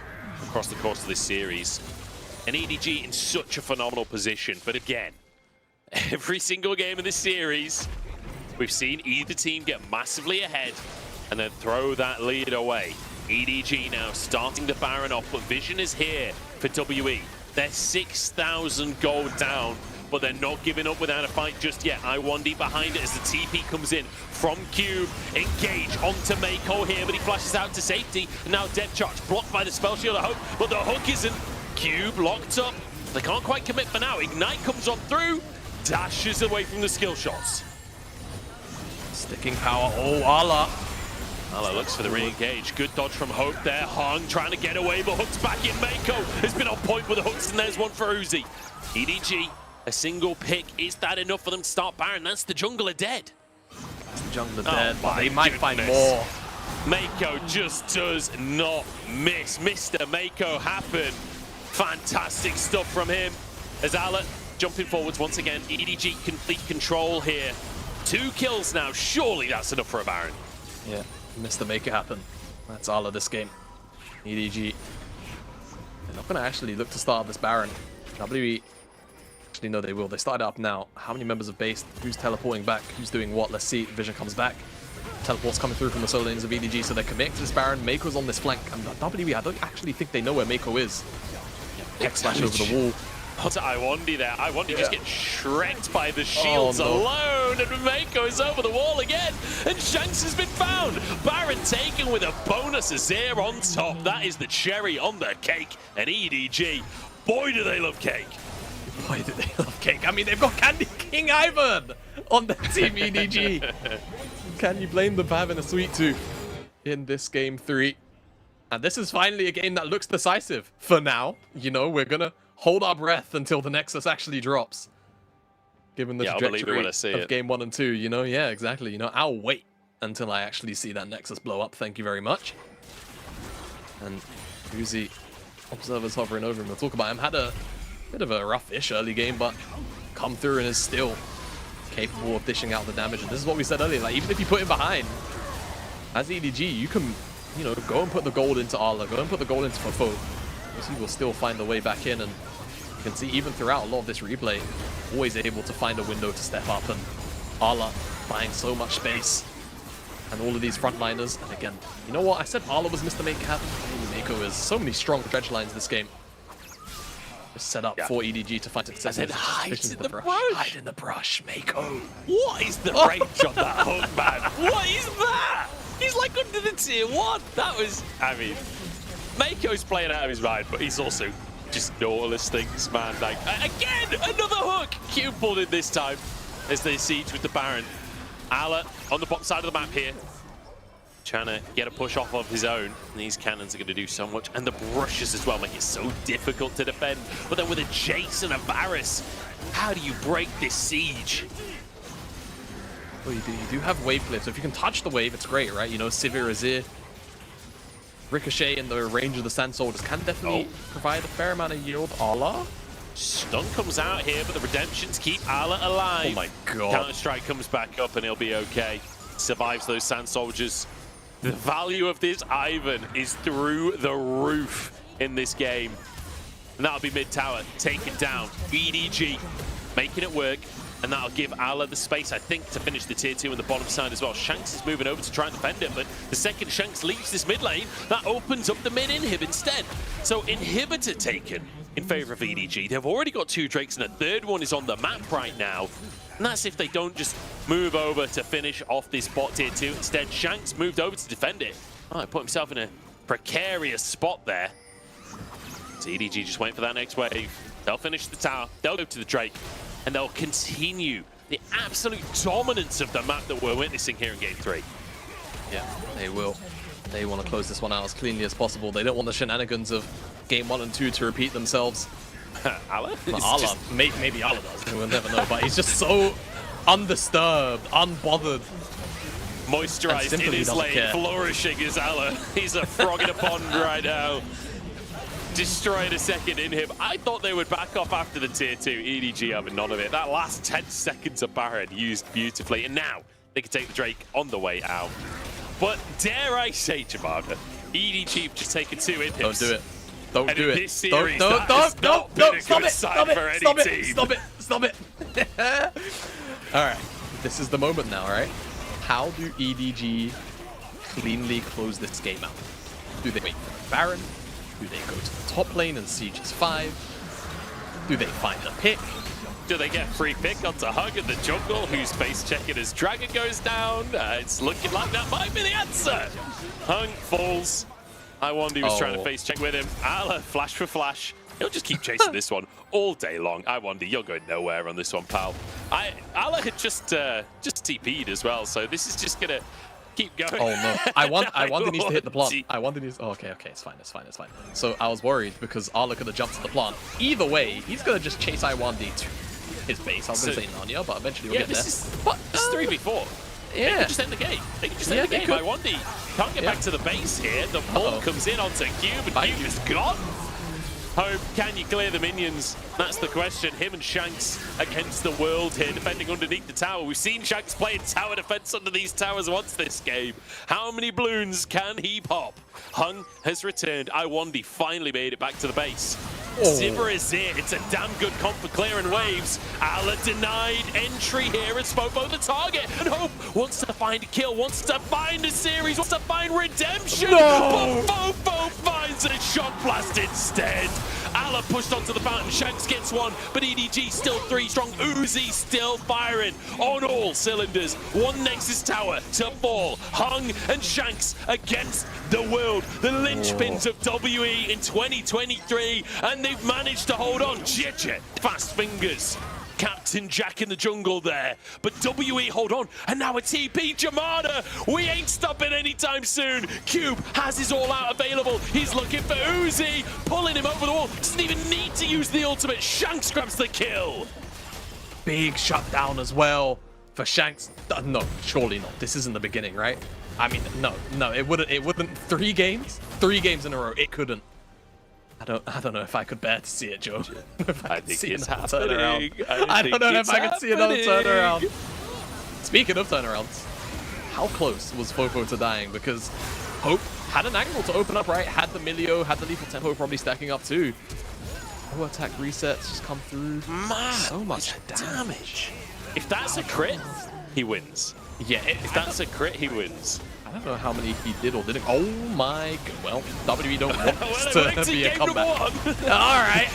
across the course of this series. And EDG in such a phenomenal position, but again, every single game in this series, we've seen either team get massively ahead and then throw that lead away. EDG now starting the Baron off, but vision is here for WE. They're 6,000 gold down, but they're not giving up without a fight just yet. I1D behind it as the TP comes in from Cube. Engage onto Mako here, but he flashes out to safety. And now Death Charge blocked by the Spell Shield, I hope, but the hook isn't. Cube locked up. They can't quite commit for now. Ignite comes on through, dashes away from the skill shots. Sticking power, oh, Ala. Ala looks for the re-engage. Good dodge from Hope there. Hung trying to get away, but Hook's back in. Mako has been on point with the hooks, and there's one for Uzi. EDG, a single pick. Is that enough for them to start Baron? That's the jungler dead. That's the jungler dead, but they might find goodness. more. Mako just does not miss. Mr. Mako happen. Fantastic stuff from him. As Ala jumping forwards once again. EDG complete control here. 2 kills now. Surely that's enough for a Baron. Yeah, Mr. Make It Happen. That's Ala this game. EDG. They're not going to actually look to start this Baron. WE, actually, no, they will. They started up now. How many members of base? Who's teleporting back? Who's doing what? Let's see. Vision comes back. Teleports coming through from the solo lanes of EDG, so they're connected to this Baron. Mako's on this flank. And WE, I don't actually think they know where Mako is. Hex slash over the wall. What's I1D there? I1D just gets shreked by the shields alone, and Mako is over the wall again, and Shanks has been found. Baron taken with a bonus Azir on top. That is the cherry on the cake, and EDG, boy do they love cake. Boy do they love cake. I mean, they've got Candy King Ivan on their team, EDG. Can you blame them for having a sweet tooth in this game 3? And this is finally a game that looks decisive for now. You know, we're going to hold our breath until the Nexus actually drops. Given the trajectory of game 1 and 2, you know? Yeah, exactly. You know, I'll wait until I actually see that Nexus blow up. Thank you very much. And Uzi, observers hovering over him. We'll talk about him. Had a bit of a rough-ish early game, but come through and is still capable of dishing out the damage. And this is what we said earlier. Like, even if you put him behind, as EDG, you can, you know, go and put the gold into Ala, go and put the gold into Fofo. He will still find the way back in, and you can see even throughout a lot of this replay, always able to find a window to step up, and Ala buying so much space. And all of these frontliners, and again, you know what? I said Ala was Mr. Make It Happen. Mako is so many strong dredge lines this game. Just set up for EDG to find success. And then hide in the brush. Hide in the brush, Mako. What is the range on that hook, man? What is that? He's like under the tier 1. That was, I mean, Mako's playing out of his mind, but he's also just Nautilus things, man. Like, again, another hook. Cube pulled in this time as they siege with the Baron. Ala on the bottom side of the map here, trying to get a push off of his own. And these cannons are going to do so much. And the brushes as well make it so difficult to defend. But then with a Jace and a Varus, how do you break this siege? Well, you do have wave clear, so if you can touch the wave, it's great, right? You know, Sivir, Azir, Ricochet in the range of the Sand Soldiers can definitely provide a fair amount of yield. Ala? Stun comes out here, but the Redemptions keep Ala alive. Oh my god. Counter-Strike comes back up and he'll be okay. Survives those Sand Soldiers. The value of this Ivan is through the roof in this game. And that'll be mid-tower, taken down. EDG making it work. And that'll give Ala the space, I think, to finish the tier 2 on the bottom side as well. Shanks is moving over to try and defend it, but the second Shanks leaves this mid lane, that opens up the mid-inhib instead. So inhibitor taken in favor of EDG. They've already got 2 Drakes, and a third one is on the map right now. And that's if they don't just move over to finish off this bot tier 2. Instead, Shanks moved over to defend it. Oh, he put himself in a precarious spot there. So EDG just waiting for that next wave. They'll finish the tower, they'll go to the Drake, and they'll continue the absolute dominance of the map that we're witnessing here in Game 3. Yeah, they will. They want to close this one out as cleanly as possible. They don't want the shenanigans of Game 1 and 2 to repeat themselves. Allah? Allah, maybe Allah does. We'll never know. But he's just so undisturbed, unbothered. Moisturized in his lane, flourishing as Allah. He's a frog in a pond right now. Destroyed a second in him. I thought they would back off after the tier 2. EDG having none of it. That last 10 seconds of Baron used beautifully. And now they can take the Drake on the way out. But dare I say, Jamada, EDG have just taken 2 in him. Don't do it. Don't do it. Stop it. Stop it. All right. This is the moment now, right? How do EDG cleanly close this game out? Do they wait for Baron? Do they go to the top lane and siege his 5? Do they find a pick? Do they get free pick onto Hug in the jungle, who's face checking as Dragon goes down? It's looking like that might be the answer. Hung falls. iWandy was trying to face check with him. Allah, flash for flash. He'll just keep chasing this one all day long. iWandy, you're going nowhere on this one, pal. Allah had just TP'd as well, so this is just gonna keep going. Oh no! iWandy needs to hit the plant. iWandy needs. Oh, okay, it's fine. So I was worried because Allah could have jumped to the plant. Either way, he's gonna just chase iWandy to his base. I was gonna say Narnia, but eventually we'll get there. But this is 3v4. Yeah. They could just end the game. They could just end the game. iWandy can't get back to the base here. The ball comes in onto Cube, and Cube is gone. Home, can you clear the minions? That's the question. Him and Shanks against the world here, defending underneath the tower. We've seen Shanks playing tower defense under these towers once this game. How many balloons can he pop? Hung has returned. iWandy finally made it back to the base. Zivver is here. It's a damn good comp for clearing waves. Allah denied entry here as Fofo the target. And Hope wants to find a kill, wants to find a series, wants to find redemption. No! But Fofo finds a shock blast instead. Allah pushed onto the fountain. Shanks gets one, but EDG still 3 strong. Uzi still firing on all cylinders. One Nexus tower to fall. Hung and Shanks against the world. The linchpins of WE in 2023. And they've managed to hold on. Jitchet, fast fingers. Captain Jack in the jungle there. But WE hold on. And now a TP Jamada. We ain't stopping anytime soon. Cube has his all out available. He's looking for Uzi. Pulling him over the wall. Doesn't even need to use the ultimate. Shanks grabs the kill. Big shutdown as well for Shanks. No, surely not. This isn't the beginning, right? I mean, no, it wouldn't. 3 games? 3 games in a row. It couldn't. I don't know if I could bear to see it, Joe. I think it's happening. I don't know if I could see another turnaround. Speaking of turnarounds, how close was Fofo to dying? Because Hope had an angle to open up, right? Had the Milio, had the lethal tempo probably stacking up too. No attack resets just come through. Man, so much damage. If that's a crit, he wins. Yeah, if that's a crit, he wins. I don't know how many he did or didn't. Oh my god. Well, WWE don't want this to be a comeback. All right.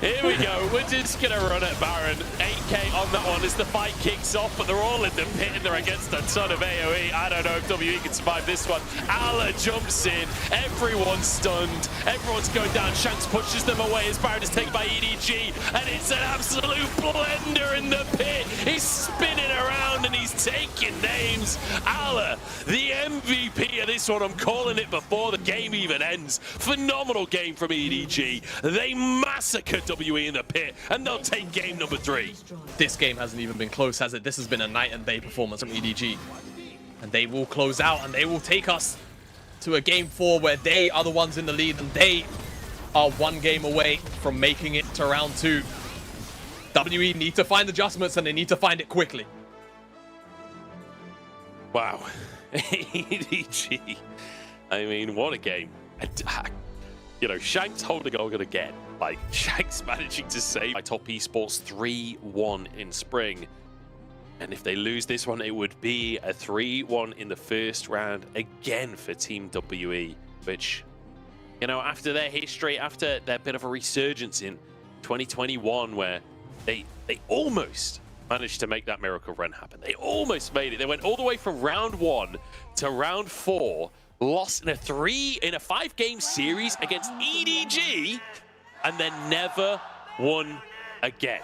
Here we go. We're just going to run at Baron. 8k on that one as the fight kicks off, but they're all in the pit and they're against a ton of AoE. I don't know if WE can survive this one. Allah jumps in. Everyone's stunned. Everyone's going down. Shanks pushes them away as Baron is taken by EDG, and it's an absolute blender in the pit. He's spinning around and he's taking names. Allah, the MVP of this one. I'm calling it before the game even ends. Phenomenal game from EDG. They massacred WE in the pit, and they'll take game number 3. This game hasn't even been close, has it? This has been a night and day performance from EDG. And they will close out, and they will take us to a game 4 where they are the ones in the lead, and they are 1 game away from making it to round 2. WE need to find adjustments, and they need to find it quickly. Wow. EDG. I mean, what a game. You know, Shanks holding on again. Like, Shanks managing to save by Top Esports 3-1 in spring. And if they lose this one, it would be a 3-1 in the first round again for Team WE, which, you know, after their history, after their bit of a resurgence in 2021, where they almost managed to make that miracle run happen. They almost made it. They went all the way from round 1 to round 4, lost in a 5-game series against EDG, and then never won again.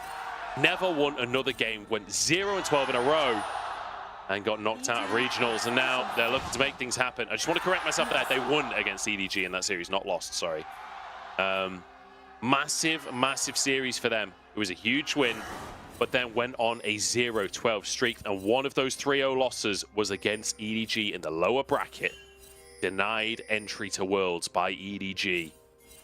never won another game, went 0-12 in a row, and got knocked out of regionals, and now they're looking to make things happen. I just want to correct myself there. They won against EDG in that series, not lost, sorry. Massive, massive series for them. It was a huge win, but then went on a 0-12 streak, and one of those 3-0 losses was against EDG in the lower bracket. Denied entry to Worlds by EDG.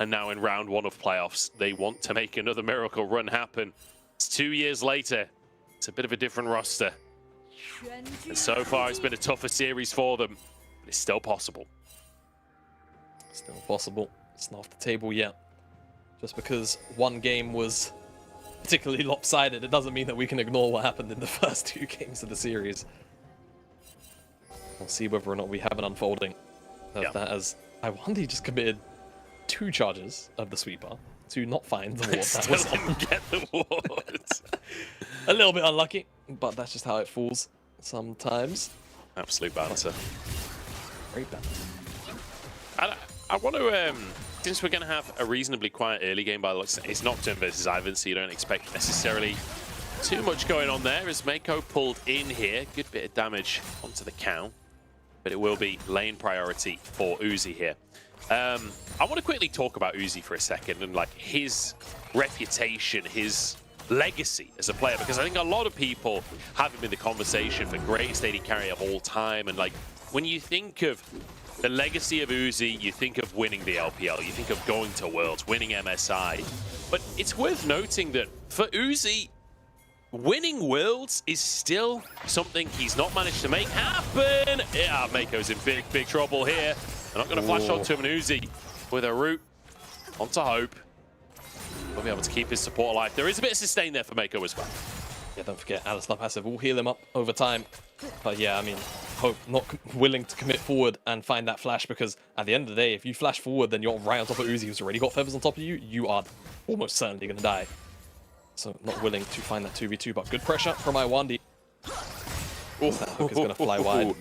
And now in round 1 of playoffs, they want to make another miracle run happen. It's 2 years later. It's a bit of a different roster. And so far, it's been a tougher series for them, but it's still possible. Still possible. It's not off the table yet. Just because one game was particularly lopsided, it doesn't mean that we can ignore what happened in the first 2 games of the series. We'll see whether or not we have an unfolding of that, as Iwandi just committed 2 charges of the sweeper to not find the ward. That was didn't get the ward. a little bit unlucky, but that's just how it falls sometimes. Absolute banter. Great banter. I want to, since we're going to have a reasonably quiet early game by the looks, it's Nocturne versus Ivan, so you don't expect necessarily too much going on there as Mako pulled in here. Good bit of damage onto the cow, but it will be lane priority for Uzi here. I want to quickly talk about Uzi for a second and like his reputation, his legacy as a player, because I think a lot of people have him in the conversation for greatest AD carry of all time. And like when you think of the legacy of Uzi, you think of winning the LPL, you think of going to Worlds, winning MSI. But it's worth noting that for Uzi, winning Worlds is still something he's not managed to make happen. Yeah, Mako's in big, big trouble here. They're not going to flash onto him, and Uzi with a root onto Hope. We'll be able to keep his support alive. There is a bit of sustain there for Mako as well. Yeah, don't forget, Alistar passive will heal him up over time. But yeah, I mean, Hope not willing to commit forward and find that flash, because at the end of the day, if you flash forward, then you're right on top of Uzi, who's already got feathers on top of you. You are almost certainly going to die. So not willing to find that 2v2, but good pressure from Iwandi. That hook is going to fly wide.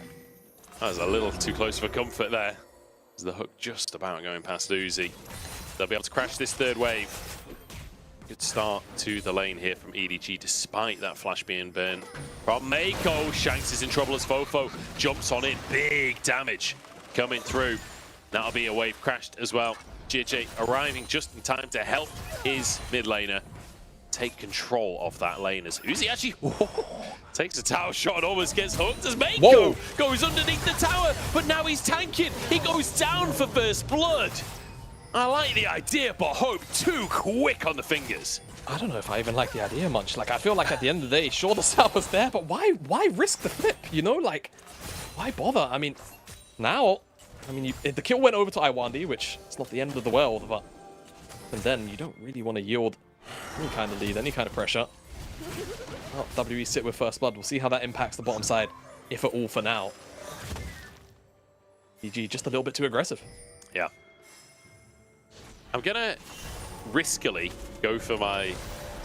That was a little too close for comfort there. The hook just about going past Uzi. They'll be able to crash this 3rd wave. Good start to the lane here from EDG, despite that flash being burned from Mako. Shanks is in trouble as Fofo jumps on in. Big damage coming through. That'll be a wave crashed as well. JJ arriving just in time to help his mid laner take control of that lane as Uzi actually takes a tower shot and almost gets hooked as Mako goes underneath the tower, but now he's tanking. He goes down for first blood. I like the idea, but Hope too quick on the fingers. I don't know if I even like the idea much. Like, I feel like at the end of the day, sure, the tower's there, but why risk the flip? You know, like, why bother? I mean, now, I mean, the kill went over to Iwandi, which is not the end of the world, but and then you don't really want to yield any kind of lead, any kind of pressure. Oh, WE sit with first blood. We'll see how that impacts the bottom side, if at all, for now. EG just a little bit too aggressive. Yeah. I'm gonna riskily go for my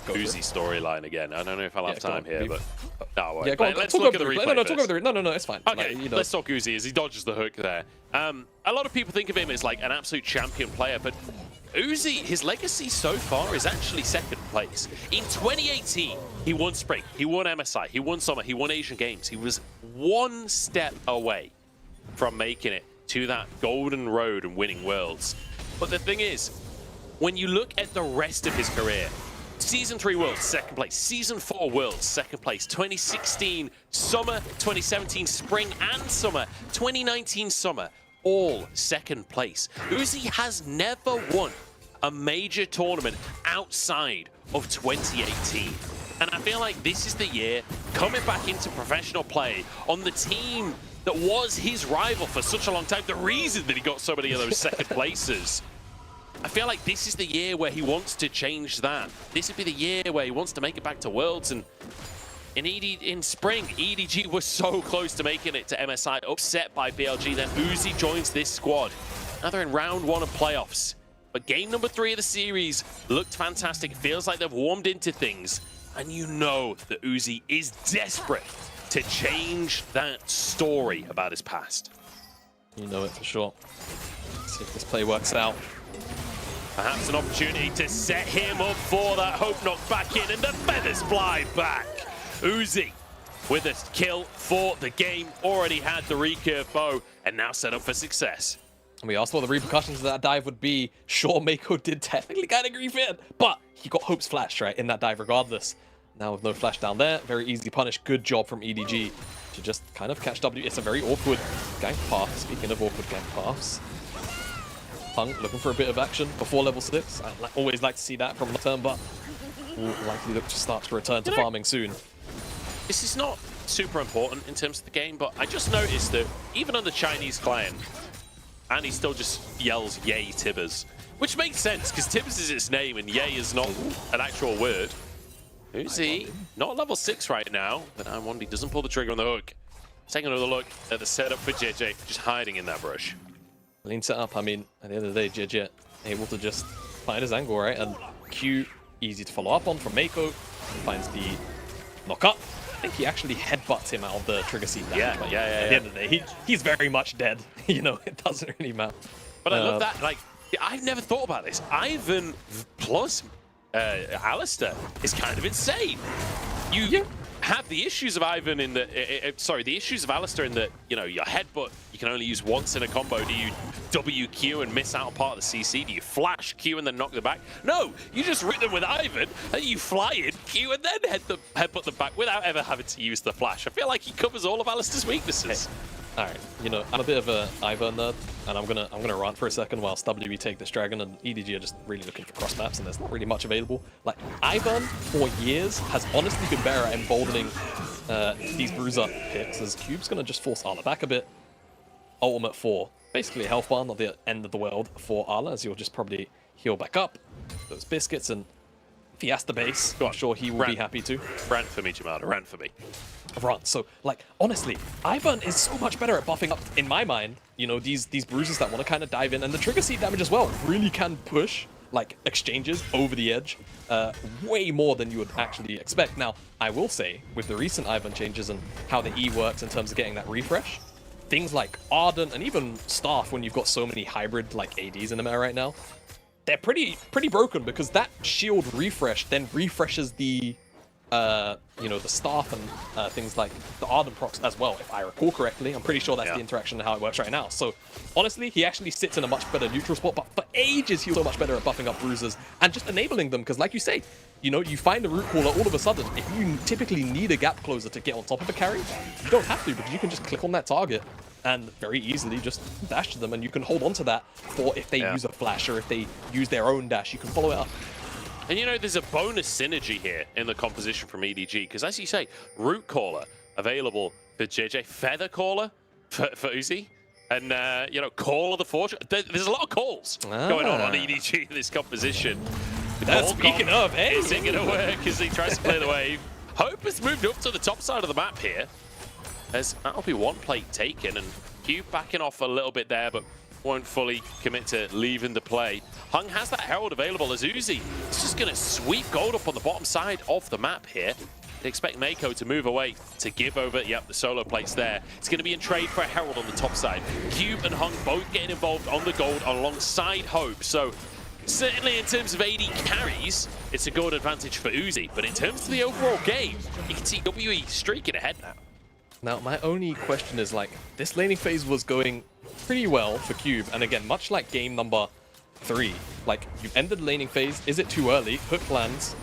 Uzi storyline again. I don't know if I'll have time here, but no, yeah, go on, let's look at the replay. No, talk over the No, it's fine. Okay, like, let's talk Uzi as he dodges the hook there. A lot of people think of him as like an absolute champion player, but Uzi, his legacy so far is actually 2nd place. In 2018, he won Spring, he won MSI, he won Summer, he won Asian Games. He was 1 step away from making it to that golden road and winning Worlds. But the thing is, when you look at the rest of his career, Season 3 Worlds, 2nd place. Season 4 Worlds, 2nd place. 2016 Summer, 2017 Spring and Summer, 2019 Summer, all 2nd place. Uzi has never won a major tournament outside of 2018. And I feel like this is the year, coming back into professional play on the team that was his rival for such a long time, the reason that he got so many of those 2nd places. I feel like this is the year where he wants to change that. This would be the year where he wants to make it back to Worlds. And in spring, EDG was so close to making it to MSI, upset by BLG. Then Uzi joins this squad. Now they're in round 1 of playoffs. But game number 3 of the series looked fantastic. It feels like they've warmed into things. And you know that Uzi is desperate to change that story about his past. You know it for sure. Let's see if this play works out. Perhaps an opportunity to set him up for that hope knock back in, and the feathers fly back. Uzi with a kill for the game, already had the recurve bow, and now set up for success. We asked what the repercussions of that dive would be. Sure, Mako did technically kind of grief in, but he got Hope's flash, right, in that dive regardless. Now with no flash down there, very easily punished. Good job from EDG to just kind of catch W. It's a very awkward gank path. Speaking of awkward gank paths, Hung looking for a bit of action before level 6. I always like to see that from the turn, but will likely look to start to return to farming soon. This is not super important in terms of the game, but I just noticed that even on the Chinese client, and he still just yells "Yay Tibbers," which makes sense because Tibbers is its name and "Yay" is not an actual word. Uzi, not level 6 right now, but Iwondi doesn't pull the trigger on the hook. Taking another look at the setup for JJ, just hiding in that brush. Lean setup, I mean, at the end of the day, JJ able to just find his angle, right? And Q, easy to follow up on from Mako. Finds the knock up. I think he actually headbutts him out of the trigger seat. Yeah. At the end of the day, he's very much dead. You know, it doesn't really matter. But I love that, like, I've never thought about this. Ivan plus Alistair is kind of insane. You have the issues of Ivan in the, the issues of Alistair in that, you know, your headbutt, you can only use once in a combo. Do you WQ and miss out part of the CC? Do you flash Q and then knock the back? No, you just rip them with Ivan, and you fly in, Q, and then headbutt them back without ever having to use the flash. I feel like he covers all of Alistair's weaknesses. Hey. All right, you know, I'm a bit of a Ivan nerd, and I'm gonna rant for a second whilst WE take this dragon, and EDG are just really looking for cross maps, and there's not really much available. Like, Ivan, for years, has honestly been better at emboldening these bruiser picks, as Cube's gonna just force Arla back a bit. Ultimate 4, basically a health bar, not the end of the world for Arla, as he'll just probably heal back up those biscuits, and if he has the base, I'm sure he will be happy to. Rant for me, Jamada, rant for me. Run. So, like, honestly, Ivan is so much better at buffing up, in my mind, you know, these bruisers that want to kind of dive in, and the trigger seat damage as well really can push, like, exchanges over the edge way more than you would actually expect. Now, I will say, with the recent Ivan changes and how the E works in terms of getting that refresh, things like Ardent and even Staff, when you've got so many hybrid, like, ADs in the meta right now, they're pretty broken, because that shield refresh then refreshes the you know, the Staff and things like the Ardent procs as well, if I recall correctly. I'm pretty sure that's the interaction and how it works right now. So, honestly, he actually sits in a much better neutral spot, but for ages he was so much better at buffing up bruisers and just enabling them, because like you say, you know, you find a root caller all of a sudden. If you typically need a gap closer to get on top of a carry, you don't have to, because you can just click on that target and very easily just dash to them, and you can hold on to that for if they use a flash or if they use their own dash, you can follow it up. And you know, there's a bonus synergy here in the composition from EDG, because as you say, Root Caller available for JJ, Feather Caller for Uzi, and, you know, Call of the Fortune. There's a lot of calls going on EDG in this composition. Speaking of, hey! Is it going to work as he tries to play the wave? Hope has moved up to the top side of the map here, as that'll be one plate taken, and Cube backing off a little bit there, but won't fully commit to leaving the play. Hung has that Herald available as Uzi is just going to sweep gold up on the bottom side of the map here. They expect Mako to move away to give over, the solo plates there. It's going to be in trade for a Herald on the top side. Cube and Hung both getting involved on the gold alongside Hope. So certainly in terms of AD carries, it's a gold advantage for Uzi. But in terms of the overall game, you can see WE streaking ahead now. Now, my only question is, like, this laning phase was going pretty well for Cube, and again, much like game number 3, like, you've ended the laning phase. Is it too early? Hook lands.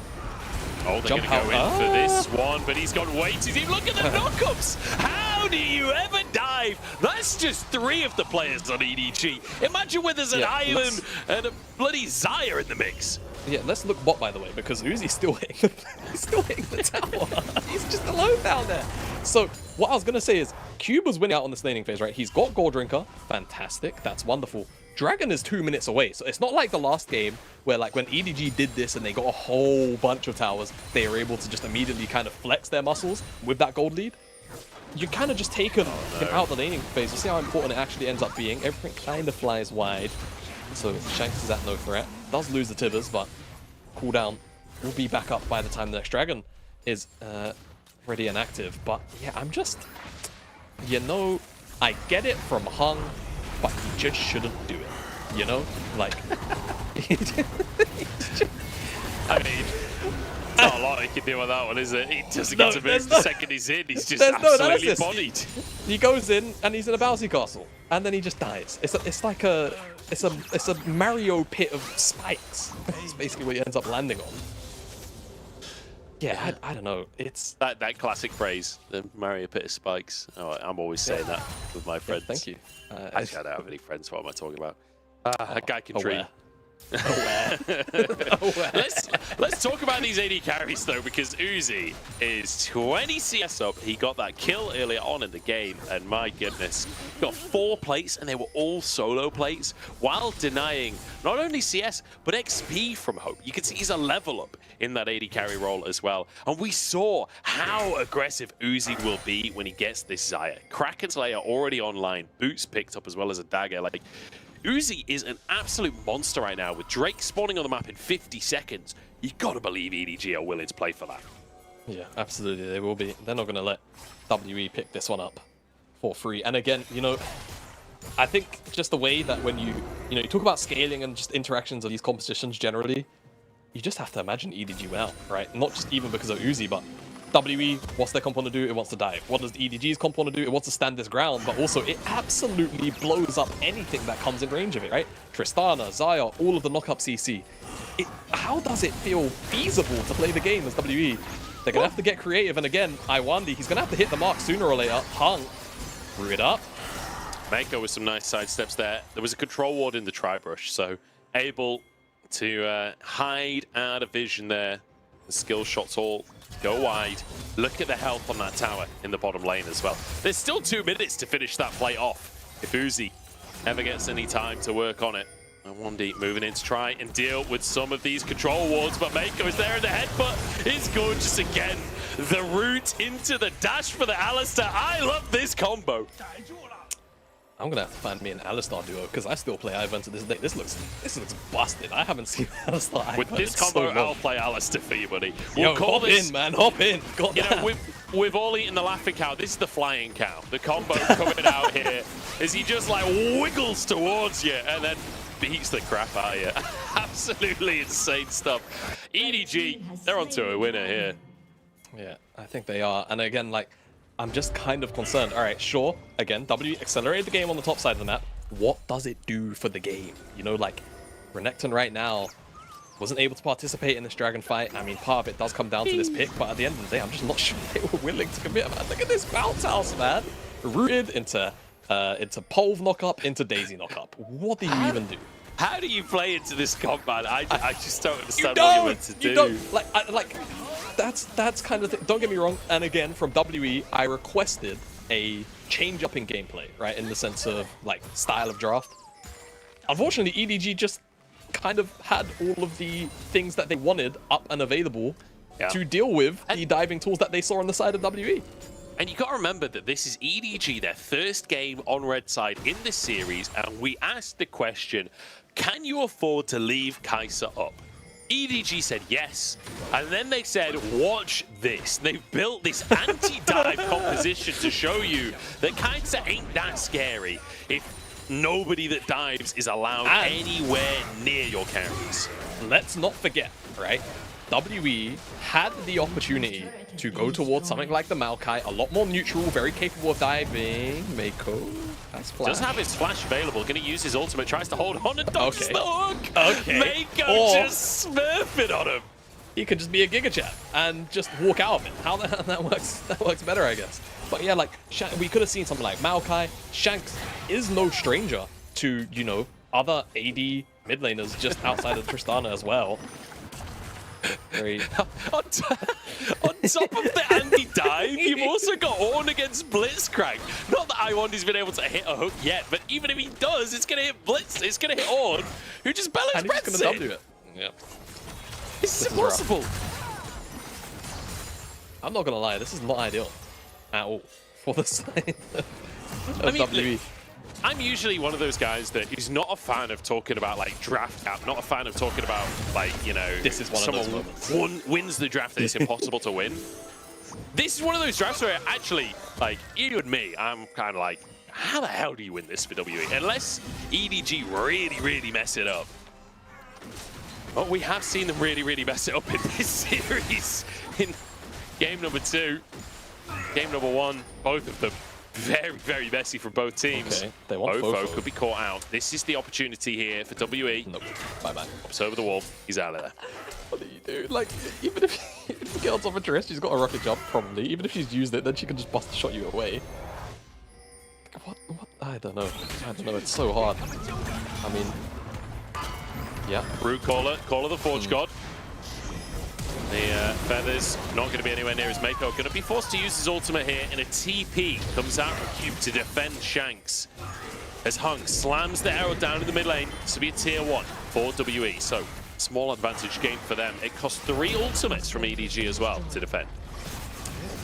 Oh, they're going to go in for this one, but he's gone way too deep. Look at the knockups! How do you ever dive? That's just 3 of the players on EDG. Imagine when there's an Ivan and a bloody Zaya in the mix. Yeah, let's look bot, by the way, because Uzi's still hitting the tower. He's just alone down there. So, what I was going to say is, Cube was winning out on this laning phase, right? He's got Gold Drinker. Fantastic. That's wonderful. Dragon is 2 minutes away, so it's not like the last game where, like, when EDG did this and they got a whole bunch of towers, they were able to just immediately kind of flex their muscles with that gold lead. You kind of just taken him out the laning phase. You see how important it actually ends up being. Everything kind of flies wide. So Shanks is at no threat. Does lose the Tibbers, but cooldown will be back up by the time the next Dragon is ready and active. But yeah, I'm just, you know, I get it from Hung, but he just shouldn't do it. You know, like I mean, not a lot he can do on that one, is it? He doesn't get to move the second he's in. He's just absolutely bodied. He goes in and he's in a bouncy castle, and then he just dies. It's like a Mario pit of spikes. That's basically what he ends up landing on. Yeah, I don't know. It's that classic phrase, the Mario pit of spikes. Oh, I'm always saying that with my friends. Yeah, thank you. I don't have any friends. What am I talking about? A guy can dream. Let's talk about these AD carries though, because Uzi is 20 CS up. He got that kill earlier on in the game, and my goodness, got 4 plates, and they were all solo plates, while denying not only CS but XP from Hope. You can see he's a level up in that AD carry role as well, and we saw how aggressive Uzi will be when he gets this Xayah. Kraken Slayer already online, boots picked up as well as a dagger. Like, Uzi is an absolute monster right now, with Drake spawning on the map in 50 seconds. You gotta believe EDG are willing to play for that. Yeah, absolutely, they will be. They're not gonna let WE pick this one up for free. And again, you know, I think just the way that when you talk about scaling and just interactions of these competitions generally, you just have to imagine EDG well, right? Not just even because of Uzi, but WE, what's their comp want to do? It wants to dive. What does the EDG's comp want to do? It wants to stand this ground, but also it absolutely blows up anything that comes in range of it, right? Tristana, Xayah, all of the knock-up CC. How does it feel feasible to play the game as WE? They're going to have to get creative, and again, Iwandi, he's going to have to hit the mark sooner or later. Hung, brew it up. Mako with some nice side steps there. There was a control ward in the tri-brush, so able to hide out of vision there. The skill shots all go wide. Look at the health on that tower in the bottom lane as well. There's still 2 minutes to finish that play off if Uzi ever gets any time to work on it. And 1D moving in to try and deal with some of these control wards, but Mako is there in the headbutt. It's gorgeous again. The route into the dash for the Alistar. I love this combo. I'm gonna have to find me an Alistar duo, because I still play Ivern to this day. This looks busted. I haven't seen Alistar Ivern. With this combo, I'll play Alistar for you, buddy. We'll call hop this, in, man. Hop in. We've all eaten the laughing cow. This is the flying cow. The combo coming out here is he just like wiggles towards you and then beats the crap out of you. Absolutely insane stuff. EDG, they're onto a winner here. Yeah, I think they are. And again, like, I'm just kind of concerned. All right, sure. Again, W accelerated the game on the top side of the map. What does it do for the game? You know, like, Renekton right now wasn't able to participate in this dragon fight. I mean, part of it does come down to this pick, but at the end of the day, I'm just not sure they were willing to commit, man. Look at this bounce house, man. Rooted into Polv knockup, into Daisy knockup. What do you even do? How do you play into this comp, man? I just don't understand what you're meant to do. You don't. That's kind of the thing. Don't get me wrong. And again, from WE, I requested a change up in gameplay, right? In the sense of like style of draft. Unfortunately, EDG just kind of had all of the things that they wanted up and available to deal with the diving tools that they saw on the side of WE. And you got to remember that this is EDG, their first game on red side in this series, and we asked the question, can you afford to leave Kai'Sa up? EDG said yes, and then they said, watch this. They built this anti-dive composition to show you that Kai'Sa ain't that scary if nobody that dives is allowed anywhere near your carries. Let's not forget, right? WE had the opportunity to go towards something like the Maokai, a lot more neutral, very capable of diving. Mako has flash. Does have his flash available, going to use his ultimate, tries to hold on and dodges the hook. Okay. Mako just smurfing on him. He could just be a Giga Chat and just walk out of it. How that works better, I guess. But yeah, like, we could have seen something like Maokai. Shanks is no stranger to, you know, other AD mid laners just outside of Tristana as well. Very... on top of the anti-dive, you've also got Ornn against Blitzcrank. Not that Iwandi's been able to hit a hook yet, but even if he does, it's going to hit Blitz. It's going to hit Ornn, who just balance and he's just going to W it. Yeah. This is impossible. I'm not going to lie, this is not ideal at all for the side of WE. I'm usually one of those guys that is not a fan of talking about like draft cap, not a fan of talking about like, you know, this is one of those moments. Wins the draft that it's impossible to win. This is one of those drafts where actually, like, you and me, I'm kind of like, how the hell do you win this for WE? Unless EDG really, really mess it up. Well, we have seen them really mess it up in this series. In game number 2, game number 1, both of them very messy from both teams. Okay, they want Fofo Fofo. could be caught out. This is the opportunity here for WE. Nope. Bye-bye. Ups over the wall. He's out of there. What do you do? Like, even if the girl's off interest, she's got a rocket jump, probably. Even if she's used it, then she can just bust the shot you away. What? I don't know. It's so hard. I mean, yeah. Brute caller the Forge God. The feathers not going to be anywhere near his Mako. Going to be forced to use his ultimate here, and a TP comes out from Cube to defend Shanks. As Hung slams the arrow down in the mid lane, this will be a tier 1 for WE. So, small advantage gained for them. It cost 3 ultimates from EDG as well to defend.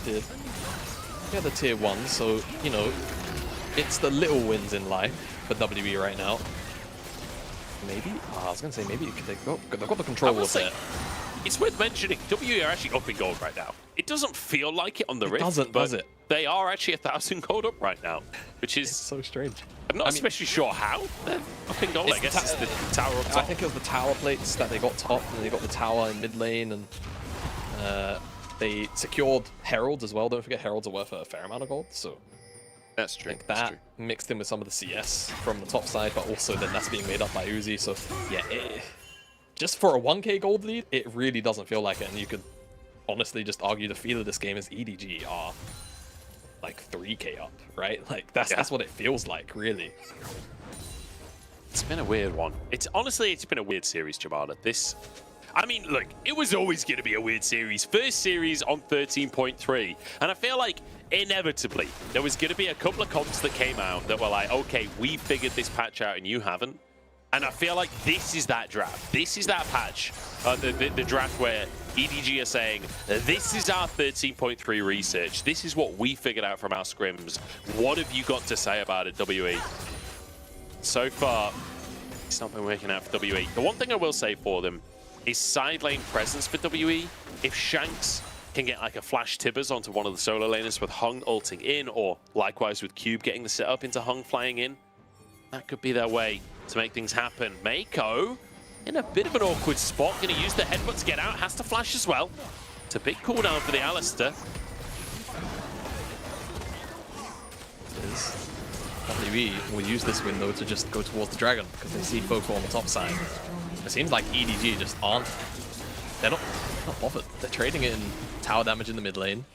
Did. Yeah, the tier 1, so, you know, it's the little wins in life for WE right now. Maybe? I was going to say, maybe they've got the control of it. It's worth mentioning, WE are actually up in gold right now. It doesn't feel like it on the Rift, doesn't, but does it? They are actually 1,000 gold up right now, which is... It's so strange. I'm not especially sure how they're up in gold. I guess it's the tower up top. I think it was the tower plates that they got top, and they got the tower in mid lane, and they secured Heralds as well. Don't forget, Heralds are worth a fair amount of gold, so... That's true. I think that mixed in with some of the CS from the top side, but also then that's being made up by Uzi, so yeah, just for a 1k gold lead, it really doesn't feel like it, and you could honestly just argue the feel of this game is EDG are like 3k up, right? Like that's what it feels like, really. It's been a weird one. Honestly, it's been a weird series, Jamada. I mean, look, it was always going to be a weird series. First series on 13.3, and I feel like inevitably there was going to be a couple of comps that came out that were like, okay, we figured this patch out and you haven't. And I feel like this is that draft. This is that patch, the draft where EDG are saying, this is our 13.3 research. This is what we figured out from our scrims. What have you got to say about it, WE? So far, it's not been working out for WE. The one thing I will say for them is side lane presence for WE. If Shanks can get like a flash Tibbers onto one of the solo laners with Hung ulting in, or likewise with Cube getting the setup into Hung flying in, that could be their way to make things happen. Mako in a bit of an awkward spot, going to use the headbutt to get out, has to flash as well. It's a big cooldown for the Alistair. WE will use this window to just go towards the dragon because they see Fofo on the top side. It seems like EDG just aren't. They're not bothered. They're trading it in tower damage in the mid lane,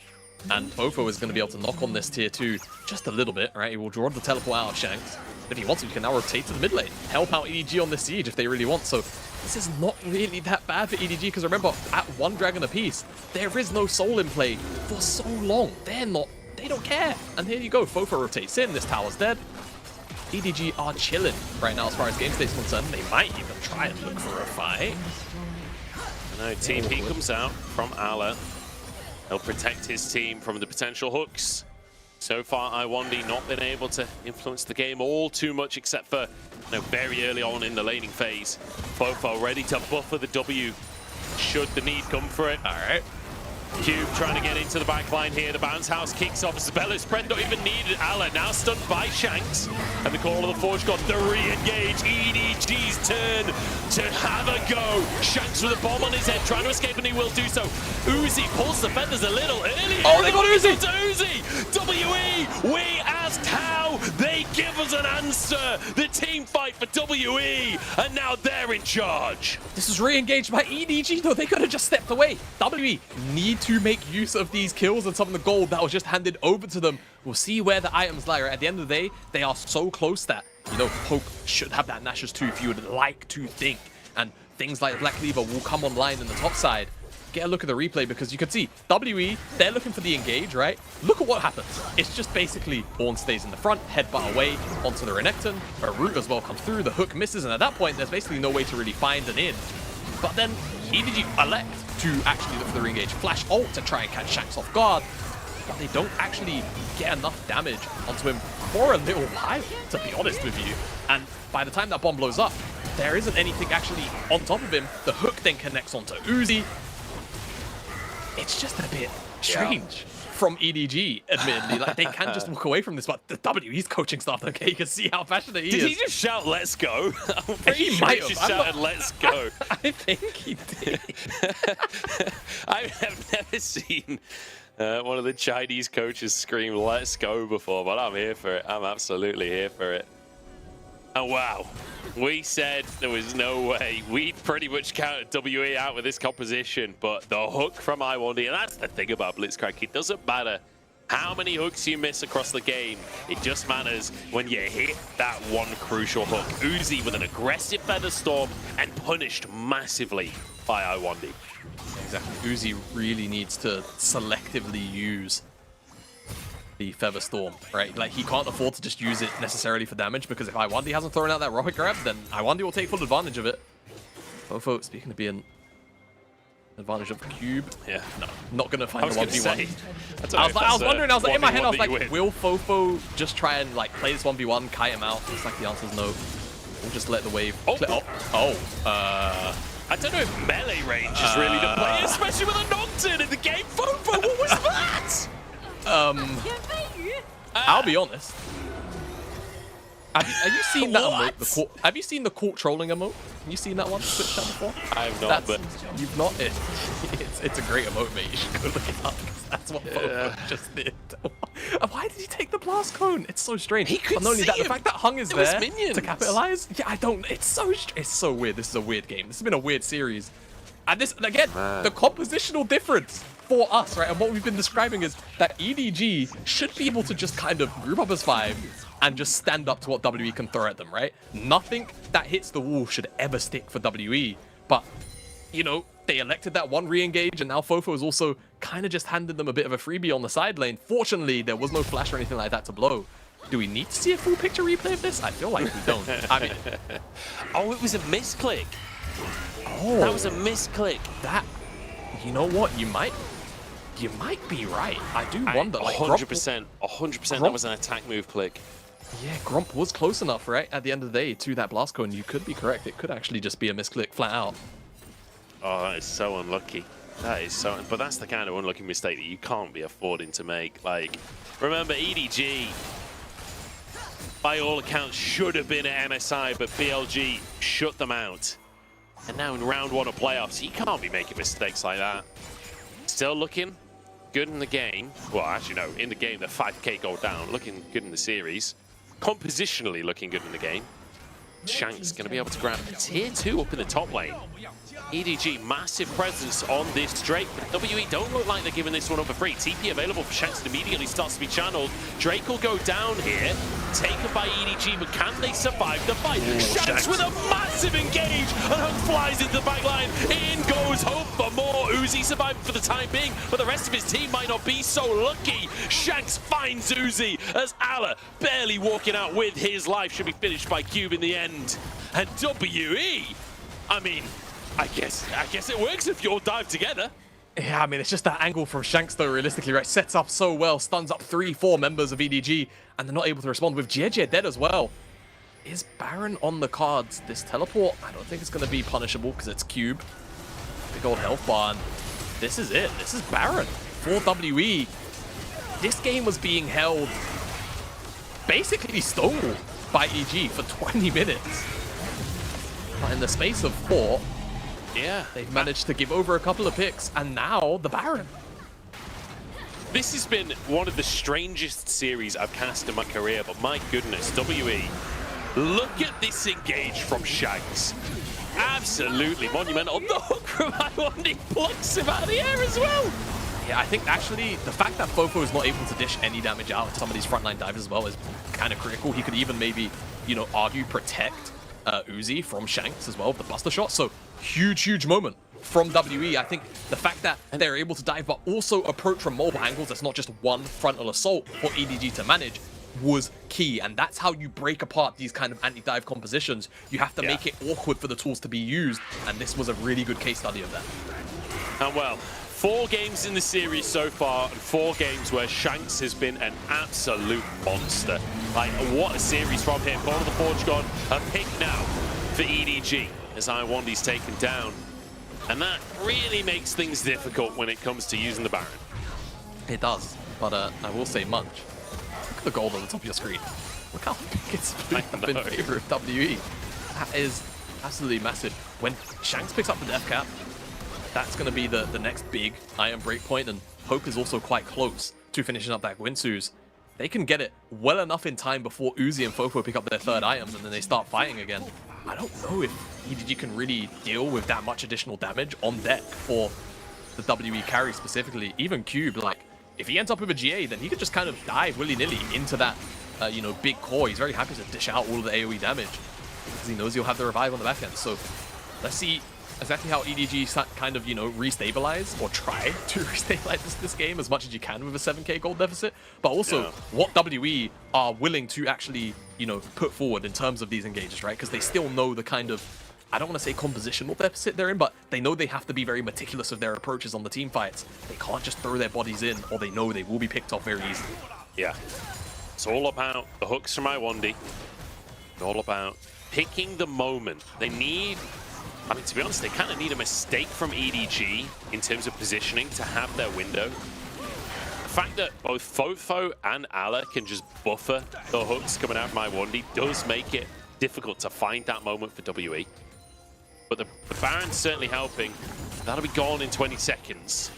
and Fofo is going to be able to knock on this tier 2 just a little bit, right? He will draw the teleport out of Shanks. If he wants to, he can now rotate to the mid lane, help out EDG on this siege if they really want. So this is not really that bad for EDG, because remember, at 1 dragon apiece, there is no soul in play for so long. They don't care. And here you go, Fofo rotates in, this tower's dead. EDG are chilling right now as far as game state's concerned. They might even try and look for a fight. No, TP comes out from Ala. He'll protect his team from the potential hooks. So far, Iwandi not been able to influence the game all too much, except for very early on in the laning phase. Fofo ready to buffer the W should the need come for it. All right. Cube trying to get into the back line here. The bounce house kicks off. Isabella spread not even needed. Ala now stunned by Shanks. And the call of the Forge God, the re-engage. EDG's turn to have a go. Shanks with a bomb on his head, trying to escape, and he will do so. Uzi pulls the feathers a little early. Oh, they got Uzi! Uzi! WE, we asked how. They give us an answer. The team fight for WE, and now they're in charge. This was re-engaged by EDG, though. They could have just stepped away. WE need to make use of these kills and some of the gold that was just handed over to them. We'll see where the items lie. At the end of the day, they are so close that, Poke should have that Nashor's too if you would like to think. And things like Black Cleaver will come online in the top side. Get a look at the replay, because you can see WE, they're looking for the engage, right? Look at what happens. It's just basically Ornn stays in the front, headbutt away onto the Renekton. A root as well comes through, the hook misses, and at that point, there's basically no way to really find an in. But then EDG elect to actually look for the re-engage. Flash ult to try and catch Shanks off guard, but they don't actually get enough damage onto him for a little while, to be honest with you. And by the time that bomb blows up, there isn't anything actually on top of him. The hook then connects onto Uzi. It's just a bit strange from EDG, admittedly. Like, they can just walk away from this, but the WE's coaching staff, okay, you can see how passionate he is. Did he just shout, "Let's go"? I'm pretty He sure might he have. just shouted, "Let's go." I think he did. I have never seen one of the Chinese coaches scream "Let's go" before, but I'm here for it. I'm absolutely here for it. And wow, we said there was no way. We'd pretty much counted WE out with this composition, but the hook from iWandy, and that's the thing about Blitzcrank, it doesn't matter how many hooks you miss across the game. It just matters when you hit that one crucial hook. Uzi with an aggressive Feather Storm and punished massively by iWandy. Exactly. Uzi really needs to selectively use the Feather Storm, right? Like, he can't afford to just use it necessarily for damage, because if iWandy hasn't thrown out that rocket grab, then iWandy will take full advantage of it. Fofo, speaking of being advantage of the cube, Yeah. no, not gonna find the 1v1. I was wondering, I was like, in my head, I was like, will Fofo just try and like play this 1v1, kite him out? Looks like the answer's no. We'll just let the wave. I don't know if melee range is really the play, especially with a Nocturne in the game. Fofo, what was that? I'll be honest. Have you seen that emote? Have you seen the court trolling emote? Have you seen that one switched out before? I have not, but you've not. It's a great emote, mate. You should go look it up, because that's what Fofo just did. Why did he take the blast cone? It's so strange. He could Not only see that, the him. fact that Hung is There was there minions. to capitalize. Yeah, I don't. It's so weird. This is a weird game. This has been a weird series. And this, again, the compositional difference for us, right? And what we've been describing is that EDG should be able to just kind of group up as 5 and just stand up to what WE can throw at them, right? Nothing that hits the wall should ever stick for WE. But, you know, they elected that one re-engage, and now Fofo is also kind of just handed them a bit of a freebie on the side lane. Fortunately, there was no flash or anything like that to blow. Do we need to see a full picture replay of this? I feel like we don't. I mean... Oh, it was a misclick. Oh, That was a misclick. that... You know what? You might be right. I do wonder. Like, 100%. 100%. That was an attack move click. Yeah, Grump was close enough, right? At the end of the day, to that blast cone. You could be correct. It could actually just be a misclick flat out. Oh, that is so unlucky. That is so... But that's the kind of unlucky mistake that you can't be affording to make. Like, remember, EDG, by all accounts, should have been at MSI, but BLG shut them out. And now in round 1 of playoffs, you can't be making mistakes like that. Still looking good in the game. Well, actually, no. In the game, the 5k go down. Looking good in the series. Compositionally looking good in the game. Shank's going to be able to grab a tier 2 up in the top lane. EDG, massive presence on this Drake, but WE don't look like they're giving this one up for free. TP available for Shanks and immediately starts to be channeled. Drake will go down here, taken by EDG, but can they survive the fight? Shanks with a massive engage, and Hung flies into the back line. In goes Hope for more. Uzi surviving for the time being, but the rest of his team might not be so lucky. Shanks finds Uzi as Ala, barely walking out with his life, should be finished by Cube in the end. And WE, I mean, I guess it works if you all dive together. Yeah, I mean, it's just that angle from Shanks, though, realistically, right? Sets up so well, stuns up 3-4 members of EDG, and they're not able to respond with JJ dead as well. Is Baron on the cards? This teleport, I don't think it's going to be punishable because it's Cube. Big old health bar, and this is it. This is Baron for WE. This game was being held basically stonewalled by EG for 20 minutes. But in the space of 4, Yeah, they've managed to give over a couple of picks, and now the Baron. this has been one of the strangest series I've cast in my career, but my goodness, WE, look at this engage from Shanks. Absolutely monumental. The hook from iWandy plucks him out of the air as well. Yeah, I think actually the fact that Fofo is not able to dish any damage out to some of these frontline divers as well is kind of critical. He could even maybe, you know, argue protect Uzi from Shanks as well with the Buster Shot. So huge moment from WE. I think the fact that they're able to dive but also approach from multiple angles, that's not just one frontal assault for EDG to manage, was key. And that's how you break apart these kind of anti-dive compositions. You have to make it awkward for the tools to be used, and this was a really good case study of that. And well, 4 games in the series so far, and 4 games where Shanks has been an absolute monster. Like, what a series from him. Ball of the Forge gone, a pick now for EDG as iWandy's taken down. And that really makes things difficult when it comes to using the Baron. It does. But I will say, Munch, look at the gold on the top of your screen. Look how big it's up in favor of WE. That is absolutely massive. When Shanks picks up the death cap, that's going to be the next big iron breakpoint, and Hope is also quite close to finishing up that Guinsoo's. They can get it well enough in time before Uzi and Fofo pick up their third items, and then they start fighting again. I don't know if EDG can really deal with that much additional damage on deck for the WE carry specifically. Even Cube, like, if he ends up with a GA, then he could just kind of dive willy-nilly into that, you know, big core. He's very happy to dish out all of the AoE damage because he knows he'll have the revive on the back end. So let's see exactly how EDG kind of, you know, restabilize or try to restabilize this game as much as you can with a 7k gold deficit, but also what WE are willing to actually, you know, put forward in terms of these engages, right? Because they still know the kind of, I don't want to say compositional deficit they're in, but they know they have to be very meticulous with their approaches on the team fights. They can't just throw their bodies in, or they know they will be picked off very easily. Yeah. It's all about the hooks from Iwandi. It's all about picking the moment. They need, I mean, to be honest, they kind of need a mistake from EDG in terms of positioning to have their window. The fact that both Fofo and Ala can just buffer the hooks coming out from Iwandi does make it difficult to find that moment for WE. But the Baron's certainly helping. That'll be gone in 20 seconds.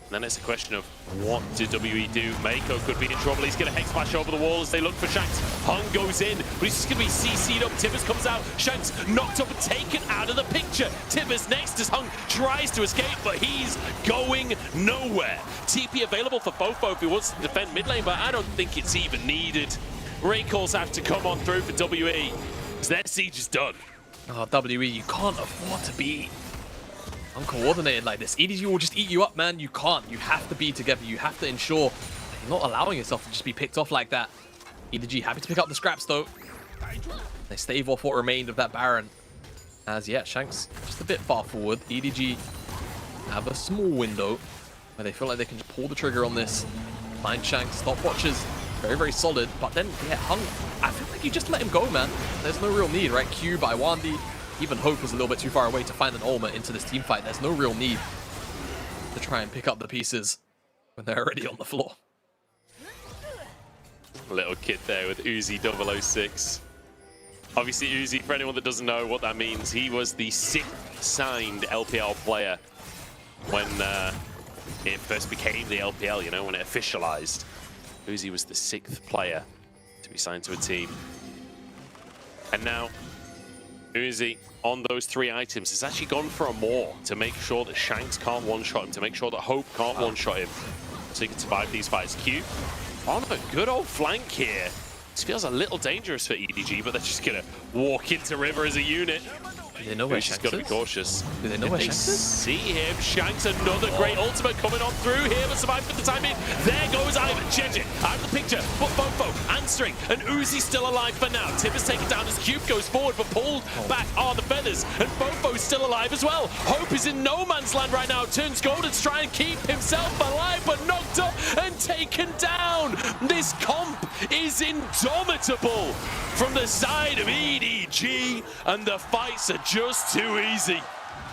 And then it's a question of what do WE do? Mako could be in trouble. He's going to Hex Splash over the wall as they look for Shanks. Hung goes in, but he's just going to be CC'd up. Tibbers comes out. Shanks knocked up and taken out of the picture. Tibbers next as Hung tries to escape, but he's going nowhere. TP available for Fofo if he wants to defend mid lane, but I don't think it's even needed. Recalls have to come on through for WE, because their siege is done. Oh, WE, you can't afford to be uncoordinated like this. EDG will just eat you up, man. You can't. You have to be together. You have to ensure that you're not allowing yourself to just be picked off like that. EDG happy to pick up the scraps, though. They stave off what remained of that Baron. As, yeah, Shanks just a bit far forward. EDG have a small window where they feel like they can just pull the trigger on this. Find Shanks. Stopwatches. Very, very solid. But then, yeah, Hung, I feel like you just let him go, man. There's no real need, right? Cube, Iwandi, even Hope is a little bit too far away to find an ultimate into this team fight. There's no real need to try and pick up the pieces when they're already on the floor. Little kid there with Uzi 006. Obviously, Uzi, for anyone that doesn't know what that means, he was the 6th signed LPL player when it first became the LPL, you know, when it officialized. Uzi was the 6th player to be signed to a team. And now, Uzi, on those 3 items, has actually gone for a more to make sure that Shanks can't one-shot him, to make sure that Hope can't one-shot him, so he can survive these fights. Q on a good old flank here. This feels a little dangerous for EDG, but they're just going to walk into River as a unit. Do they know where Shanks is? Got to be cautious. Do they know where Shanks is? See him. Shanks, another great ultimate coming on through here, but survived for the time being. There goes Ivan. Jeje out of the picture, but Fofo answering, and Uzi still alive for now. Tibbers taken down as Cube goes forward, but pulled back are the feathers, and Fofo's still alive as well. Hope is in no man's land right now. Turns golden to try and keep himself alive, but knocked up and taken down. This comp is indomitable from the side of EDG, and the fights are just too easy.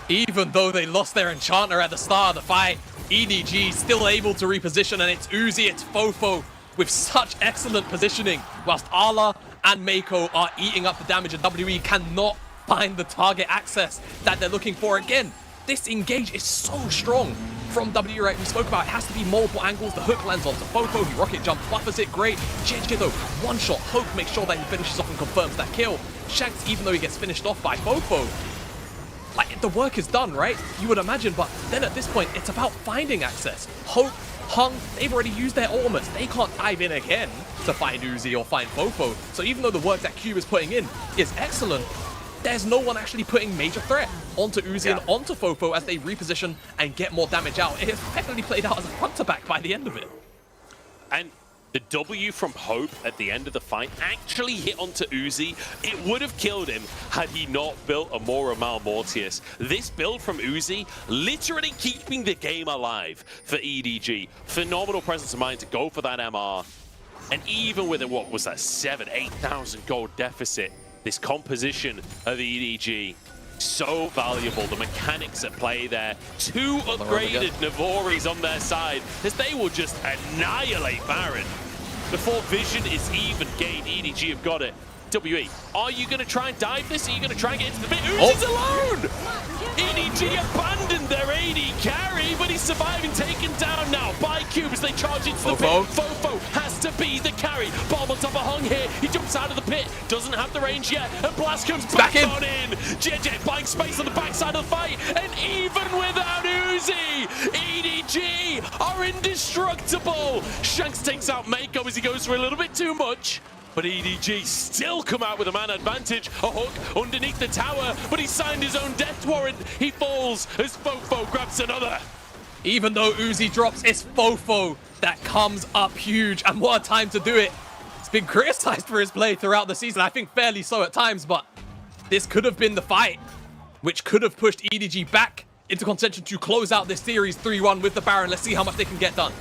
Even though they lost their enchanter at the start of the fight, EDG still able to reposition, and it's Uzi, it's Fofo with such excellent positioning, whilst Ala and Mako are eating up the damage, and WE cannot find the target access that they're looking for. Again, this engage is so strong from WE, right? We spoke about it has to be multiple angles. The hook lands onto Fofo, he rocket jump buffers it, great. JJ though, one shot, Hope makes sure that he finishes off and confirms that kill. Shanks, even though he gets finished off by Fofo, like, the work is done, right? You would imagine, but then at this point, it's about finding access. Hope, Hung, they've already used their ultimates. They can't dive in again to find Uzi or find Fofo. So even though the work that Cube is putting in is excellent, there's no one actually putting major threat onto Uzi and onto Fofo as they reposition and get more damage out. It has effectively played out as a front to back by the end of it. And the W from Hope at the end of the fight actually hit onto Uzi. It would have killed him had he not built a Mora Mal Mortius. This build from Uzi literally keeping the game alive for EDG. Phenomenal presence of mind to go for that MR. And even with a, what was that, 7,000, 8,000 gold deficit, this composition of EDG so valuable. The mechanics at play there. 2 upgraded Navoris on their side as they will just annihilate Baron. Before vision is even gained, EDG have got it. WE, are you going to try and dive this? Are you going to try and get into the pit? Uzi's alone! EDG abandoned their AD carry, but he's surviving, taken down now by Cube as they charge into the pit. Fofo has to be the carry. Bomb on top of Hung here. He jumps out of the pit, doesn't have the range yet, and Blast comes back on in. JJ buying space on the backside of the fight, and even without Uzi, EDG are indestructible. Shanks takes out Mako as he goes for a little bit too much. But EDG still come out with a man advantage. A hook underneath the tower, but he signed his own death warrant. He falls as Fofo grabs another. Even though Uzi drops, it's Fofo that comes up huge. And what a time to do it. It's been criticized for his play throughout the season. I think fairly so at times, but this could have been the fight, which could have pushed EDG back into contention to close out this series 3-1 with the Baron. Let's see how much they can get done.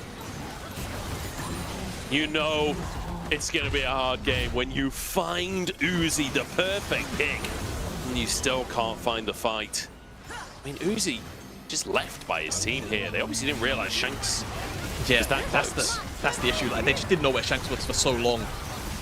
You know, it's going to be a hard game when you find Uzi the perfect pick and you still can't find the fight. I mean, Uzi just left by his team here. They obviously didn't realize Shanks was that close. That's the issue. Like, they just didn't know where Shanks was for so long.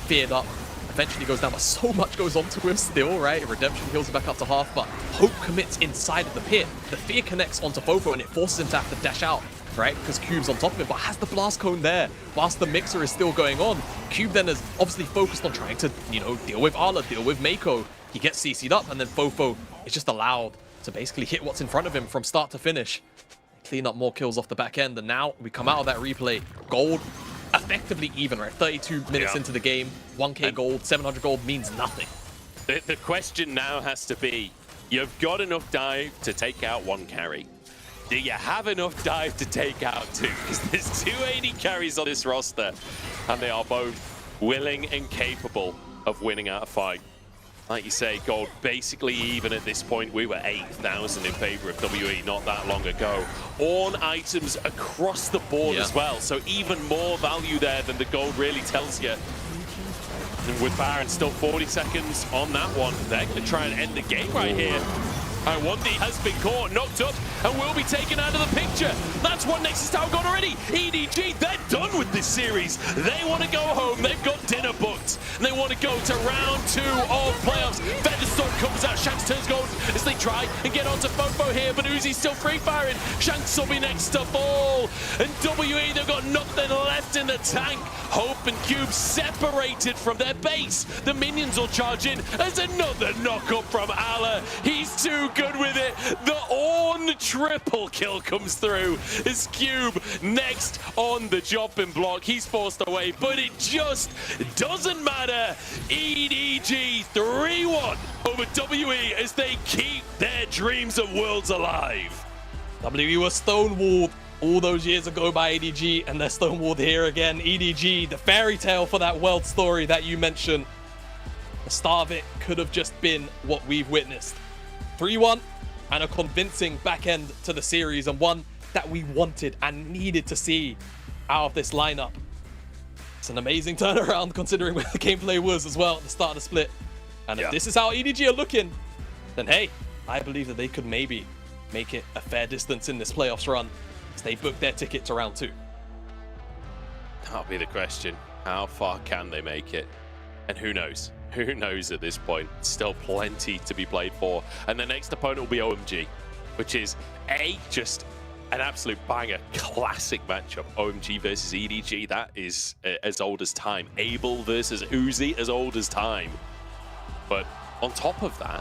Feared up. Eventually goes down, but so much goes on to him still, right? Redemption heals him back up to half, but Hope commits inside of the pit. The fear connects onto Fofo and it forces him to have to dash out, right? Because Cube's on top of him, but has the blast cone there whilst the mixer is still going on. Cube then is obviously focused on trying to, you know, deal with Arla, deal with Mako. He gets CC'd up, and then Fofo is just allowed to basically hit what's in front of him from start to finish. Clean up more kills off the back end, and now we come out of that replay. Gold effectively even, right? 32 minutes into the game, 1k gold, 700 gold means nothing. The question now has to be, you've got enough dive to take out 1 carry. Do you have enough dive to take out 2? Because there's 2 AD carries on this roster, and they are both willing and capable of winning out a fight. Like you say, gold basically even at this point. We were 8,000 in favor of WE not that long ago. Ornn items across the board as well, so even more value there than the gold really tells you. And with Baron still 40 seconds on that one, they're going to try and end the game right here. And Wandy has been caught, knocked up, and will be taken out of the picture. That's one Nexus Tower gone already. EDG, they're done with this series. They want to go home. They've got dinner booked. And they want to go to round 2 of playoffs. Featherstorm comes out. Shanks turns gold as they try and get onto Fofo here, but Uzi's still free firing. Shanks will be next to fall. And WE, they've got nothing left in the tank. Hope and Cube separated from their base. The minions will charge in as another knock-up from Ala. He's too good with it. The Ornn triple kill comes through as Cube next on the chopping block. He's forced away, but it just doesn't matter. EDG 3-1 over WE as they keep their dreams of worlds alive. WE was stonewalled all those years ago by EDG, and they're stonewalled here again. EDG, the fairy tale for that world story that you mentioned. The start of it could have just been what we've witnessed. 3-1 and a convincing back end to the series, and one that we wanted and needed to see out of this lineup. It's an amazing turnaround considering where the gameplay was as well at the start of the split. And if this is how EDG are looking, then hey, I believe that they could maybe make it a fair distance in this playoffs run as they book their ticket to round 2. That'll be the question. How far can they make it? And who knows? Who knows at this point? Still plenty to be played for. And the next opponent will be OMG, which is just an absolute banger. Classic matchup. OMG versus EDG. That is as old as time. Abel versus Uzi, as old as time. But on top of that,